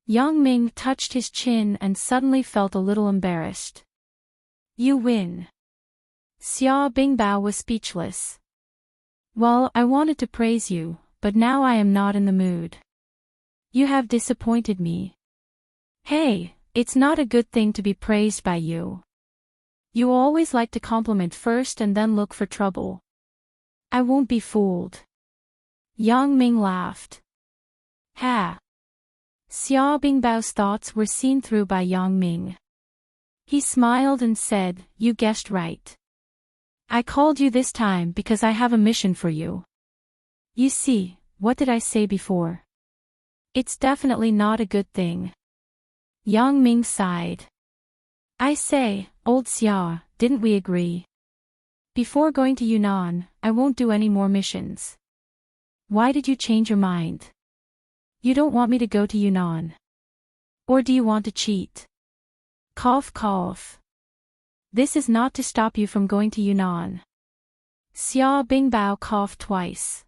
Yang Ming touched his chin and suddenly felt a little embarrassed. "You win." Xia Bingbao was speechless. "Well, I wanted to praise you, but now I am not in the mood. You have disappointed me." "Hey, it's not a good thing to be praised by you. You always like to compliment first and then look for trouble." "I won't be fooled." Yang Ming laughed. "Ha!" Xia Bingbao's thoughts were seen through by Yang Ming. He smiled and said, "You guessed right. I called you this time because I have a mission for you. You see, what did I say before? It's definitely not a good thing." Yang Ming sighed. "I say, old Xia, didn't we agree? Before going to Yunnan, I won't do any more missions. Why did you change your mind? You don't want me to go to Yunnan? Or do you want to cheat?" Cough cough. This is not to stop you from going to Yunnan. Xia Bingbao coughed twice.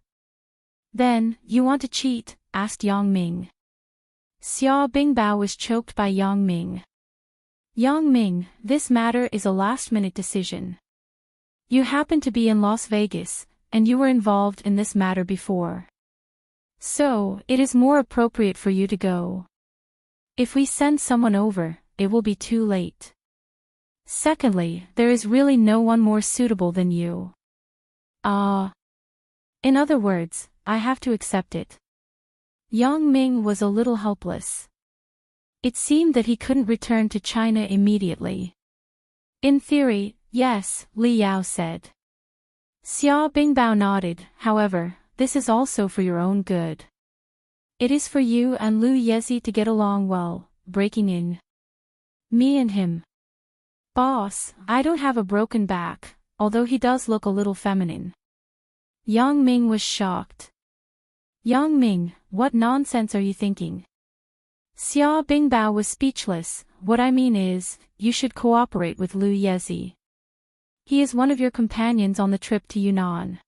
Then, you want to cheat? Asked Yang Ming. Xia Bingbao was choked by Yang Ming. Yang Ming, this matter is a last-minute decision. You happen to be in Las Vegas, and you were involved in this matter before. So, it is more appropriate for you to go. If we send someone over, it will be too late. Secondly, there is really no one more suitable than you. In other words, I have to accept it. Yang Ming was a little helpless. It seemed that he couldn't return to China immediately. In theory, yes, Li Yao said. Xia Bingbao nodded. However, this is also for your own good. It is for you and Lu Yezi to get along well, breaking in. Me and him. Boss, I don't have a broken back, although he does look a little feminine. Yang Ming was shocked. Yang Ming, what nonsense are you thinking? Xia Bingbao was speechless. What I mean is, you should cooperate with Lu Yezi. He is one of your companions on the trip to Yunnan.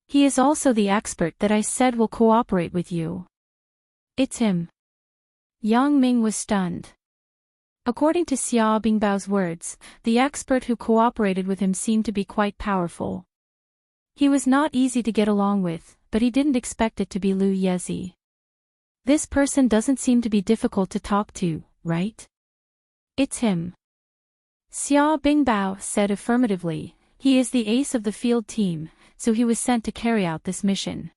He is also the expert that I said will cooperate with you. It's him. Yang Ming was stunned. According to Xia Bingbao's words, the expert who cooperated with him seemed to be quite powerful. He was not easy to get along with, but he didn't expect it to be Lu Yezi. This person doesn't seem to be difficult to talk to, right? It's him. Xia Bingbao said affirmatively. He is the ace of the field team, so he was sent to carry out this mission.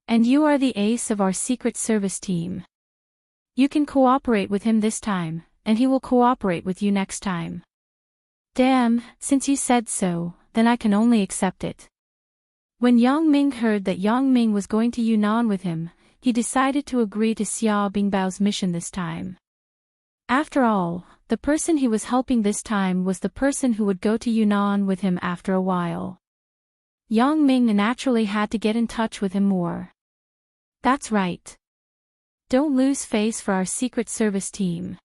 And you are the ace of our Secret Service team. You can cooperate with him this time, and he will cooperate with you next time. Damn, since you said so, then I can only accept it. When Yang Ming heard that Yang Ming was going to Yunnan with him, he decided to agree to Xia Bingbao's mission this time. After all, the person he was helping this time was the person who would go to Yunnan with him after a while. Yang Ming naturally had to get in touch with him more. That's right. Don't lose face for our Secret Service team.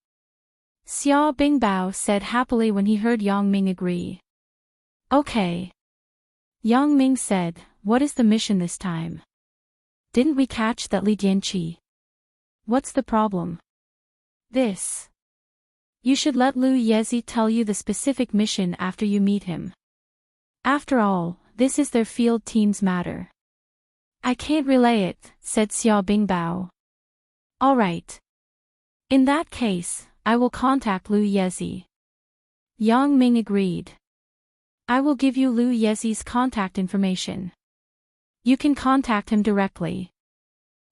Xia Bingbao said happily when he heard Yang Ming agree. Okay. Yang Ming said, what is the mission this time? Didn't we catch that Li Dianqi? What's the problem? This. You should let Lu Yezi tell you the specific mission after you meet him. After all, this is their field team's matter. I can't relay it, said Xia Bingbao. All right. In that case, I will contact Lu Yezi. Yang Ming agreed. I will give you Lu Yezi's contact information. You can contact him directly.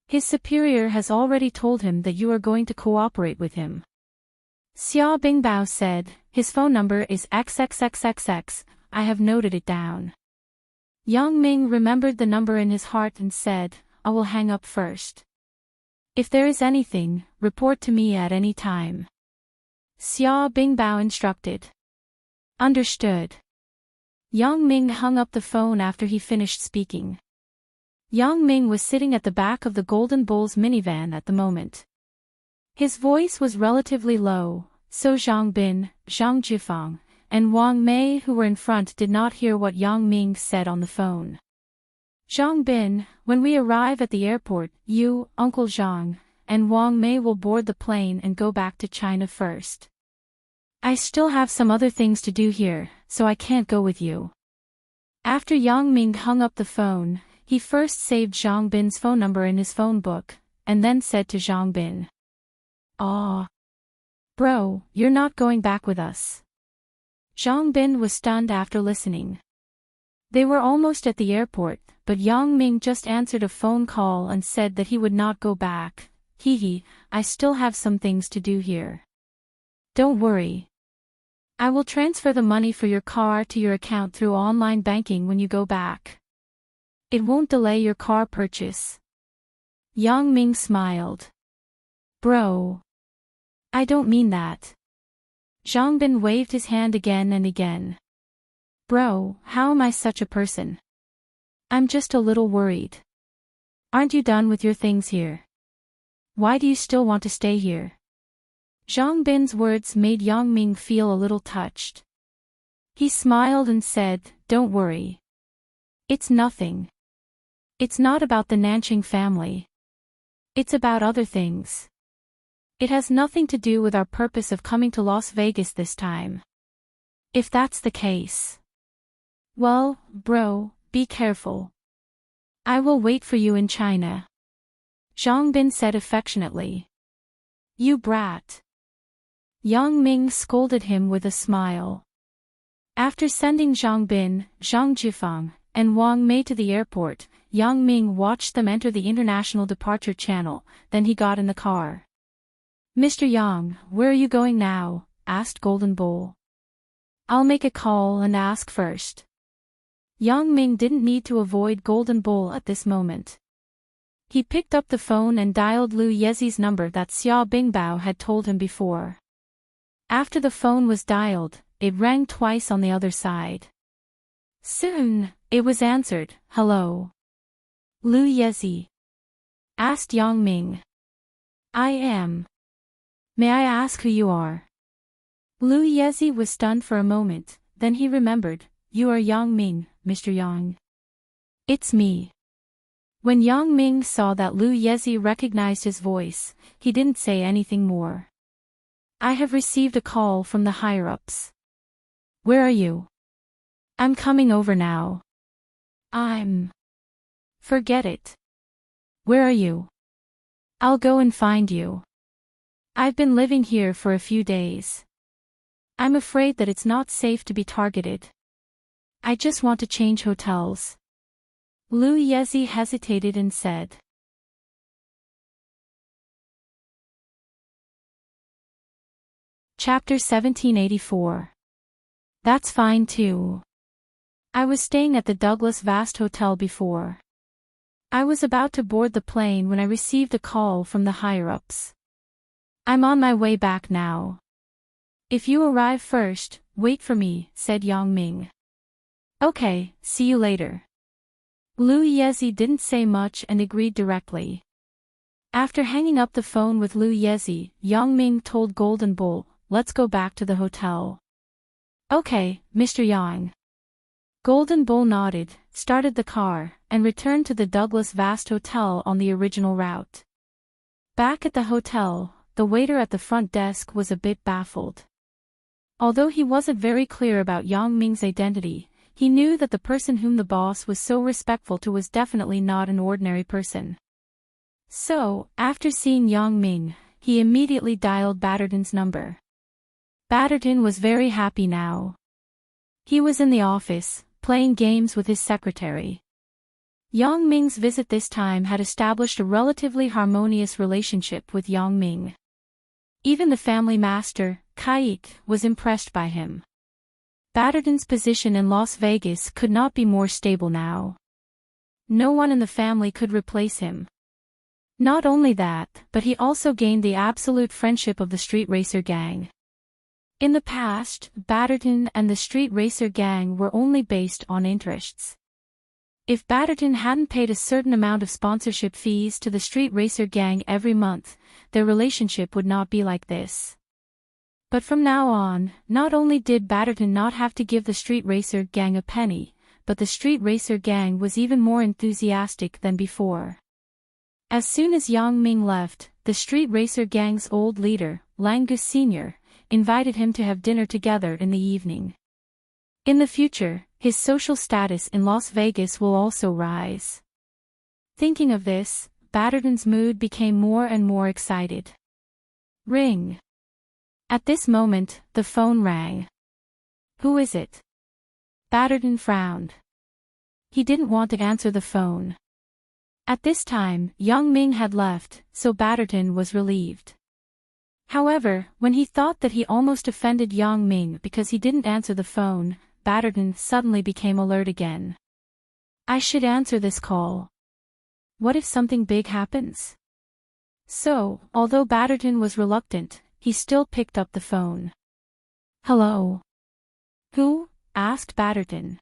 His superior has already told him that you are going to cooperate with him. Xia Bingbao said, his phone number is XXXXX, I have noted it down. Yang Ming remembered the number in his heart and said, I will hang up first. If there is anything, report to me at any time. Xia Bingbao instructed. Understood. Yang Ming hung up the phone after he finished speaking. Yang Ming was sitting at the back of the Golden Bull's minivan at the moment. His voice was relatively low, so Zhang Bin, Zhang Jifang, and Wang Mei who were in front did not hear what Yang Ming said on the phone. Zhang Bin, when we arrive at the airport, you, Uncle Zhang, and Wang Mei will board the plane and go back to China first. I still have some other things to do here, so I can't go with you. After Yang Ming hung up the phone, he first saved Zhang Bin's phone number in his phone book, and then said to Zhang Bin. Bro, you're not going back with us. Zhang Bin was stunned after listening. They were almost at the airport, but Yang Ming just answered a phone call and said that he would not go back. Hee, I still have some things to do here. Don't worry. I will transfer the money for your car to your account through online banking when you go back. It won't delay your car purchase. Yang Ming smiled. Bro. I don't mean that. Zhang Bin waved his hand again and again. Bro, how am I such a person? I'm just a little worried. Aren't you done with your things here? Why do you still want to stay here? Zhang Bin's words made Yang Ming feel a little touched. He smiled and said, "Don't worry. It's nothing. It's not about the Nanching family. It's about other things. It has nothing to do with our purpose of coming to Las Vegas this time. If that's the case. Well, bro, be careful. I will wait for you in China." Zhang Bin said affectionately. "You brat." Yang Ming scolded him with a smile. After sending Zhang Bin, Zhang Jifang, and Wang Mei to the airport, Yang Ming watched them enter the international departure channel, then he got in the car. "Mr. Yang, where are you going now?" asked Golden Bull. "I'll make a call and ask first." Yang Ming didn't need to avoid Golden Bull at this moment. He picked up the phone and dialed Lu Yezi's number that Xia Bingbao had told him before. After the phone was dialed, it rang twice on the other side. Soon, it was answered. "Hello. Lu Yezi?" asked Yang Ming. "I am. May I ask who you are?" Lu Yezi was stunned for a moment, then he remembered. "You are Yang Ming, Mr. Yang." "It's me." When Yang Ming saw that Lu Yezi recognized his voice, he didn't say anything more. "I have received a call from the higher-ups." "Where are you?" "I'm coming over now." Forget it." "Where are you?" "I'll go and find you. I've been living here for a few days. I'm afraid that it's not safe to be targeted. I just want to change hotels." Lu Yezi hesitated and said. Chapter 1784. That's fine too. I was staying at the Douglas Vast Hotel before. I was about to board the plane when I received a call from the higher-ups. I'm on my way back now. If you arrive first, wait for me, said Yang Ming. Okay, see you later. Lu Yezi didn't say much and agreed directly. After hanging up the phone with Lu Yezi, Yang Ming told Golden Bull, let's go back to the hotel. Okay, Mr. Yang. Golden Bull nodded, started the car, and returned to the Douglas Vast Hotel on the original route. Back at the hotel, the waiter at the front desk was a bit baffled. Although he wasn't very clear about Yang Ming's identity, he knew that the person whom the boss was so respectful to was definitely not an ordinary person. So, after seeing Yang Ming, he immediately dialed Batterton's number. Batterton was very happy now. He was in the office, playing games with his secretary. Yang Ming's visit this time had established a relatively harmonious relationship with Yang Ming. Even the family master, Kaik, was impressed by him. Batterton's position in Las Vegas could not be more stable now. No one in the family could replace him. Not only that, but he also gained the absolute friendship of the street racer gang. In the past, Batterton and the street racer gang were only based on interests. If Batterton hadn't paid a certain amount of sponsorship fees to the street racer gang every month, their relationship would not be like this. But from now on, not only did Batterton not have to give the street racer gang a penny, but the street racer gang was even more enthusiastic than before. As soon as Yang Ming left, the street racer gang's old leader, Langus Sr., invited him to have dinner together in the evening. In the future, his social status in Las Vegas will also rise. Thinking of this, Batterton's mood became more and more excited. Ring. At this moment, the phone rang. Who is it? Batterton frowned. He didn't want to answer the phone. At this time, Yang Ming had left, so Batterton was relieved. However, when he thought that he almost offended Yang Ming because he didn't answer the phone, Batterton suddenly became alert again. I should answer this call. What if something big happens? So, although Batterton was reluctant, he still picked up the phone. Hello. Who? Asked Batterton.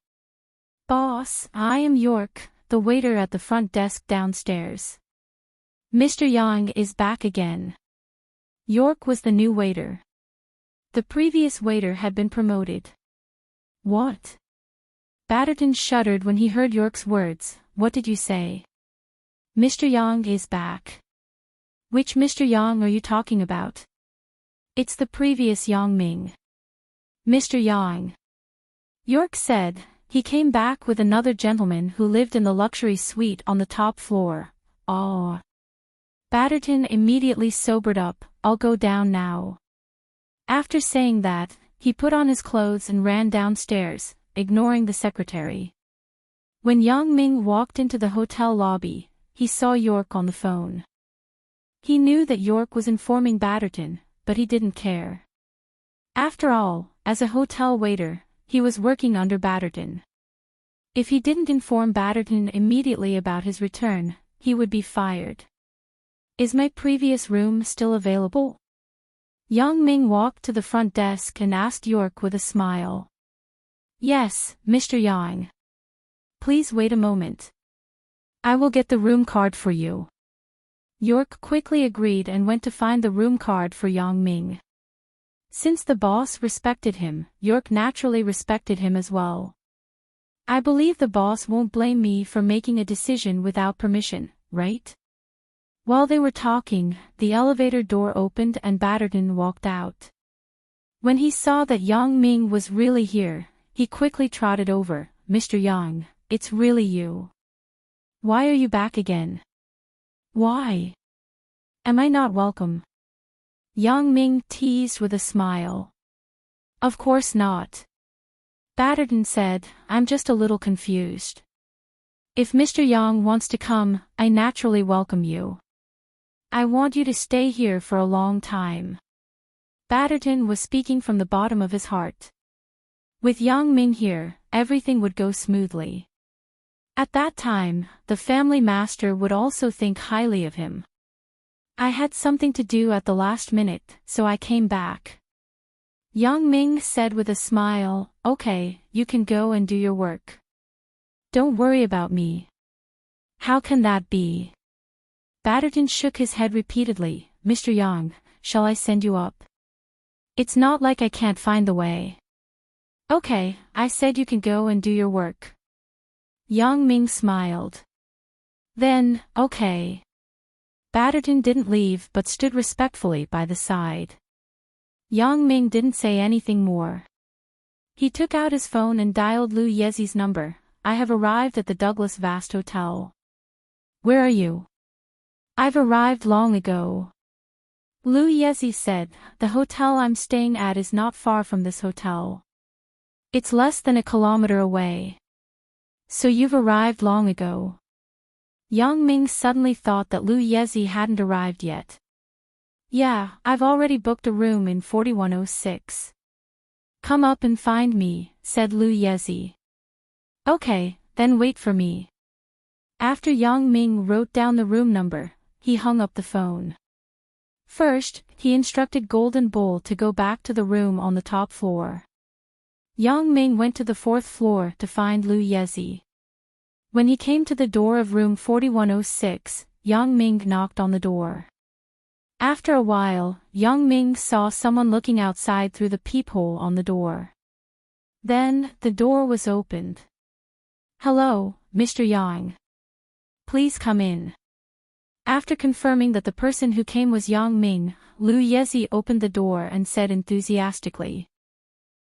Boss, I am York, the waiter at the front desk downstairs. Mr. Yang is back again. York was the new waiter. The previous waiter had been promoted. What? Batterton shuddered when he heard York's words. What did you say? Mr. Yang is back. Which Mr. Yang are you talking about? It's the previous Yang Ming. Mr. Yang. York said. He came back with another gentleman who lived in the luxury suite on the top floor. Oh. Batterton immediately sobered up. I'll go down now. After saying that, he put on his clothes and ran downstairs, ignoring the secretary. When Yang Ming walked into the hotel lobby, he saw York on the phone. He knew that York was informing Batterton, but he didn't care. After all, as a hotel waiter, he was working under Batterton. If he didn't inform Batterton immediately about his return, he would be fired. Is my previous room still available? Yang Ming walked to the front desk and asked York with a smile. Yes, Mr. Yang. Please wait a moment. I will get the room card for you. York quickly agreed and went to find the room card for Yang Ming. Since the boss respected him, York naturally respected him as well. I believe the boss won't blame me for making a decision without permission, right? While they were talking, the elevator door opened and Batterton walked out. When he saw that Yang Ming was really here, he quickly trotted over. Mr. Yang, it's really you. Why are you back again? Why? Am I not welcome? Yang Ming teased with a smile. Of course not. Batterton said, I'm just a little confused. If Mr. Yang wants to come, I naturally welcome you. I want you to stay here for a long time. Batterton was speaking from the bottom of his heart. With Yang Ming here, everything would go smoothly. At that time, the family master would also think highly of him. I had something to do at the last minute, so I came back. Yang Ming said with a smile, okay, you can go and do your work. Don't worry about me. How can that be? Batterton shook his head repeatedly. Mr. Yang, shall I send you up? It's not like I can't find the way. Okay, I said you can go and do your work. Yang Ming smiled. Then, okay. Batterton didn't leave but stood respectfully by the side. Yang Ming didn't say anything more. He took out his phone and dialed Lu Yezi's number. I have arrived at the Douglas Vast Hotel. Where are you? I've arrived long ago. Lu Yezi said, the hotel I'm staying at is not far from this hotel. It's less than a kilometer away. So you've arrived long ago. Yang Ming suddenly thought that Lu Yezi hadn't arrived yet. Yeah, I've already booked a room in 4106. Come up and find me, said Lu Yezi. Okay, then wait for me. After Yang Ming wrote down the room number, he hung up the phone. First, he instructed Golden Bull to go back to the room on the top floor. Yang Ming went to the fourth floor to find Lu Yezi. When he came to the door of room 4106, Yang Ming knocked on the door. After a while, Yang Ming saw someone looking outside through the peephole on the door. Then, the door was opened. Hello, Mr. Yang. Please come in. After confirming that the person who came was Yang Ming, Lu Yezi opened the door and said enthusiastically.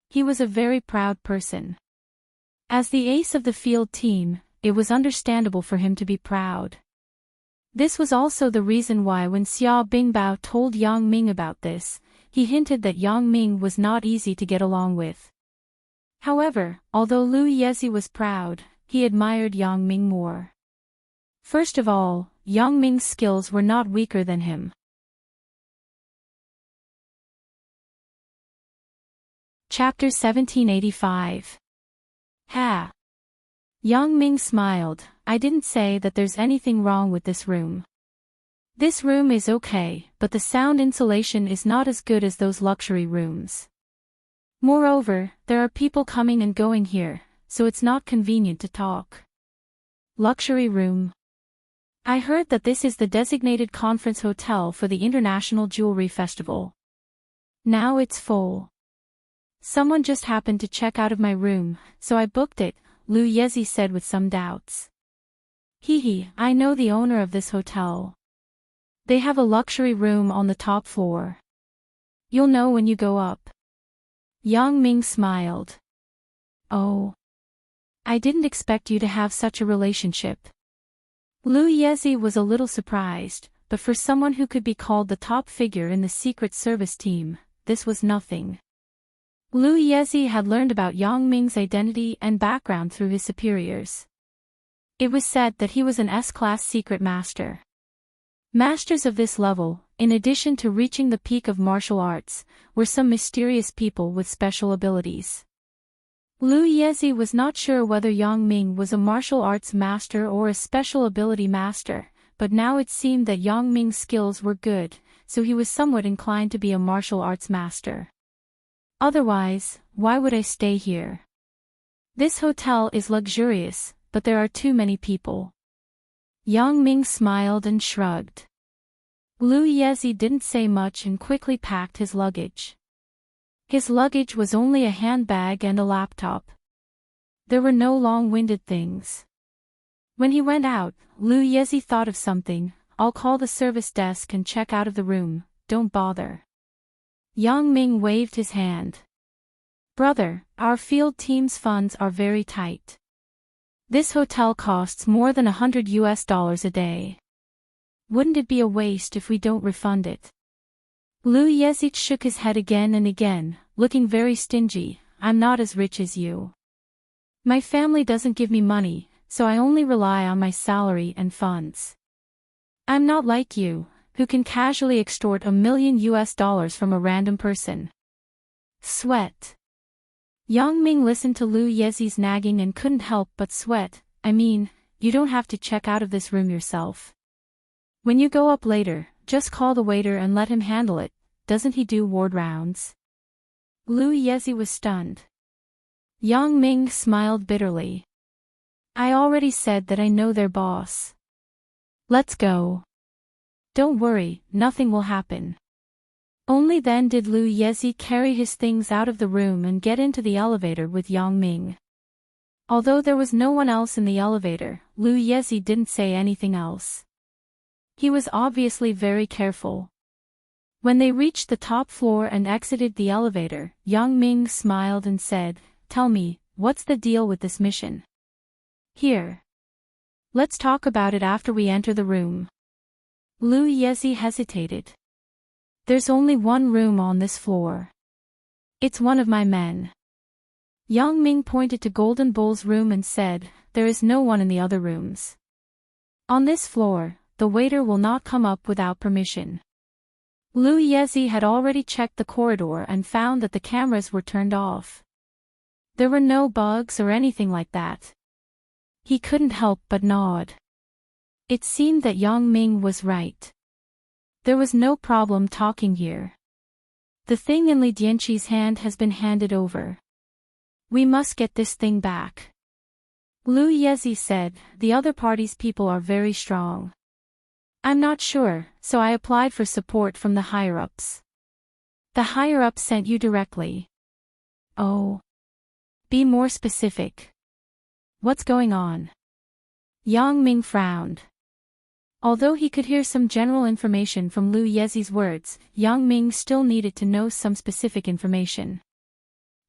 He was a very proud person. As the ace of the field team, it was understandable for him to be proud. This was also the reason why when Xia Bingbao told Yang Ming about this, he hinted that Yang Ming was not easy to get along with. However, although Lu Yezi was proud, he admired Yang Ming more. First of all, Yang Ming's skills were not weaker than him. Chapter 1785. Ha! Yang Ming smiled. I didn't say that there's anything wrong with this room. This room is okay, but the sound insulation is not as good as those luxury rooms. Moreover, there are people coming and going here, so it's not convenient to talk. Luxury room. I heard that this is the designated conference hotel for the International Jewelry Festival. Now it's full. Someone just happened to check out of my room, so I booked it, Lu Yezi said with some doubts. Hee, I know the owner of this hotel. They have a luxury room on the top floor. You'll know when you go up. Yang Ming smiled. Oh. I didn't expect you to have such a relationship. Lu Yezi was a little surprised, but for someone who could be called the top figure in the Secret Service team, this was nothing. Lu Yezi had learned about Yang Ming's identity and background through his superiors. It was said that he was an S-class secret master. Masters of this level, in addition to reaching the peak of martial arts, were some mysterious people with special abilities. Lu Yezi was not sure whether Yang Ming was a martial arts master or a special ability master, but now it seemed that Yang Ming's skills were good, so he was somewhat inclined to be a martial arts master. Otherwise, why would I stay here? This hotel is luxurious, but there are too many people. Yang Ming smiled and shrugged. Lu Yezi didn't say much and quickly packed his luggage. His luggage was only a handbag and a laptop. There were no long-winded things. When he went out, Lu Yezi thought of something. I'll call the service desk and check out of the room, don't bother. Yang Ming waved his hand. Brother, our field team's funds are very tight. This hotel costs more than $100 a day. Wouldn't it be a waste if we don't refund it? Lu Yezi shook his head again and again, looking very stingy. I'm not as rich as you. My family doesn't give me money, so I only rely on my salary and funds. I'm not like you, who can casually extort $1 million from a random person. Sweat. Yang Ming listened to Lu Yezi's nagging and couldn't help but sweat. I mean, you don't have to check out of this room yourself. When you go up later, just call the waiter and let him handle it. Doesn't he do ward rounds? Lu Yezi was stunned. Yang Ming smiled bitterly. I already said that I know their boss. Let's go. Don't worry, nothing will happen. Only then did Lu Yezi carry his things out of the room and get into the elevator with Yang Ming. Although there was no one else in the elevator, Lu Yezi didn't say anything else. He was obviously very careful. When they reached the top floor and exited the elevator, Yang Ming smiled and said, Tell me, what's the deal with this mission? Here. Let's talk about it after we enter the room. Lu Yezi hesitated. There's only one room on this floor. It's one of my men. Yang Ming pointed to Golden Bull's room and said, There is no one in the other rooms. On this floor, the waiter will not come up without permission. Lu Yezi had already checked the corridor and found that the cameras were turned off. There were no bugs or anything like that. He couldn't help but nod. It seemed that Yang Ming was right. There was no problem talking here. The thing in Li Dianqi's hand has been handed over. We must get this thing back. Lu Yezi said, The other party's people are very strong. I'm not sure, so I applied for support from the higher-ups. The higher-ups sent you directly. Oh. Be more specific. What's going on? Yang Ming frowned. Although he could hear some general information from Lu Yezi's words, Yang Ming still needed to know some specific information.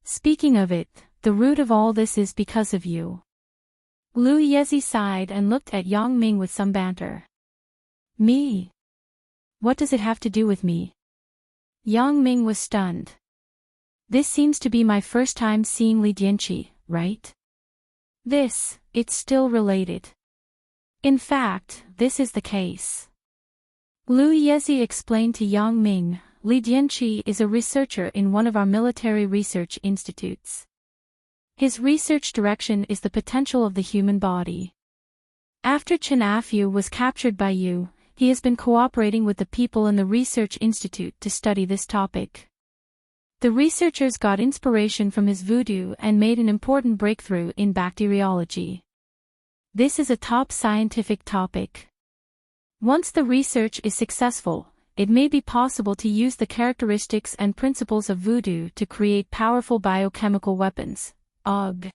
Speaking of it, the root of all this is because of you. Lu Yezi sighed and looked at Yang Ming with some banter. Me? What does it have to do with me? Yang Ming was stunned. This seems to be my first time seeing Li Dianqi, right? It's still related. In fact, this is the case. Lu Yezi explained to Yang Ming, Li Dianqi is a researcher in one of our military research institutes. His research direction is the potential of the human body. After Chen Afu was captured by you, he has been cooperating with the people in the research institute to study this topic. The researchers got inspiration from his voodoo and made an important breakthrough in bacteriology. This is a top scientific topic. Once the research is successful, it may be possible to use the characteristics and principles of voodoo to create powerful biochemical weapons. Ugh.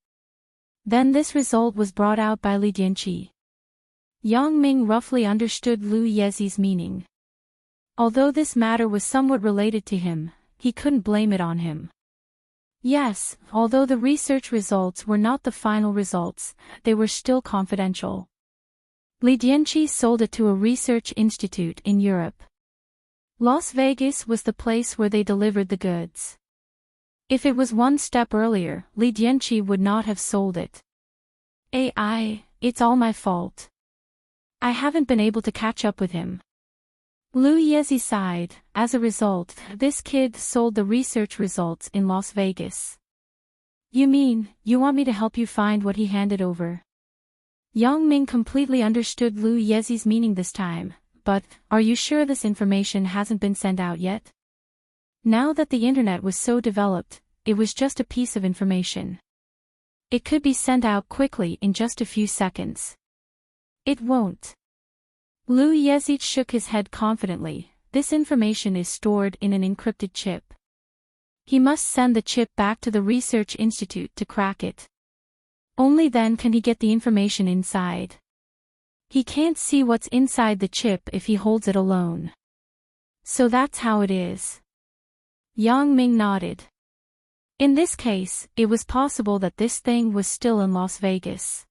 Then this result was brought out by Li Dianqi. Yang Ming roughly understood Lu Yezi's meaning. Although this matter was somewhat related to him, he couldn't blame it on him. Yes, although the research results were not the final results, they were still confidential. Li Dianqi sold it to a research institute in Europe. Las Vegas was the place where they delivered the goods. If it was one step earlier, Li Dianqi would not have sold it. It's all my fault. I haven't been able to catch up with him. Lu Yezi sighed. As a result, this kid sold the research results in Las Vegas. You mean, you want me to help you find what he handed over? Yang Ming completely understood Lu Yezi's meaning this time, but, are you sure this information hasn't been sent out yet? Now that the internet was so developed, it was just a piece of information. It could be sent out quickly in just a few seconds. It won't. Lu Yezi shook his head confidently. This information is stored in an encrypted chip. He must send the chip back to the research institute to crack it. Only then can he get the information inside. He can't see what's inside the chip if he holds it alone. So that's how it is. Yang Ming nodded. In this case, it was possible that this thing was still in Las Vegas.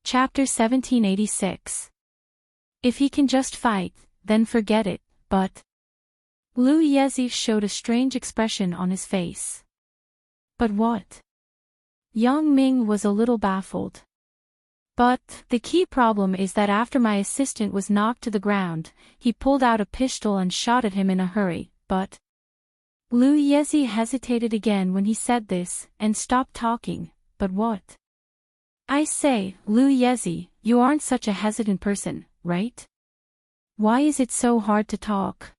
Chapter 1786. If he can just fight, then forget it, but... Lu Yezi showed a strange expression on his face. But what? Yang Ming was a little baffled. But, the key problem is that after my assistant was knocked to the ground, he pulled out a pistol and shot at him in a hurry, but... Lu Yezi hesitated again when he said this, and stopped talking. But what? I say, Lu Yezi, you aren't such a hesitant person, right? Why is it so hard to talk?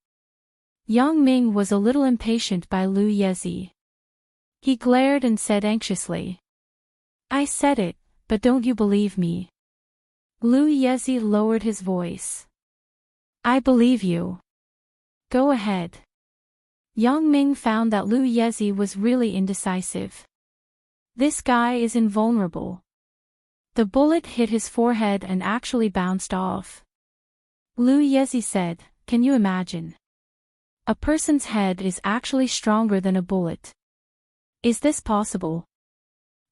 Yang Ming was a little impatient by Lu Yezi. He glared and said anxiously. I said it, but don't you believe me? Lu Yezi lowered his voice. I believe you. Go ahead. Yang Ming found that Lu Yezi was really indecisive. This guy is invulnerable. The bullet hit his forehead and actually bounced off. Lu Yezi said, can you imagine? A person's head is actually stronger than a bullet. Is this possible?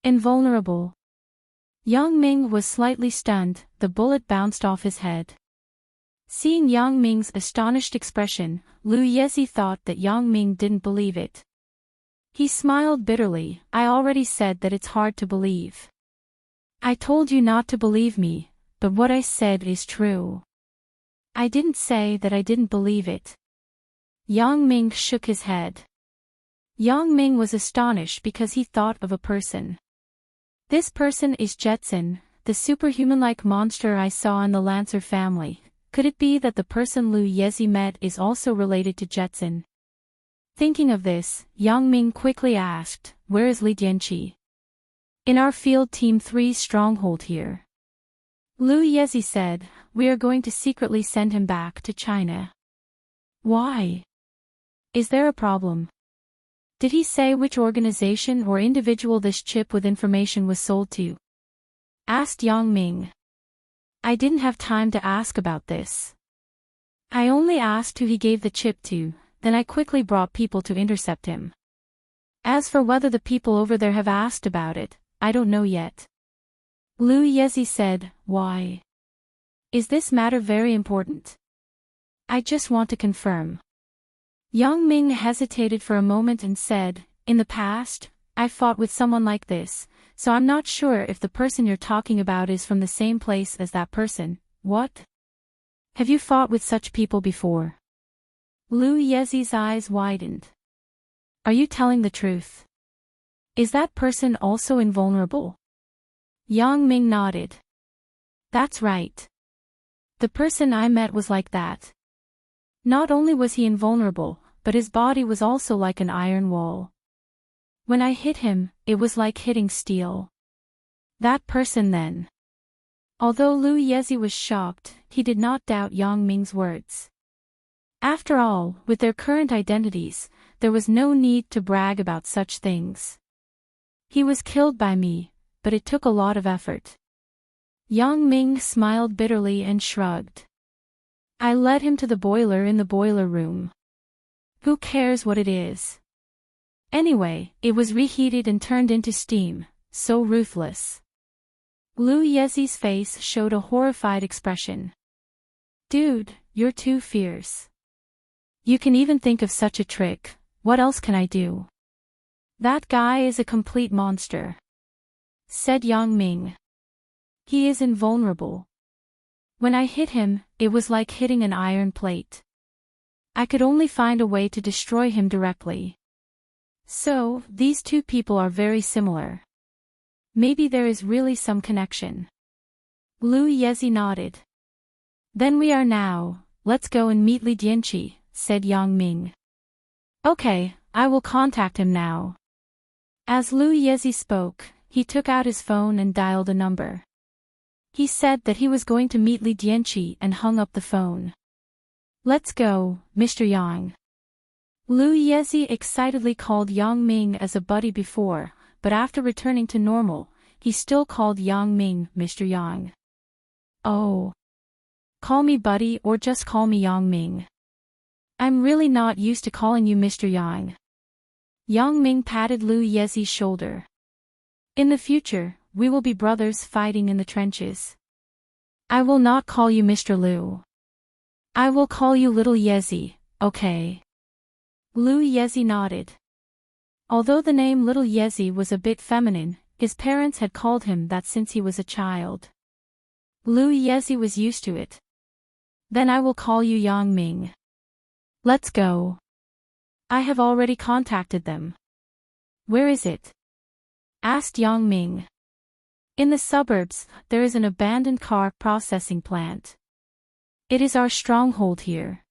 Invulnerable. Yang Ming was slightly stunned. The bullet bounced off his head. Seeing Yang Ming's astonished expression, Lu Yezi thought that Yang Ming didn't believe it. He smiled bitterly. I already said that it's hard to believe. I told you not to believe me, but what I said is true. I didn't say that I didn't believe it. Yang Ming shook his head. Yang Ming was astonished because he thought of a person. This person is Jetson, the superhuman-like monster I saw in the Lancer family. Could it be that the person Lu Yezi met is also related to Jetson? Thinking of this, Yang Ming quickly asked, where is Li Dianqi? In our field team 3's stronghold here. Lu Yezi said, we are going to secretly send him back to China. Why? Is there a problem? Did he say which organization or individual this chip with information was sold to? Asked Yang Ming. I didn't have time to ask about this. I only asked who he gave the chip to, then I quickly brought people to intercept him. As for whether the people over there have asked about it, I don't know yet. Lu Yezi said, why? Is this matter very important? I just want to confirm. Yang Ming hesitated for a moment and said, in the past, I fought with someone like this, so I'm not sure if the person you're talking about is from the same place as that person. What? Have you fought with such people before? Lu Yezi's eyes widened. Are you telling the truth? Is that person also invulnerable? Yang Ming nodded. That's right. The person I met was like that. Not only was he invulnerable, but his body was also like an iron wall. When I hit him, it was like hitting steel. That person then. Although Lu Yezi was shocked, he did not doubt Yang Ming's words. After all, with their current identities, there was no need to brag about such things. He was killed by me, but it took a lot of effort. Yang Ming smiled bitterly and shrugged. I led him to the boiler in the boiler room. Who cares what it is? Anyway, it was reheated and turned into steam, so ruthless. Lu Yezi's face showed a horrified expression. Dude, you're too fierce. You can even think of such a trick, what else can I do? That guy is a complete monster, said Yang Ming. He is invulnerable. When I hit him, it was like hitting an iron plate. I could only find a way to destroy him directly. So, these two people are very similar. Maybe there is really some connection. Lu Yezi nodded. Then we are now, let's go and meet Li Dianqi, said Yang Ming. Okay, I will contact him now. As Lu Yezi spoke, he took out his phone and dialed a number. He said that he was going to meet Li Dianqi and hung up the phone. Let's go, Mr. Yang. Lu Yezi excitedly called Yang Ming as a buddy before, but after returning to normal, he still called Yang Ming Mr. Yang. Oh. Call me buddy or just call me Yang Ming. I'm really not used to calling you Mr. Yang. Yang Ming patted Lu Yezi's shoulder. In the future, we will be brothers fighting in the trenches. I will not call you Mr. Lu. I will call you Little Yezi, okay? Lu Yezi nodded. Although the name Little Yezi was a bit feminine, his parents had called him that since he was a child. Lu Yezi was used to it. Then I will call you Yang Ming. Let's go. I have already contacted them. Where is it? Asked Yang Ming. In the suburbs, there is an abandoned car processing plant. It is our stronghold here.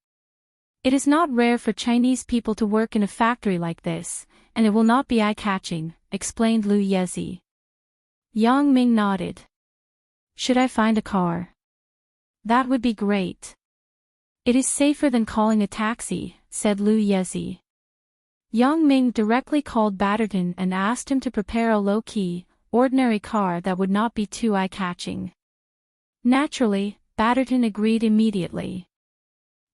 It is not rare for Chinese people to work in a factory like this, and it will not be eye-catching, explained Lu Yezi. Yang Ming nodded. Should I find a car? That would be great. It is safer than calling a taxi, said Lu Yezi. Yang Ming directly called Batterton and asked him to prepare a low-key, ordinary car that would not be too eye-catching. Naturally, Batterton agreed immediately.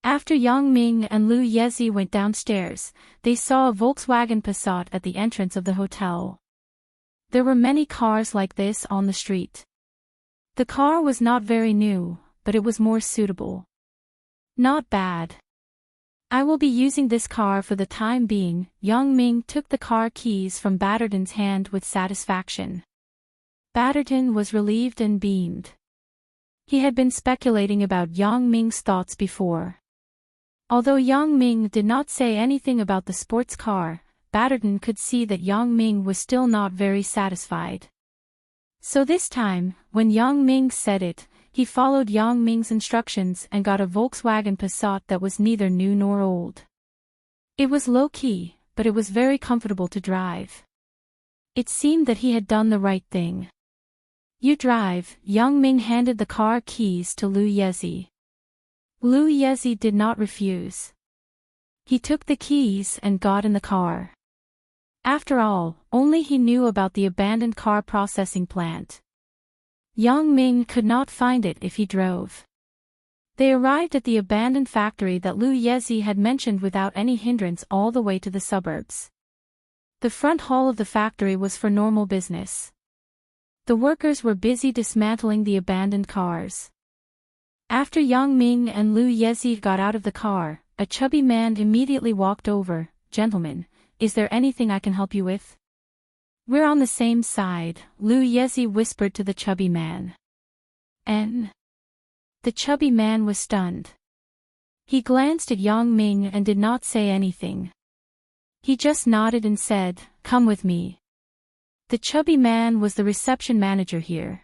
After Yang Ming and Lu Yezi went downstairs, they saw a Volkswagen Passat at the entrance of the hotel. There were many cars like this on the street. The car was not very new, but it was more suitable. Not bad. I will be using this car for the time being. Yang Ming took the car keys from Batterton's hand with satisfaction. Batterton was relieved and beamed. He had been speculating about Yang Ming's thoughts before. Although Yang Ming did not say anything about the sports car, Batterton could see that Yang Ming was still not very satisfied. So this time, when Yang Ming said it, he followed Yang Ming's instructions and got a Volkswagen Passat that was neither new nor old. It was low-key, but it was very comfortable to drive. It seemed that he had done the right thing. You drive, Yang Ming handed the car keys to Lu Yezi. Lu Yezi did not refuse. He took the keys and got in the car. After all, only he knew about the abandoned car processing plant. Yang Ming could not find it if he drove. They arrived at the abandoned factory that Lu Yezi had mentioned without any hindrance all the way to the suburbs. The front hall of the factory was for normal business. The workers were busy dismantling the abandoned cars. After Yang Ming and Lu Yezi got out of the car, a chubby man immediately walked over. Gentlemen, is there anything I can help you with? We're on the same side, Lu Yezi whispered to the chubby man. The chubby man was stunned. He glanced at Yang Ming and did not say anything. He just nodded and said, "Come with me." The chubby man was the reception manager here.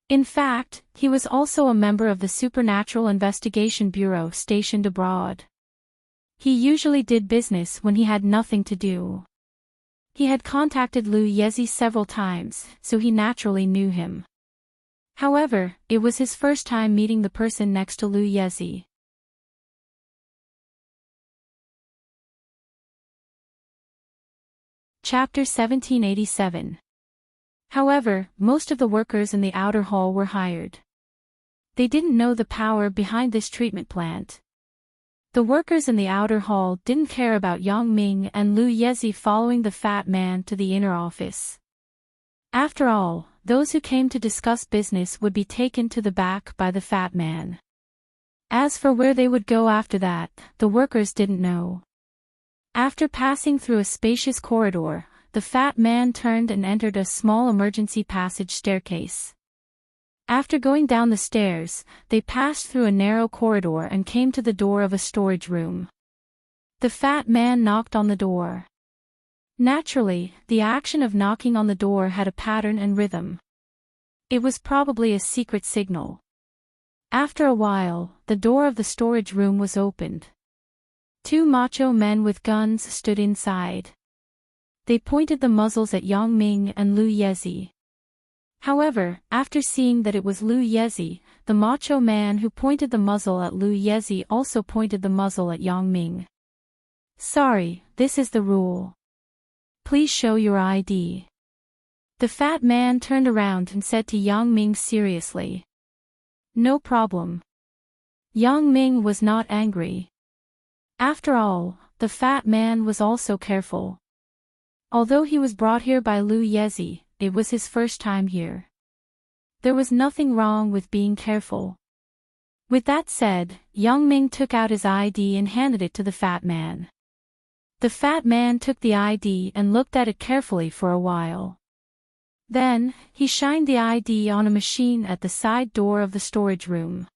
In fact, he was also a member of the Supernatural Investigation Bureau stationed abroad. He usually did business when he had nothing to do. He had contacted Lu Yezi several times, so he naturally knew him. However, it was his first time meeting the person next to Lu Yezi. Chapter 1787. However, most of the workers in the outer hall were hired. They didn't know the power behind this treatment plant. The workers in the outer hall didn't care about Yang Ming and Lu Yezi following the fat man to the inner office. After all, those who came to discuss business would be taken to the back by the fat man. As for where they would go after that, the workers didn't know. After passing through a spacious corridor, the fat man turned and entered a small emergency passage staircase. After going down the stairs, they passed through a narrow corridor and came to the door of a storage room. The fat man knocked on the door. Naturally, the action of knocking on the door had a pattern and rhythm. It was probably a secret signal. After a while, the door of the storage room was opened. Two macho men with guns stood inside. They pointed the muzzles at Yang Ming and Lu Yezi. However, after seeing that it was Lu Yezi, the macho man who pointed the muzzle at Lu Yezi also pointed the muzzle at Yang Ming. "Sorry, this is the rule. Please show your ID." The fat man turned around and said to Yang Ming seriously. "No problem." Yang Ming was not angry. After all, the fat man was also careful. Although he was brought here by Lu Yezi, it was his first time here. There was nothing wrong with being careful. With that said, Yang Ming took out his ID and handed it to the fat man. The fat man took the ID and looked at it carefully for a while. Then, he shined the ID on a machine at the side door of the storage room.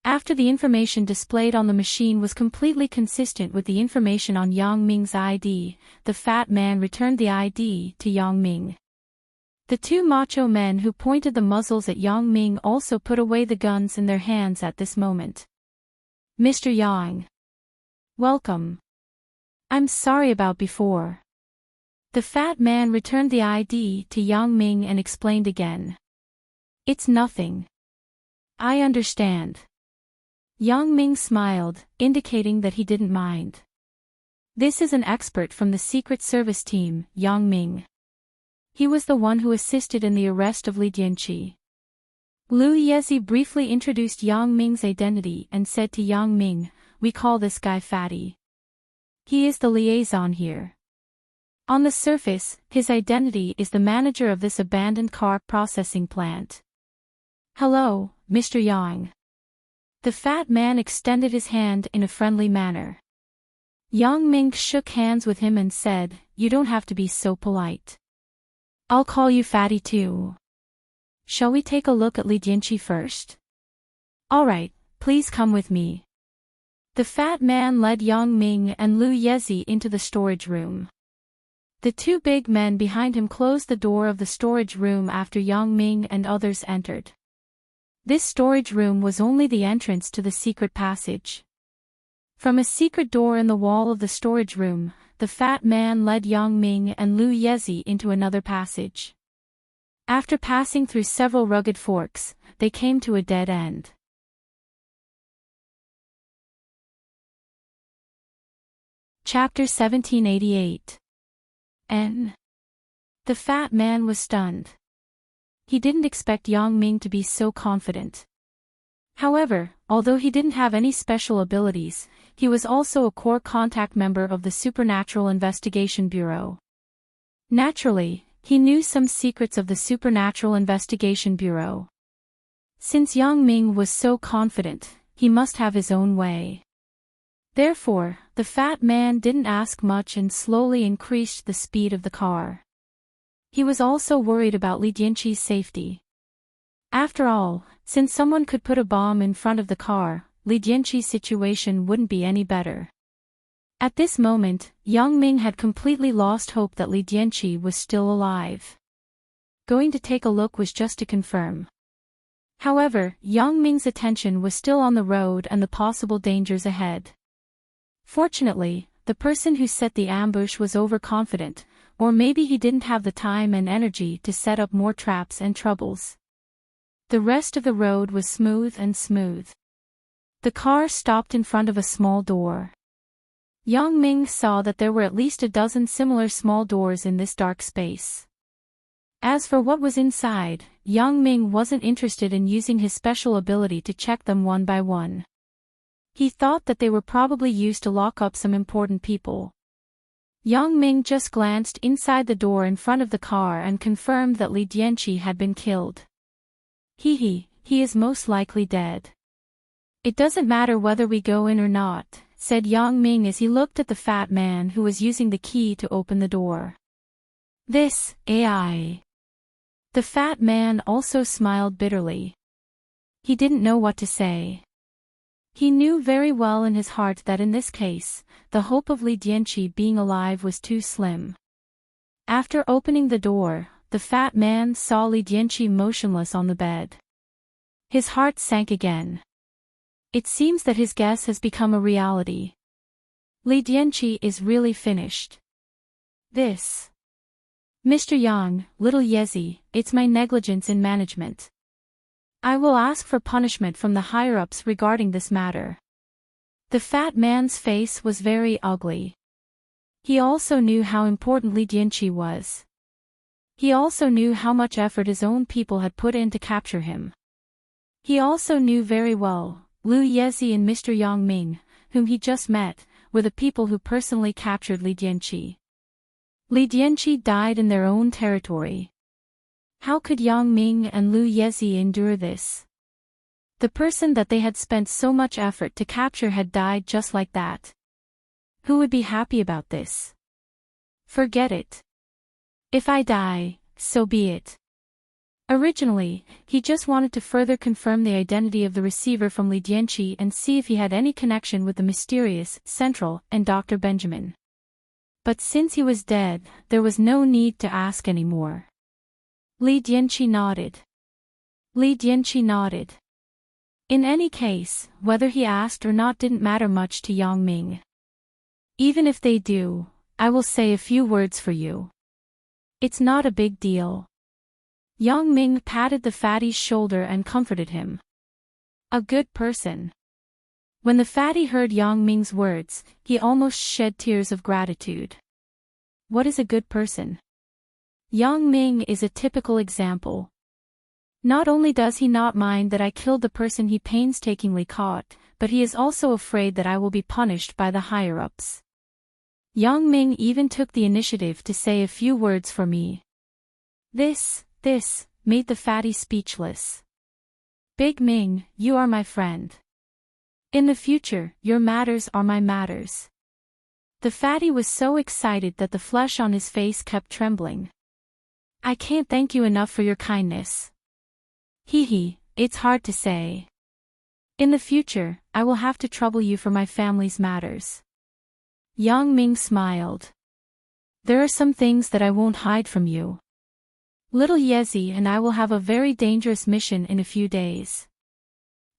After the information displayed on the machine was completely consistent with the information on Yang Ming's ID, the fat man returned the ID to Yang Ming. The two macho men who pointed the muzzles at Yang Ming also put away the guns in their hands at this moment. "Mr. Yang. Welcome. I'm sorry about before." The fat man returned the ID to Yang Ming and explained again. "It's nothing. I understand." Yang Ming smiled, indicating that he didn't mind. "This is an expert from the Secret Service team, Yang Ming. He was the one who assisted in the arrest of Li Dianqi." Lu Yezi briefly introduced Yang Ming's identity and said to Yang Ming, "We call this guy Fatty. He is the liaison here. On the surface, his identity is the manager of this abandoned car processing plant." "Hello, Mr. Yang." The fat man extended his hand in a friendly manner. Yang Ming shook hands with him and said, "You don't have to be so polite. I'll call you Fatty too. Shall we take a look at Li Dianqi first?" "Alright, please come with me." The fat man led Yang Ming and Lu Yezi into the storage room. The two big men behind him closed the door of the storage room after Yang Ming and others entered. This storage room was only the entrance to the secret passage. From a secret door in the wall of the storage room, the fat man led Yang Ming and Lu Yezi into another passage. After passing through several rugged forks, they came to a dead end. Chapter 1788. The fat man was stunned. He didn't expect Yang Ming to be so confident. However, although he didn't have any special abilities, he was also a core contact member of the Supernatural Investigation Bureau. Naturally, he knew some secrets of the Supernatural Investigation Bureau. Since Yang Ming was so confident, he must have his own way. Therefore, the fat man didn't ask much and slowly increased the speed of the car. He was also worried about Li Dianqi's safety. After all, since someone could put a bomb in front of the car, Li Dianqi's situation wouldn't be any better. At this moment, Yang Ming had completely lost hope that Li Dianqi was still alive. Going to take a look was just to confirm. However, Yang Ming's attention was still on the road and the possible dangers ahead. Fortunately, the person who set the ambush was overconfident, or maybe he didn't have the time and energy to set up more traps and troubles. The rest of the road was smooth and smooth. The car stopped in front of a small door. Yang Ming saw that there were at least a dozen similar small doors in this dark space. As for what was inside, Yang Ming wasn't interested in using his special ability to check them one by one. He thought that they were probably used to lock up some important people. Yang Ming just glanced inside the door in front of the car and confirmed that Li Dianqi had been killed. He is most likely dead. It doesn't matter whether we go in or not, said Yang Ming as he looked at the fat man who was using the key to open the door. This, AI. The fat man also smiled bitterly. He didn't know what to say. He knew very well in his heart that in this case, the hope of Li Dianqi being alive was too slim. After opening the door, the fat man saw Li Dianqi motionless on the bed. His heart sank again. It seems that his guess has become a reality. Li Dianqi is really finished. This. Mr. Yang, little Yezi, it's my negligence in management. I will ask for punishment from the higher-ups regarding this matter. The fat man's face was very ugly. He also knew how important Li Dianqi was. He also knew how much effort his own people had put in to capture him. He also knew very well, Lu Yezi and Mr. Yang Ming, whom he just met, were the people who personally captured Li Dianqi. Li Dianqi died in their own territory. How could Yang Ming and Lu Yezi endure this? The person that they had spent so much effort to capture had died just like that. Who would be happy about this? Forget it. If I die, so be it. Originally, he just wanted to further confirm the identity of the receiver from Li Dianqi and see if he had any connection with the mysterious Central and Dr. Benjamin. But since he was dead, there was no need to ask anymore. Li Dianqi nodded. Li Dianqi nodded. In any case, whether he asked or not didn't matter much to Yang Ming. Even if they do, I will say a few words for you. It's not a big deal. Yang Ming patted the fatty's shoulder and comforted him. A good person. When the fatty heard Yang Ming's words, he almost shed tears of gratitude. What is a good person? Yang Ming is a typical example. Not only does he not mind that I killed the person he painstakingly caught, but he is also afraid that I will be punished by the higher-ups. Yang Ming even took the initiative to say a few words for me. This made the fatty speechless. Big Ming, you are my friend. In the future, your matters are my matters. The fatty was so excited that the flesh on his face kept trembling. I can't thank you enough for your kindness. It's hard to say. In the future, I will have to trouble you for my family's matters. Yang Ming smiled. There are some things that I won't hide from you. Little Yezi and I will have a very dangerous mission in a few days.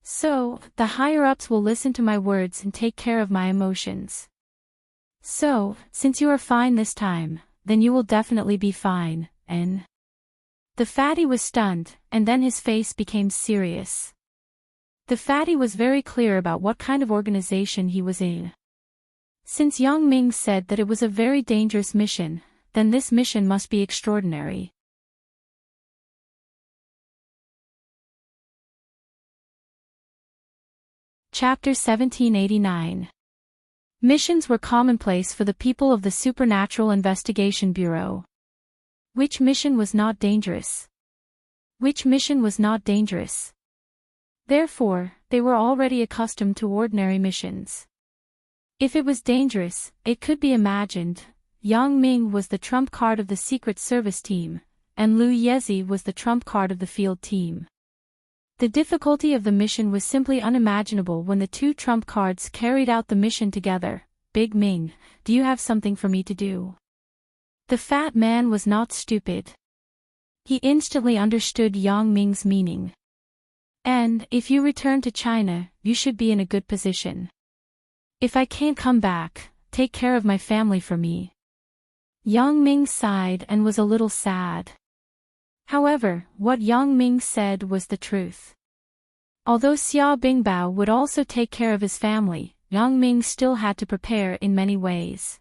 So, the higher-ups will listen to my words and take care of my emotions. So, since you are fine this time, then you will definitely be fine, and... The fatty was stunned, and then his face became serious. The fatty was very clear about what kind of organization he was in. Since Yang Ming said that it was a very dangerous mission, then this mission must be extraordinary. Chapter 1789. Missions were commonplace for the people of the Supernatural Investigation Bureau. Which mission was not dangerous? Which mission was not dangerous? Therefore, they were already accustomed to ordinary missions. If it was dangerous, it could be imagined. Yang Ming was the trump card of the Secret Service team, and Lu Yezi was the trump card of the field team. The difficulty of the mission was simply unimaginable when the two trump cards carried out the mission together. Big Ming, do you have something for me to do? The fat man was not stupid. He instantly understood Yang Ming's meaning. And, if you return to China, you should be in a good position. If I can't come back, take care of my family for me. Yang Ming sighed and was a little sad. However, what Yang Ming said was the truth. Although Xia Bingbao would also take care of his family, Yang Ming still had to prepare in many ways.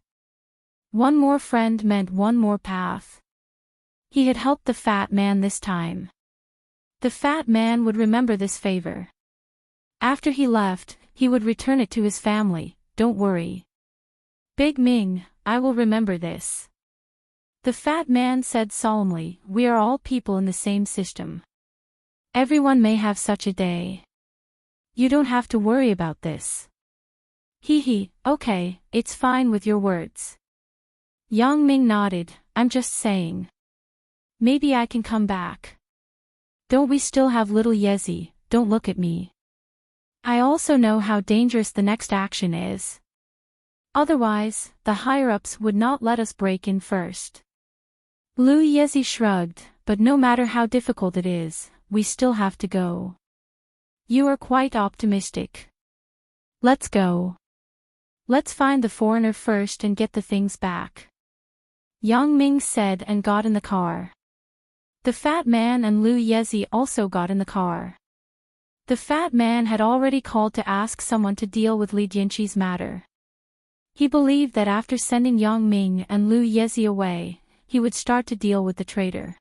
One more friend meant one more path. He had helped the fat man this time. The fat man would remember this favor. After he left, he would return it to his family. Don't worry, Big Ming, I will remember this. The fat man said solemnly, we are all people in the same system. Everyone may have such a day. You don't have to worry about this. Hee, okay, it's fine with your words. Yang Ming nodded, I'm just saying. Maybe I can come back. Don't we still have little Yezi? Don't look at me. I also know how dangerous the next action is. Otherwise, the higher-ups would not let us break in first. Lu Yezi shrugged, but no matter how difficult it is, we still have to go. You are quite optimistic. Let's go. Let's find the foreigner first and get the things back. Yang Ming said and got in the car. The fat man and Lu Yezi also got in the car. The fat man had already called to ask someone to deal with Li Dianqi's matter. He believed that after sending Yang Ming and Lu Yezi away, he would start to deal with the traitor.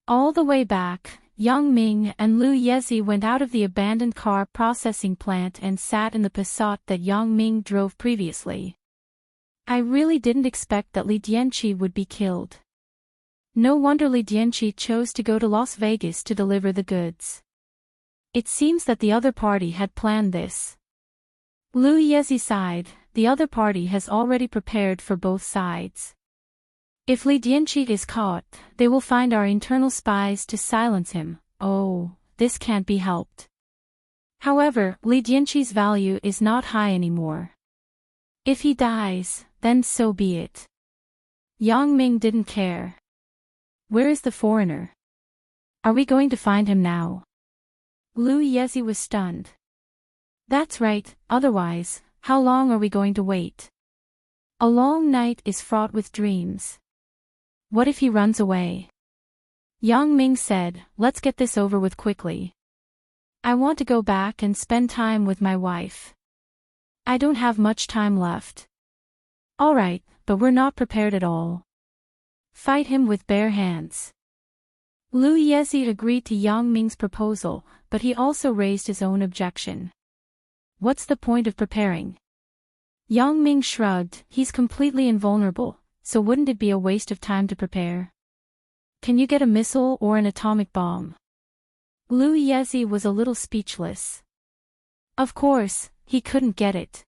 All the way back, Yang Ming and Lu Yezi went out of the abandoned car processing plant and sat in the Passat that Yang Ming drove previously. I really didn't expect that Li Dianqi would be killed. No wonder Li Dianqi chose to go to Las Vegas to deliver the goods. It seems that the other party had planned this. Lu Yezi sighed, the other party has already prepared for both sides. If Li Dianqi is caught, they will find our internal spies to silence him. Oh, this can't be helped. However, Li Dianqi's value is not high anymore. If he dies, then so be it. Yang Ming didn't care. Where is the foreigner? Are we going to find him now? Lu Yezi was stunned. That's right, otherwise, how long are we going to wait? A long night is fraught with dreams. What if he runs away? Yang Ming said, let's get this over with quickly. I want to go back and spend time with my wife. I don't have much time left. Alright, but we're not prepared at all. Fight him with bare hands. Lu Yezi agreed to Yang Ming's proposal, but he also raised his own objection. What's the point of preparing? Yang Ming shrugged, he's completely invulnerable, so wouldn't it be a waste of time to prepare? Can you get a missile or an atomic bomb? Lu Yezi was a little speechless. Of course, he couldn't get it.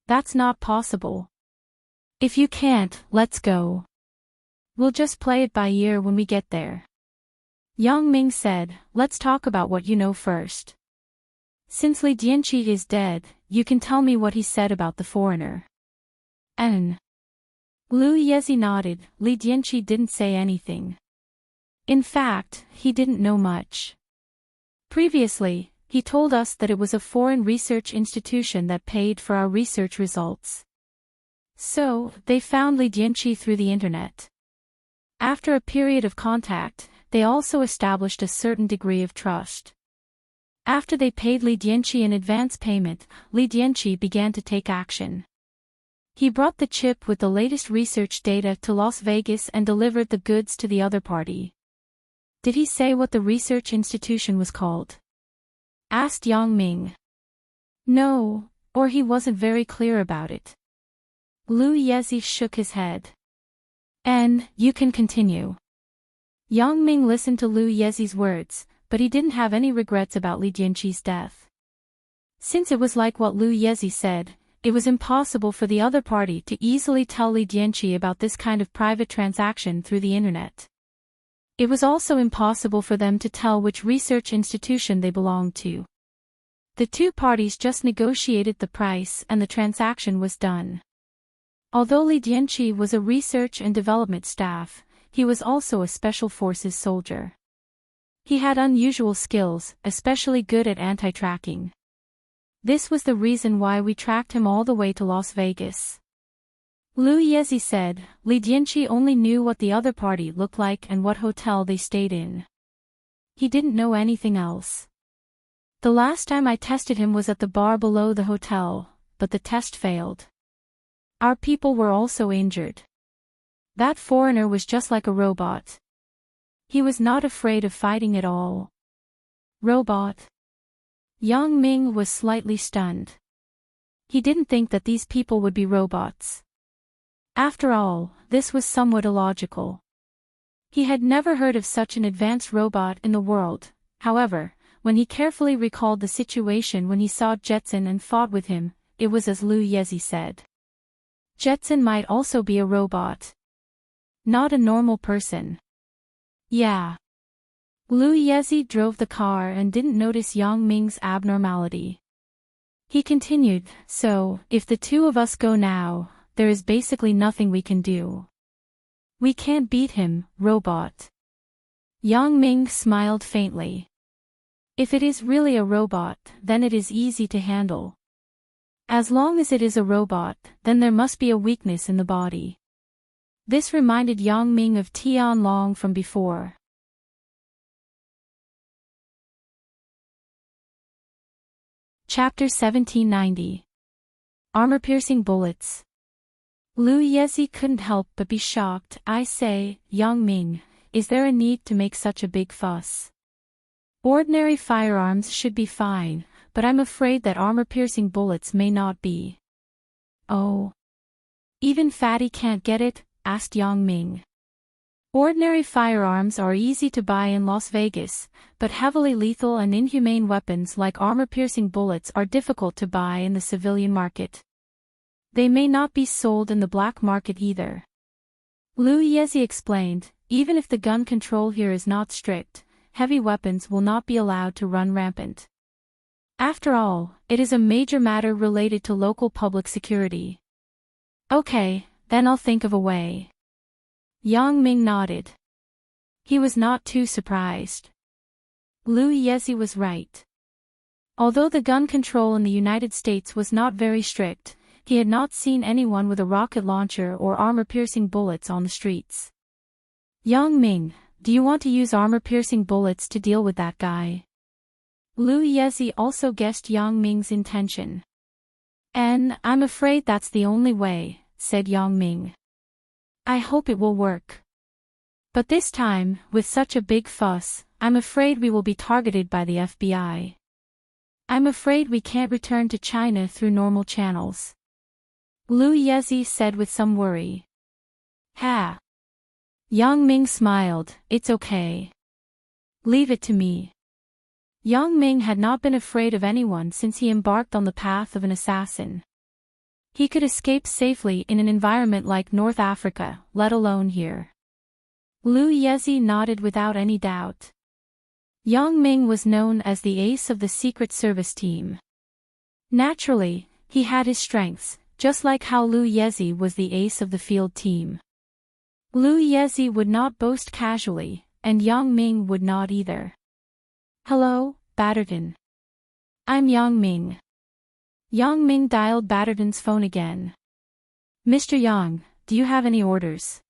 That's not possible. If you can't, let's go. We'll just play it by ear when we get there. Yang Ming said, let's talk about what you know first. Since Li Dianqi is dead, you can tell me what he said about the foreigner. Lu Yezi nodded, Li Dianqi didn't say anything. In fact, he didn't know much. Previously, he told us that it was a foreign research institution that paid for our research results. So, they found Li Dianqi through the internet. After a period of contact, they also established a certain degree of trust. After they paid Li Dianqi an advance payment, Li Dianqi began to take action. He brought the chip with the latest research data to Las Vegas and delivered the goods to the other party. Did he say what the research institution was called? Asked Yang Ming. No, or he wasn't very clear about it. Lu Yezi shook his head. And, you can continue. Yang Ming listened to Lu Yezi's words, but he didn't have any regrets about Li Dianqi's death. Since it was like what Lu Yezi said, it was impossible for the other party to easily tell Li Dianqi about this kind of private transaction through the internet. It was also impossible for them to tell which research institution they belonged to. The two parties just negotiated the price and the transaction was done. Although Li Dianqi was a research and development staff, he was also a special forces soldier. He had unusual skills, especially good at anti-tracking. This was the reason why we tracked him all the way to Las Vegas. Lu Yezi said. Li Dianqi only knew what the other party looked like and what hotel they stayed in. He didn't know anything else. The last time I tested him was at the bar below the hotel, but the test failed. Our people were also injured. That foreigner was just like a robot. He was not afraid of fighting at all. Robot? Yang Ming was slightly stunned. He didn't think that these people would be robots. After all, this was somewhat illogical. He had never heard of such an advanced robot in the world. However, when he carefully recalled the situation when he saw Jetson and fought with him, it was as Lu Yezi said. Jetson might also be a robot. Not a normal person. Yeah. Lu Yezi drove the car and didn't notice Yang Ming's abnormality. He continued, so, if the two of us go now, there is basically nothing we can do. We can't beat him, robot. Yang Ming smiled faintly. If it is really a robot, then it is easy to handle. As long as it is a robot, then there must be a weakness in the body. This reminded Yang Ming of Tian Long from before. Chapter 1790. Armor-piercing bullets. Lu Yezi couldn't help but be shocked. I say, Yang Ming, is there a need to make such a big fuss? Ordinary firearms should be fine, but I'm afraid that armor-piercing bullets may not be. Oh. Even Fatty can't get it? Asked Yang Ming. Ordinary firearms are easy to buy in Las Vegas, but heavily lethal and inhumane weapons like armor-piercing bullets are difficult to buy in the civilian market. They may not be sold in the black market either. Lu Yezi explained, even if the gun control here is not strict, heavy weapons will not be allowed to run rampant. After all, it is a major matter related to local public security. Okay, then I'll think of a way. Yang Ming nodded. He was not too surprised. Lu Yezi was right. Although the gun control in the United States was not very strict, he had not seen anyone with a rocket launcher or armor-piercing bullets on the streets. Yang Ming, do you want to use armor-piercing bullets to deal with that guy? Lu Yezi also guessed Yang Ming's intention. And I'm afraid that's the only way, said Yang Ming. I hope it will work. But this time, with such a big fuss, I'm afraid we will be targeted by the FBI. I'm afraid we can't return to China through normal channels. Lu Yezi said with some worry. Ha! Yang Ming smiled, it's okay. Leave it to me. Yang Ming had not been afraid of anyone since he embarked on the path of an assassin. He could escape safely in an environment like North Africa, let alone here. Lu Yezi nodded without any doubt. Yang Ming was known as the ace of the Secret Service team. Naturally, he had his strengths, just like how Lu Yezi was the ace of the field team. Lu Yezi would not boast casually, and Yang Ming would not either. Hello, Batterton. I'm Yang Ming. Yang Ming dialed Batterton's phone again. Mr. Yang, do you have any orders?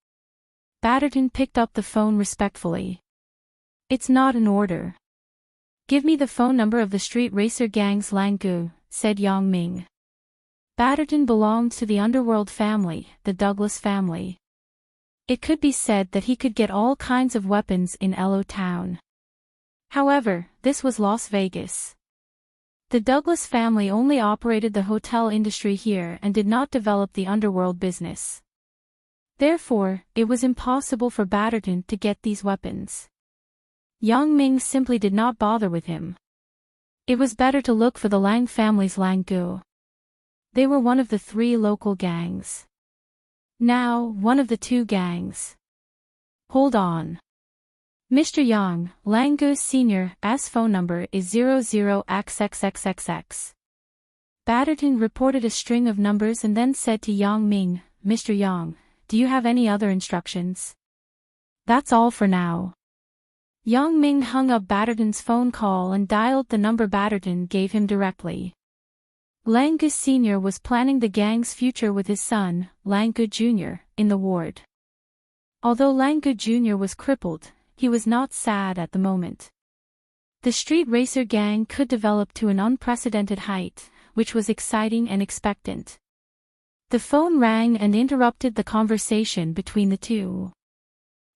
Batterton picked up the phone respectfully. It's not an order. Give me the phone number of the street racer gang's Langu, said Yang Ming. Batterton belonged to the underworld family, the Douglas family. It could be said that he could get all kinds of weapons in Elo Town. However, this was Las Vegas. The Douglas family only operated the hotel industry here and did not develop the underworld business. Therefore, it was impossible for Batterton to get these weapons. Yang Ming simply did not bother with him. It was better to look for the Lang family's Langu. They were one of the 3 local gangs. Now, one of the 2 gangs. Hold on. Mr. Yang, Langu Sr.'s phone number is 00XXXXX. Batterton reported a string of numbers and then said to Yang Ming, Mr. Yang, do you have any other instructions? That's all for now. Yang Ming hung up Batterton's phone call and dialed the number Batterton gave him directly. Langus Sr. was planning the gang's future with his son, Langood Jr., in the ward. Although Langood Jr. was crippled, he was not sad at the moment. The street racer gang could develop to an unprecedented height, which was exciting and expectant. The phone rang and interrupted the conversation between the two.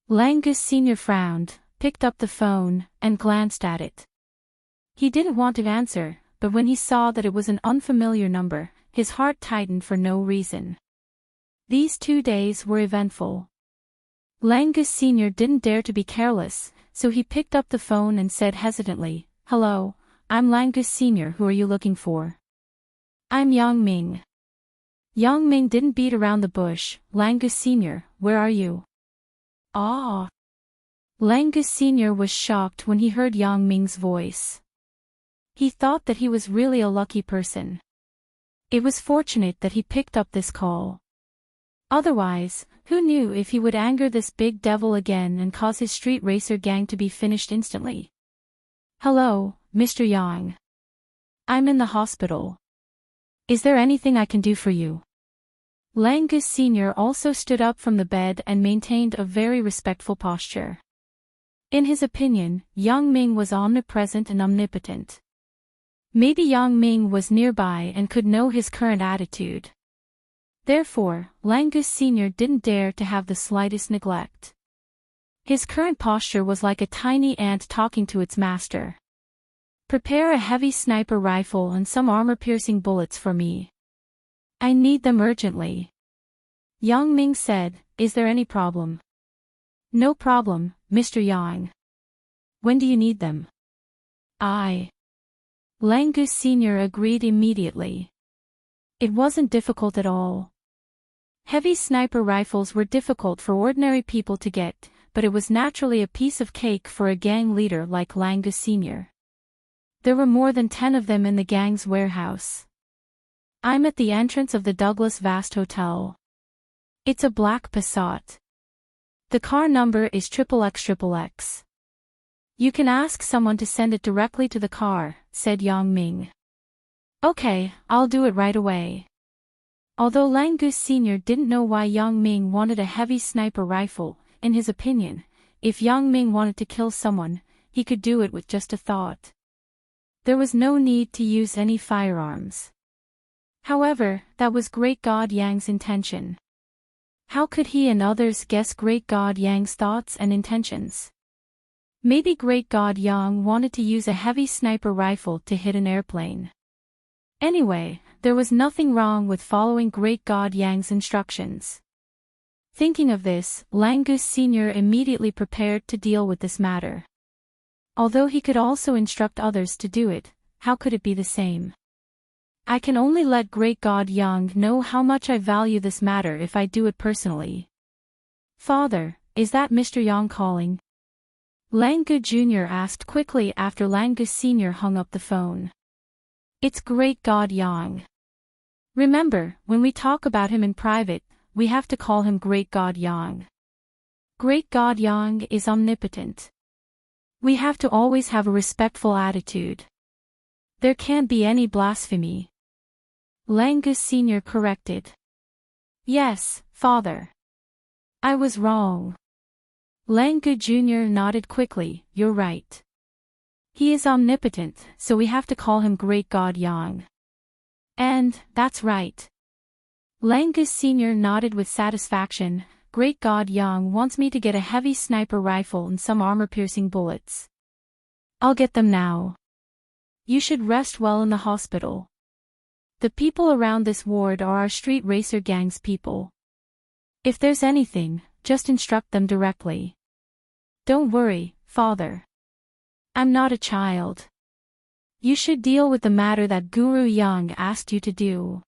Langus Sr. frowned, picked up the phone, and glanced at it. He didn't want to answer, but when he saw that it was an unfamiliar number, his heart tightened for no reason. These 2 days were eventful. Langus Sr. didn't dare to be careless, so he picked up the phone and said hesitantly, "Hello, I'm Langus Sr. Who are you looking for?" "I'm Yang Ming." Yang Ming didn't beat around the bush. "Langus Sr., where are you?" "Ah." Langus Sr. was shocked when he heard Yang Ming's voice. He thought that he was really a lucky person. It was fortunate that he picked up this call. Otherwise, who knew if he would anger this big devil again and cause his street racer gang to be finished instantly. "Hello, Mr. Yang. I'm in the hospital. Is there anything I can do for you?" Langus Sr. also stood up from the bed and maintained a very respectful posture. In his opinion, Yang Ming was omnipresent and omnipotent. Maybe Yang Ming was nearby and could know his current attitude. Therefore, Langus Sr. didn't dare to have the slightest neglect. His current posture was like a tiny ant talking to its master. "Prepare a heavy sniper rifle and some armor-piercing bullets for me. I need them urgently." Yang Ming said, "Is there any problem?" "No problem, Mr. Yang. When do you need them?" Langus Sr. agreed immediately. It wasn't difficult at all. Heavy sniper rifles were difficult for ordinary people to get, but it was naturally a piece of cake for a gang leader like Langus Sr. There were more than 10 of them in the gang's warehouse. "I'm at the entrance of the Douglas Vast Hotel. It's a black Passat. The car number is XXXXX. You can ask someone to send it directly to the car," said Yang Ming. "Okay, I'll do it right away." Although Langus Sr. didn't know why Yang Ming wanted a heavy sniper rifle, in his opinion, if Yang Ming wanted to kill someone, he could do it with just a thought. There was no need to use any firearms. However, that was Great God Yang's intention. How could he and others guess Great God Yang's thoughts and intentions? Maybe Great God Yang wanted to use a heavy sniper rifle to hit an airplane. Anyway, there was nothing wrong with following Great God Yang's instructions. Thinking of this, Langus Sr. immediately prepared to deal with this matter. Although he could also instruct others to do it, how could it be the same? "I can only let Great God Yang know how much I value this matter if I do it personally." "Father, is that Mr. Yang calling?" Langood Jr. asked quickly after Langus Sr. hung up the phone. "It's Great God Yang. Remember, when we talk about him in private, we have to call him Great God Yang. Great God Yang is omnipotent. We have to always have a respectful attitude. There can't be any blasphemy." Langus Sr. corrected. "Yes, Father. I was wrong." Langood Jr. nodded quickly, "You're right. He is omnipotent, so we have to call him Great God Yang." "And, that's right." Langus Sr. nodded with satisfaction. "Great God Yang wants me to get a heavy sniper rifle and some armor-piercing bullets. I'll get them now. You should rest well in the hospital. The people around this ward are our street racer gang's people. If there's anything, just instruct them directly. Don't worry, Father. I'm not a child. You should deal with the matter that Guru Yang asked you to do."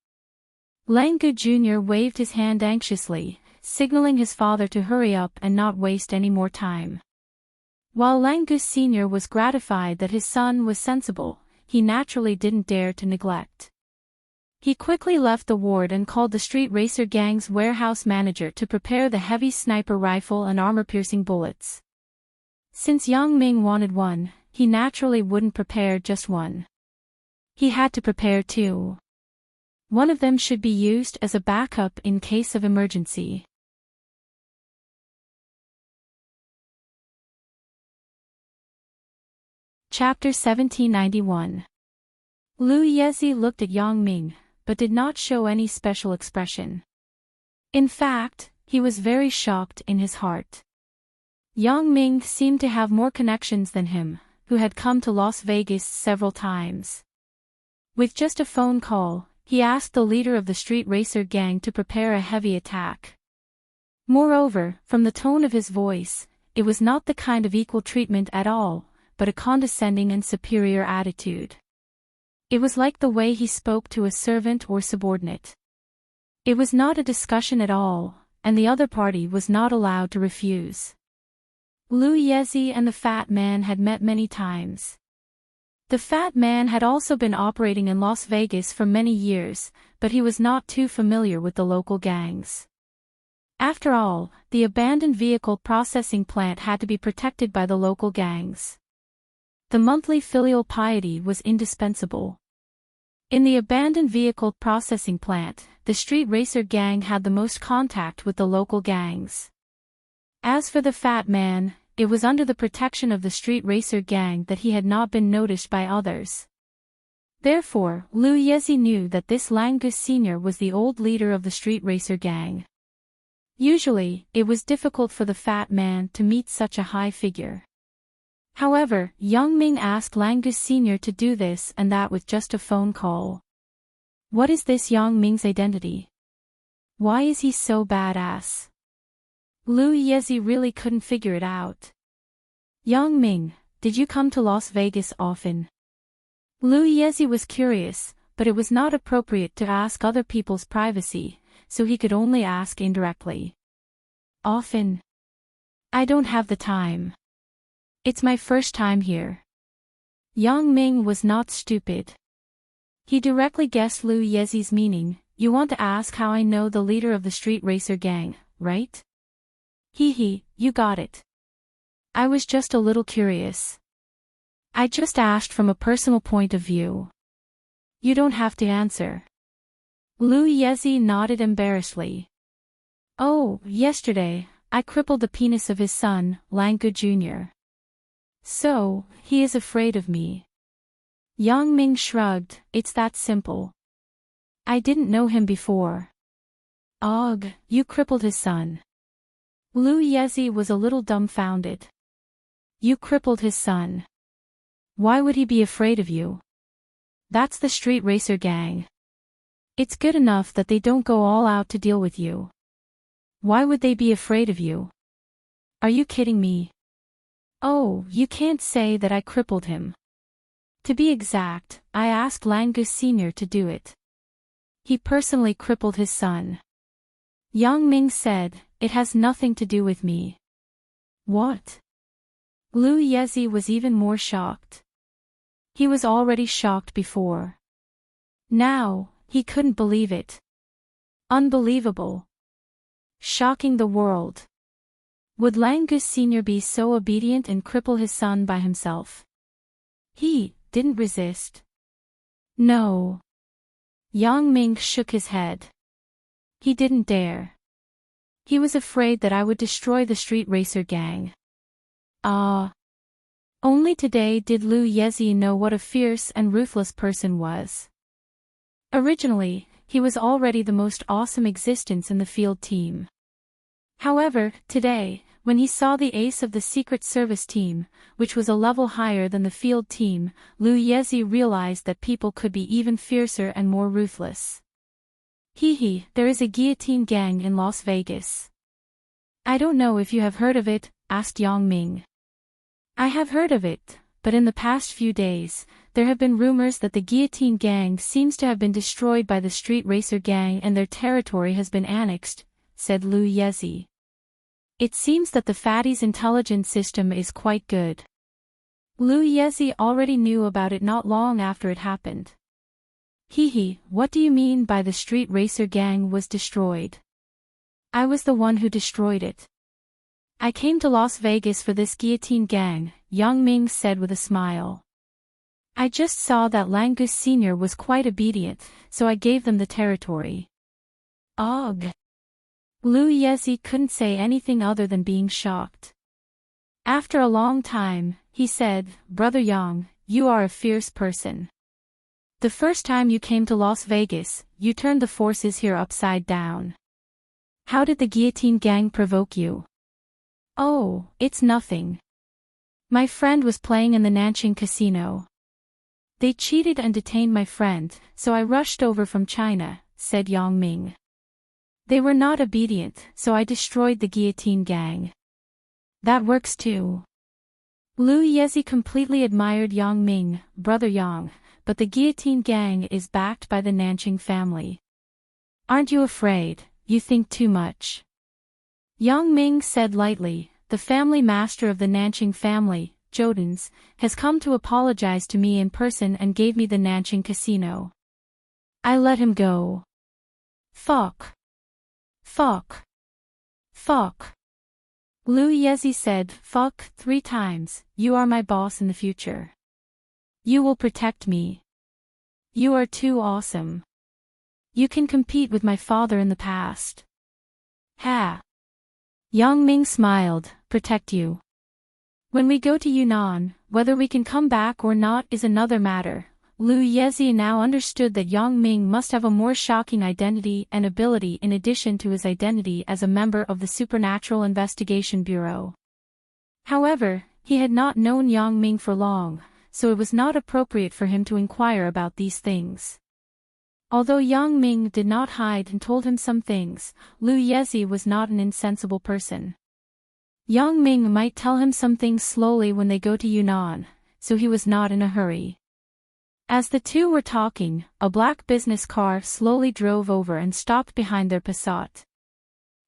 Langood Jr. waved his hand anxiously, signaling his father to hurry up and not waste any more time. While Langus Sr. was gratified that his son was sensible, he naturally didn't dare to neglect. He quickly left the ward and called the street racer gang's warehouse manager to prepare the heavy sniper rifle and armor-piercing bullets. Since Yang Ming wanted one, he naturally wouldn't prepare just one. He had to prepare two. One of them should be used as a backup in case of emergency. Chapter 1791. Lu Yezi looked at Yang Ming, but did not show any special expression. In fact, he was very shocked in his heart. Yang Ming seemed to have more connections than him, who had come to Las Vegas several times. With just a phone call, he asked the leader of the street racer gang to prepare a heavy attack. Moreover, from the tone of his voice, it was not the kind of equal treatment at all, but a condescending and superior attitude. It was like the way he spoke to a servant or subordinate. It was not a discussion at all, and the other party was not allowed to refuse. Lu Yezi and the fat man had met many times. The fat man had also been operating in Las Vegas for many years, but he was not too familiar with the local gangs. After all, the abandoned vehicle processing plant had to be protected by the local gangs. The monthly filial piety was indispensable. In the abandoned vehicle processing plant, the street racer gang had the most contact with the local gangs. As for the fat man, it was under the protection of the street racer gang that he had not been noticed by others. Therefore, Lu Yezi knew that this Langus Sr. was the old leader of the street racer gang. Usually, it was difficult for the fat man to meet such a high figure. However, Yang Ming asked Langus Sr. to do this and that with just a phone call. What is this Yang Ming's identity? Why is he so badass? Lu Yezi really couldn't figure it out. Yang Ming, did you come to Las Vegas often? Lu Yezi was curious, but it was not appropriate to ask other people's privacy, so he could only ask indirectly. Often? I don't have the time. It's my first time here. Yang Ming was not stupid. He directly guessed Lu Yezi's meaning. You want to ask how I know the leader of the street racer gang, right? Hee, you got it. I was just a little curious. I just asked from a personal point of view. You don't have to answer. Lu Yezi nodded embarrassedly. Oh, yesterday, I crippled the penis of his son, Langu Jr. So, he is afraid of me. Yang Ming shrugged, it's that simple. I didn't know him before. Ugh, you crippled his son. Lu Yezi was a little dumbfounded. You crippled his son. Why would he be afraid of you? That's the street racer gang. It's good enough that they don't go all out to deal with you. Why would they be afraid of you? Are you kidding me? Oh, you can't say that I crippled him. To be exact, I asked Langus Sr. to do it. He personally crippled his son. Yang Ming said, it has nothing to do with me. What? Lu Yezi was even more shocked. He was already shocked before. Now, he couldn't believe it. Unbelievable. Shocking the world. Would Langus Sr. be so obedient and cripple his son by himself? He didn't resist. No. Yang Ming shook his head. He didn't dare. He was afraid that I would destroy the street racer gang. Only today did Lu Yezi know what a fierce and ruthless person was. Originally, he was already the most awesome existence in the field team. However, today, when he saw the ace of the Secret Service team, which was a level higher than the field team, Lu Yezi realized that people could be even fiercer and more ruthless. There is a guillotine gang in Las Vegas. I don't know if you have heard of it, asked Yang Ming. I have heard of it, but in the past few days, there have been rumors that the guillotine gang seems to have been destroyed by the street racer gang and their territory has been annexed, said Lu Yezi. It seems that the fatty's intelligence system is quite good. Lu Yezi already knew about it not long after it happened. What do you mean by the street racer gang was destroyed? I was the one who destroyed it. I came to Las Vegas for this guillotine gang, Yang Ming said with a smile. I just saw that Langus Sr. was quite obedient, so I gave them the territory. Ugh. Lu Yezi couldn't say anything other than being shocked. After a long time, he said, Brother Yang, you are a fierce person. The first time you came to Las Vegas, you turned the forces here upside down. How did the guillotine gang provoke you? Oh, it's nothing. My friend was playing in the Nanjing casino. They cheated and detained my friend, so I rushed over from China, said Yang Ming. They were not obedient, so I destroyed the guillotine gang. That works too. Lu Yezi completely admired Yang Ming, Brother Yang, but the guillotine gang is backed by the Nanjing family. Aren't you afraid? You think too much. Yang Ming said lightly, the family master of the Nanjing family, Jodens, has come to apologize to me in person and gave me the Nanjing casino. I let him go. Fuck. Fuck. Fuck. Lu Yezi said, fuck, 3 times, you are my boss in the future. You will protect me. You are too awesome. You can compete with my father in the past. Ha. Yang Ming smiled, protect you. When we go to Yunnan, whether we can come back or not is another matter. Lu Yezi now understood that Yang Ming must have a more shocking identity and ability in addition to his identity as a member of the Supernatural Investigation Bureau. However, he had not known Yang Ming for long, so it was not appropriate for him to inquire about these things. Although Yang Ming did not hide and told him some things, Lu Yezi was not an insensible person. Yang Ming might tell him some things slowly when they go to Yunnan, so he was not in a hurry. As the two were talking, a black business car slowly drove over and stopped behind their Passat.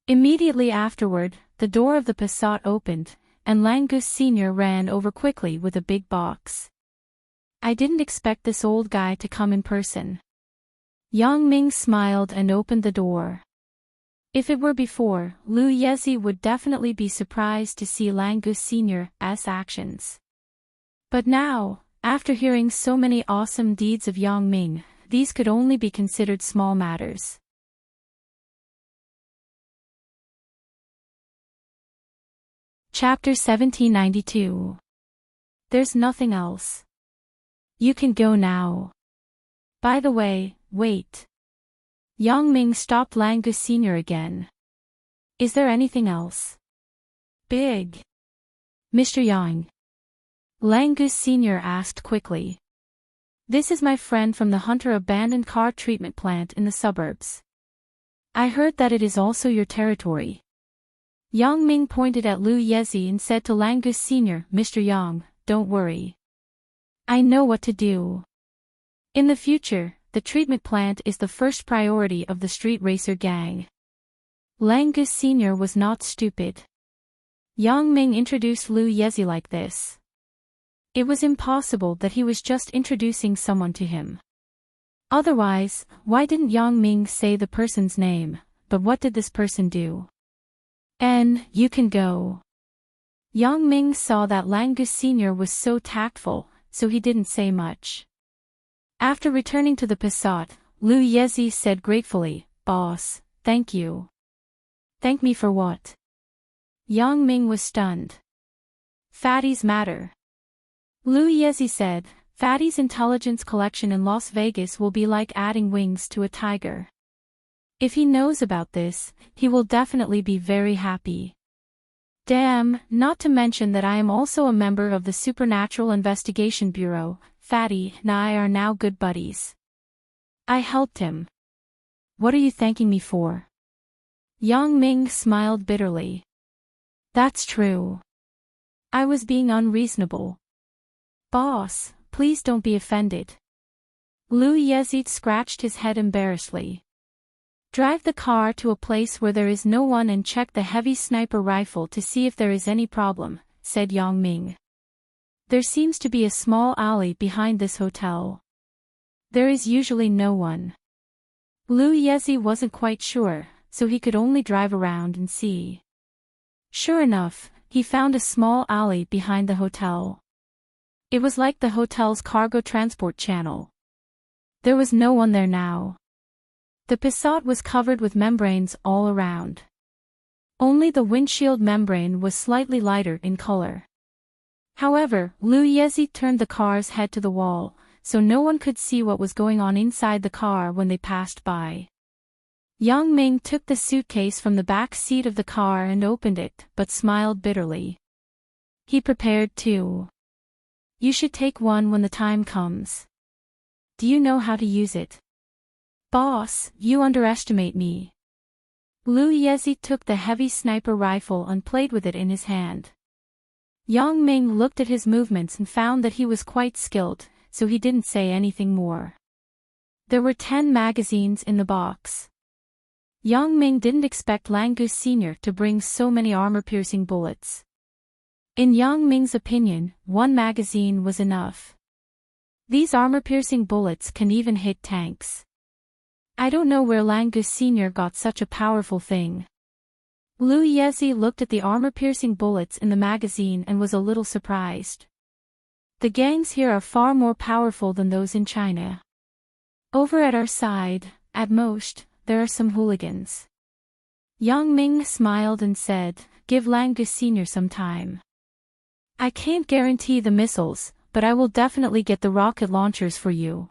Immediately afterward, the door of the Passat opened, and Langus Sr. ran over quickly with a big box. I didn't expect this old guy to come in person. Yang Ming smiled and opened the door. If it were before, Lu Yezi would definitely be surprised to see Langus Sr.'s actions. But now, after hearing so many awesome deeds of Yang Ming, these could only be considered small matters. Chapter 1792. There's nothing else. You can go now. By the way, wait. Yang Ming stopped Langus Sr. again. Is there anything else? Big. Mr. Yang. Langus Sr. asked quickly. This is my friend from the Hunter abandoned car treatment plant in the suburbs. I heard that it is also your territory. Yang Ming pointed at Lu Yezi and said to Langus Sr., Mr. Yang, don't worry. I know what to do. In the future, the treatment plant is the first priority of the street racer gang. Langus Sr. was not stupid. Yang Ming introduced Lu Yezi like this. It was impossible that he was just introducing someone to him. Otherwise, why didn't Yang Ming say the person's name, but what did this person do? You can go. Yang Ming saw that Langus Sr. was so tactful, so he didn't say much. After returning to the Passat, Lu Yezi said gratefully, Boss, thank you. Thank me for what? Yang Ming was stunned. Fatty's matter. Lu Yezi said, Fatty's intelligence collection in Las Vegas will be like adding wings to a tiger. If he knows about this, he will definitely be very happy. Damn, not to mention that I am also a member of the Supernatural Investigation Bureau. Fatty and I are now good buddies. I helped him. What are you thanking me for? Yang Ming smiled bitterly. That's true. I was being unreasonable. Boss, please don't be offended. Lu Yezi scratched his head embarrassedly. Drive the car to a place where there is no one and check the heavy sniper rifle to see if there is any problem, said Yang Ming. There seems to be a small alley behind this hotel. There is usually no one. Lu Yezi wasn't quite sure, so he could only drive around and see. Sure enough, he found a small alley behind the hotel. It was like the hotel's cargo transport channel. There was no one there now. The Passat was covered with membranes all around. Only the windshield membrane was slightly lighter in color. However, Liu Yezi turned the car's head to the wall, so no one could see what was going on inside the car when they passed by. Yang Ming took the suitcase from the back seat of the car and opened it, but smiled bitterly. He prepared to. You should take one when the time comes. Do you know how to use it? Boss, you underestimate me. Liu Yezi took the heavy sniper rifle and played with it in his hand. Yang Ming looked at his movements and found that he was quite skilled, so he didn't say anything more. There were 10 magazines in the box. Yang Ming didn't expect Langus Sr. to bring so many armor-piercing bullets. In Yang Ming's opinion, 1 magazine was enough. These armor-piercing bullets can even hit tanks. I don't know where Langus Sr. got such a powerful thing. Liu Yezi looked at the armor-piercing bullets in the magazine and was a little surprised. The gangs here are far more powerful than those in China. Over at our side, at most, there are some hooligans. Yang Ming smiled and said, give Langus Sr. some time. I can't guarantee the missiles, but I will definitely get the rocket launchers for you.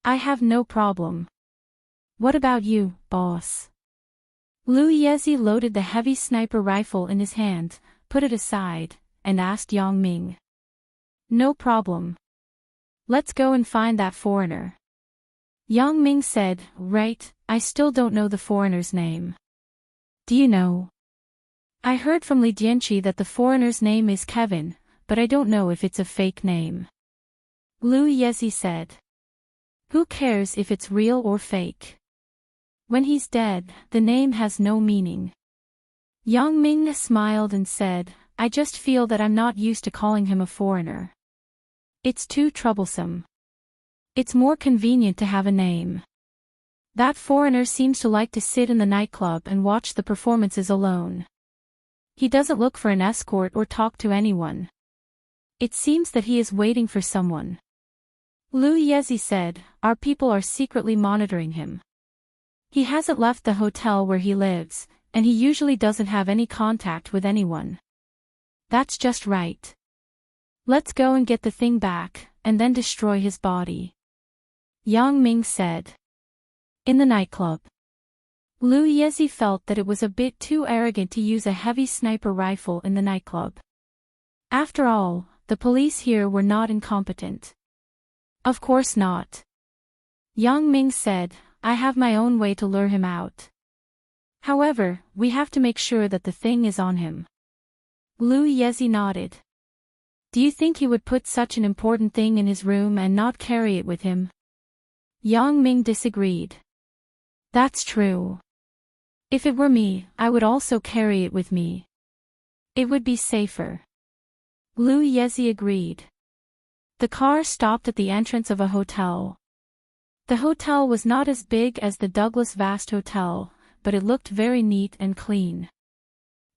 I have no problem. What about you, boss? Liu Yezi loaded the heavy sniper rifle in his hand, put it aside, and asked Yang Ming. No problem. Let's go and find that foreigner. Yang Ming said, right, I still don't know the foreigner's name. Do you know? I heard from Li Jianqi that the foreigner's name is Kevin, but I don't know if it's a fake name. Liu Yezi said. Who cares if it's real or fake? When he's dead, the name has no meaning. Yang Ming smiled and said, I just feel that I'm not used to calling him a foreigner. It's too troublesome. It's more convenient to have a name. That foreigner seems to like to sit in the nightclub and watch the performances alone. He doesn't look for an escort or talk to anyone. It seems that he is waiting for someone. Liu Yezi said, our people are secretly monitoring him. He hasn't left the hotel where he lives, and he usually doesn't have any contact with anyone. That's just right. Let's go and get the thing back, and then destroy his body. Yang Ming said. In the nightclub. Liu Yezi felt that it was a bit too arrogant to use a heavy sniper rifle in the nightclub. After all, the police here were not incompetent. Of course not. Yang Ming said, I have my own way to lure him out. However, we have to make sure that the thing is on him. Liu Yezi nodded. Do you think he would put such an important thing in his room and not carry it with him? Yang Ming disagreed. That's true. If it were me, I would also carry it with me. It would be safer. Liu Yezi agreed. The car stopped at the entrance of a hotel. The hotel was not as big as the Douglas Vast Hotel, but it looked very neat and clean.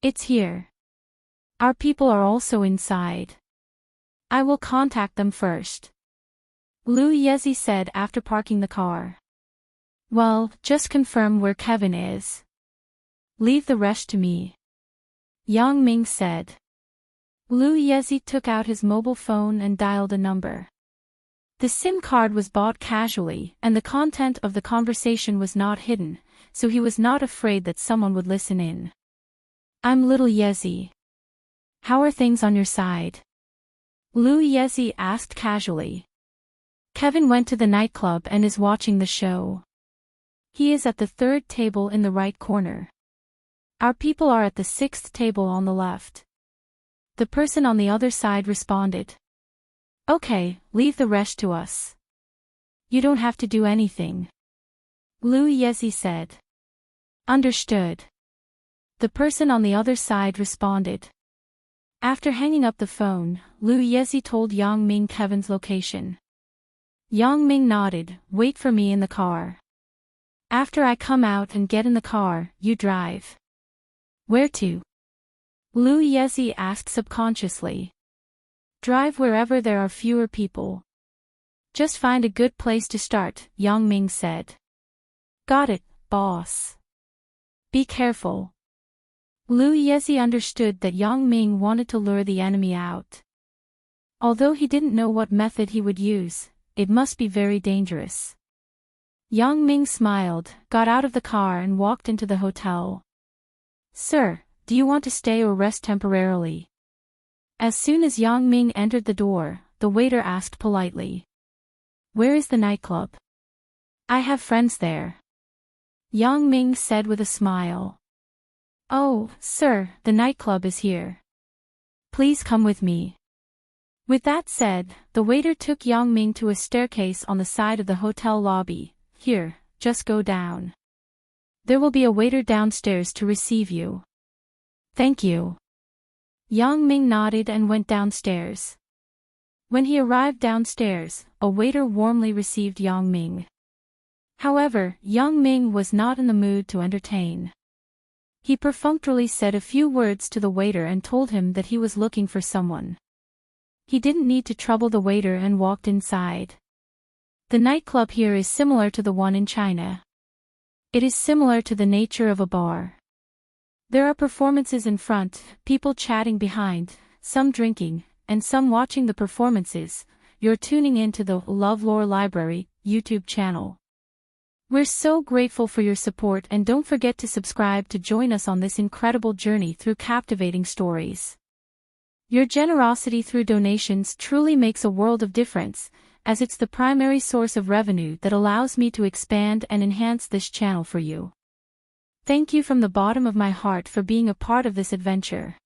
It's here. Our people are also inside. I will contact them first. Liu Yezi said after parking the car. Well, just confirm where Kevin is. Leave the rest to me. Yang Ming said. Liu Yezi took out his mobile phone and dialed a number. The SIM card was bought casually, and the content of the conversation was not hidden, so he was not afraid that someone would listen in. I'm Little Yezi. How are things on your side? Liu Yezi asked casually. Kevin went to the nightclub and is watching the show. He is at the 3rd table in the right corner. Our people are at the 6th table on the left. The person on the other side responded. Okay, leave the rest to us. You don't have to do anything. Liu Yezi said. Understood. The person on the other side responded. After hanging up the phone, Liu Yezi told Yang Ming Kevin's location. Yang Ming nodded, wait for me in the car. After I come out and get in the car, you drive. Where to? Liu Yezi asked subconsciously. Drive wherever there are fewer people. Just find a good place to start, Yang Ming said. Got it, boss. Be careful. Lu Yezi understood that Yang Ming wanted to lure the enemy out. Although he didn't know what method he would use, it must be very dangerous. Yang Ming smiled, got out of the car and walked into the hotel. Sir, do you want to stay or rest temporarily? As soon as Yang Ming entered the door, the waiter asked politely. Where is the nightclub? I have friends there. Yang Ming said with a smile. Oh, sir, the nightclub is here. Please come with me. With that said, the waiter took Yang Ming to a staircase on the side of the hotel lobby. Here, just go down. There will be a waiter downstairs to receive you. Thank you. Yang Ming nodded and went downstairs. When he arrived downstairs, a waiter warmly received Yang Ming. However, Yang Ming was not in the mood to entertain. He perfunctorily said a few words to the waiter and told him that he was looking for someone. He didn't need to trouble the waiter and walked inside. The nightclub here is similar to the one in China. It is similar to the nature of a bar. There are performances in front, people chatting behind, some drinking, and some watching the performances. You're tuning into the LoveLore Library YouTube channel. We're so grateful for your support and don't forget to subscribe to join us on this incredible journey through captivating stories. Your generosity through donations truly makes a world of difference, as it's the primary source of revenue that allows me to expand and enhance this channel for you. Thank you from the bottom of my heart for being a part of this adventure.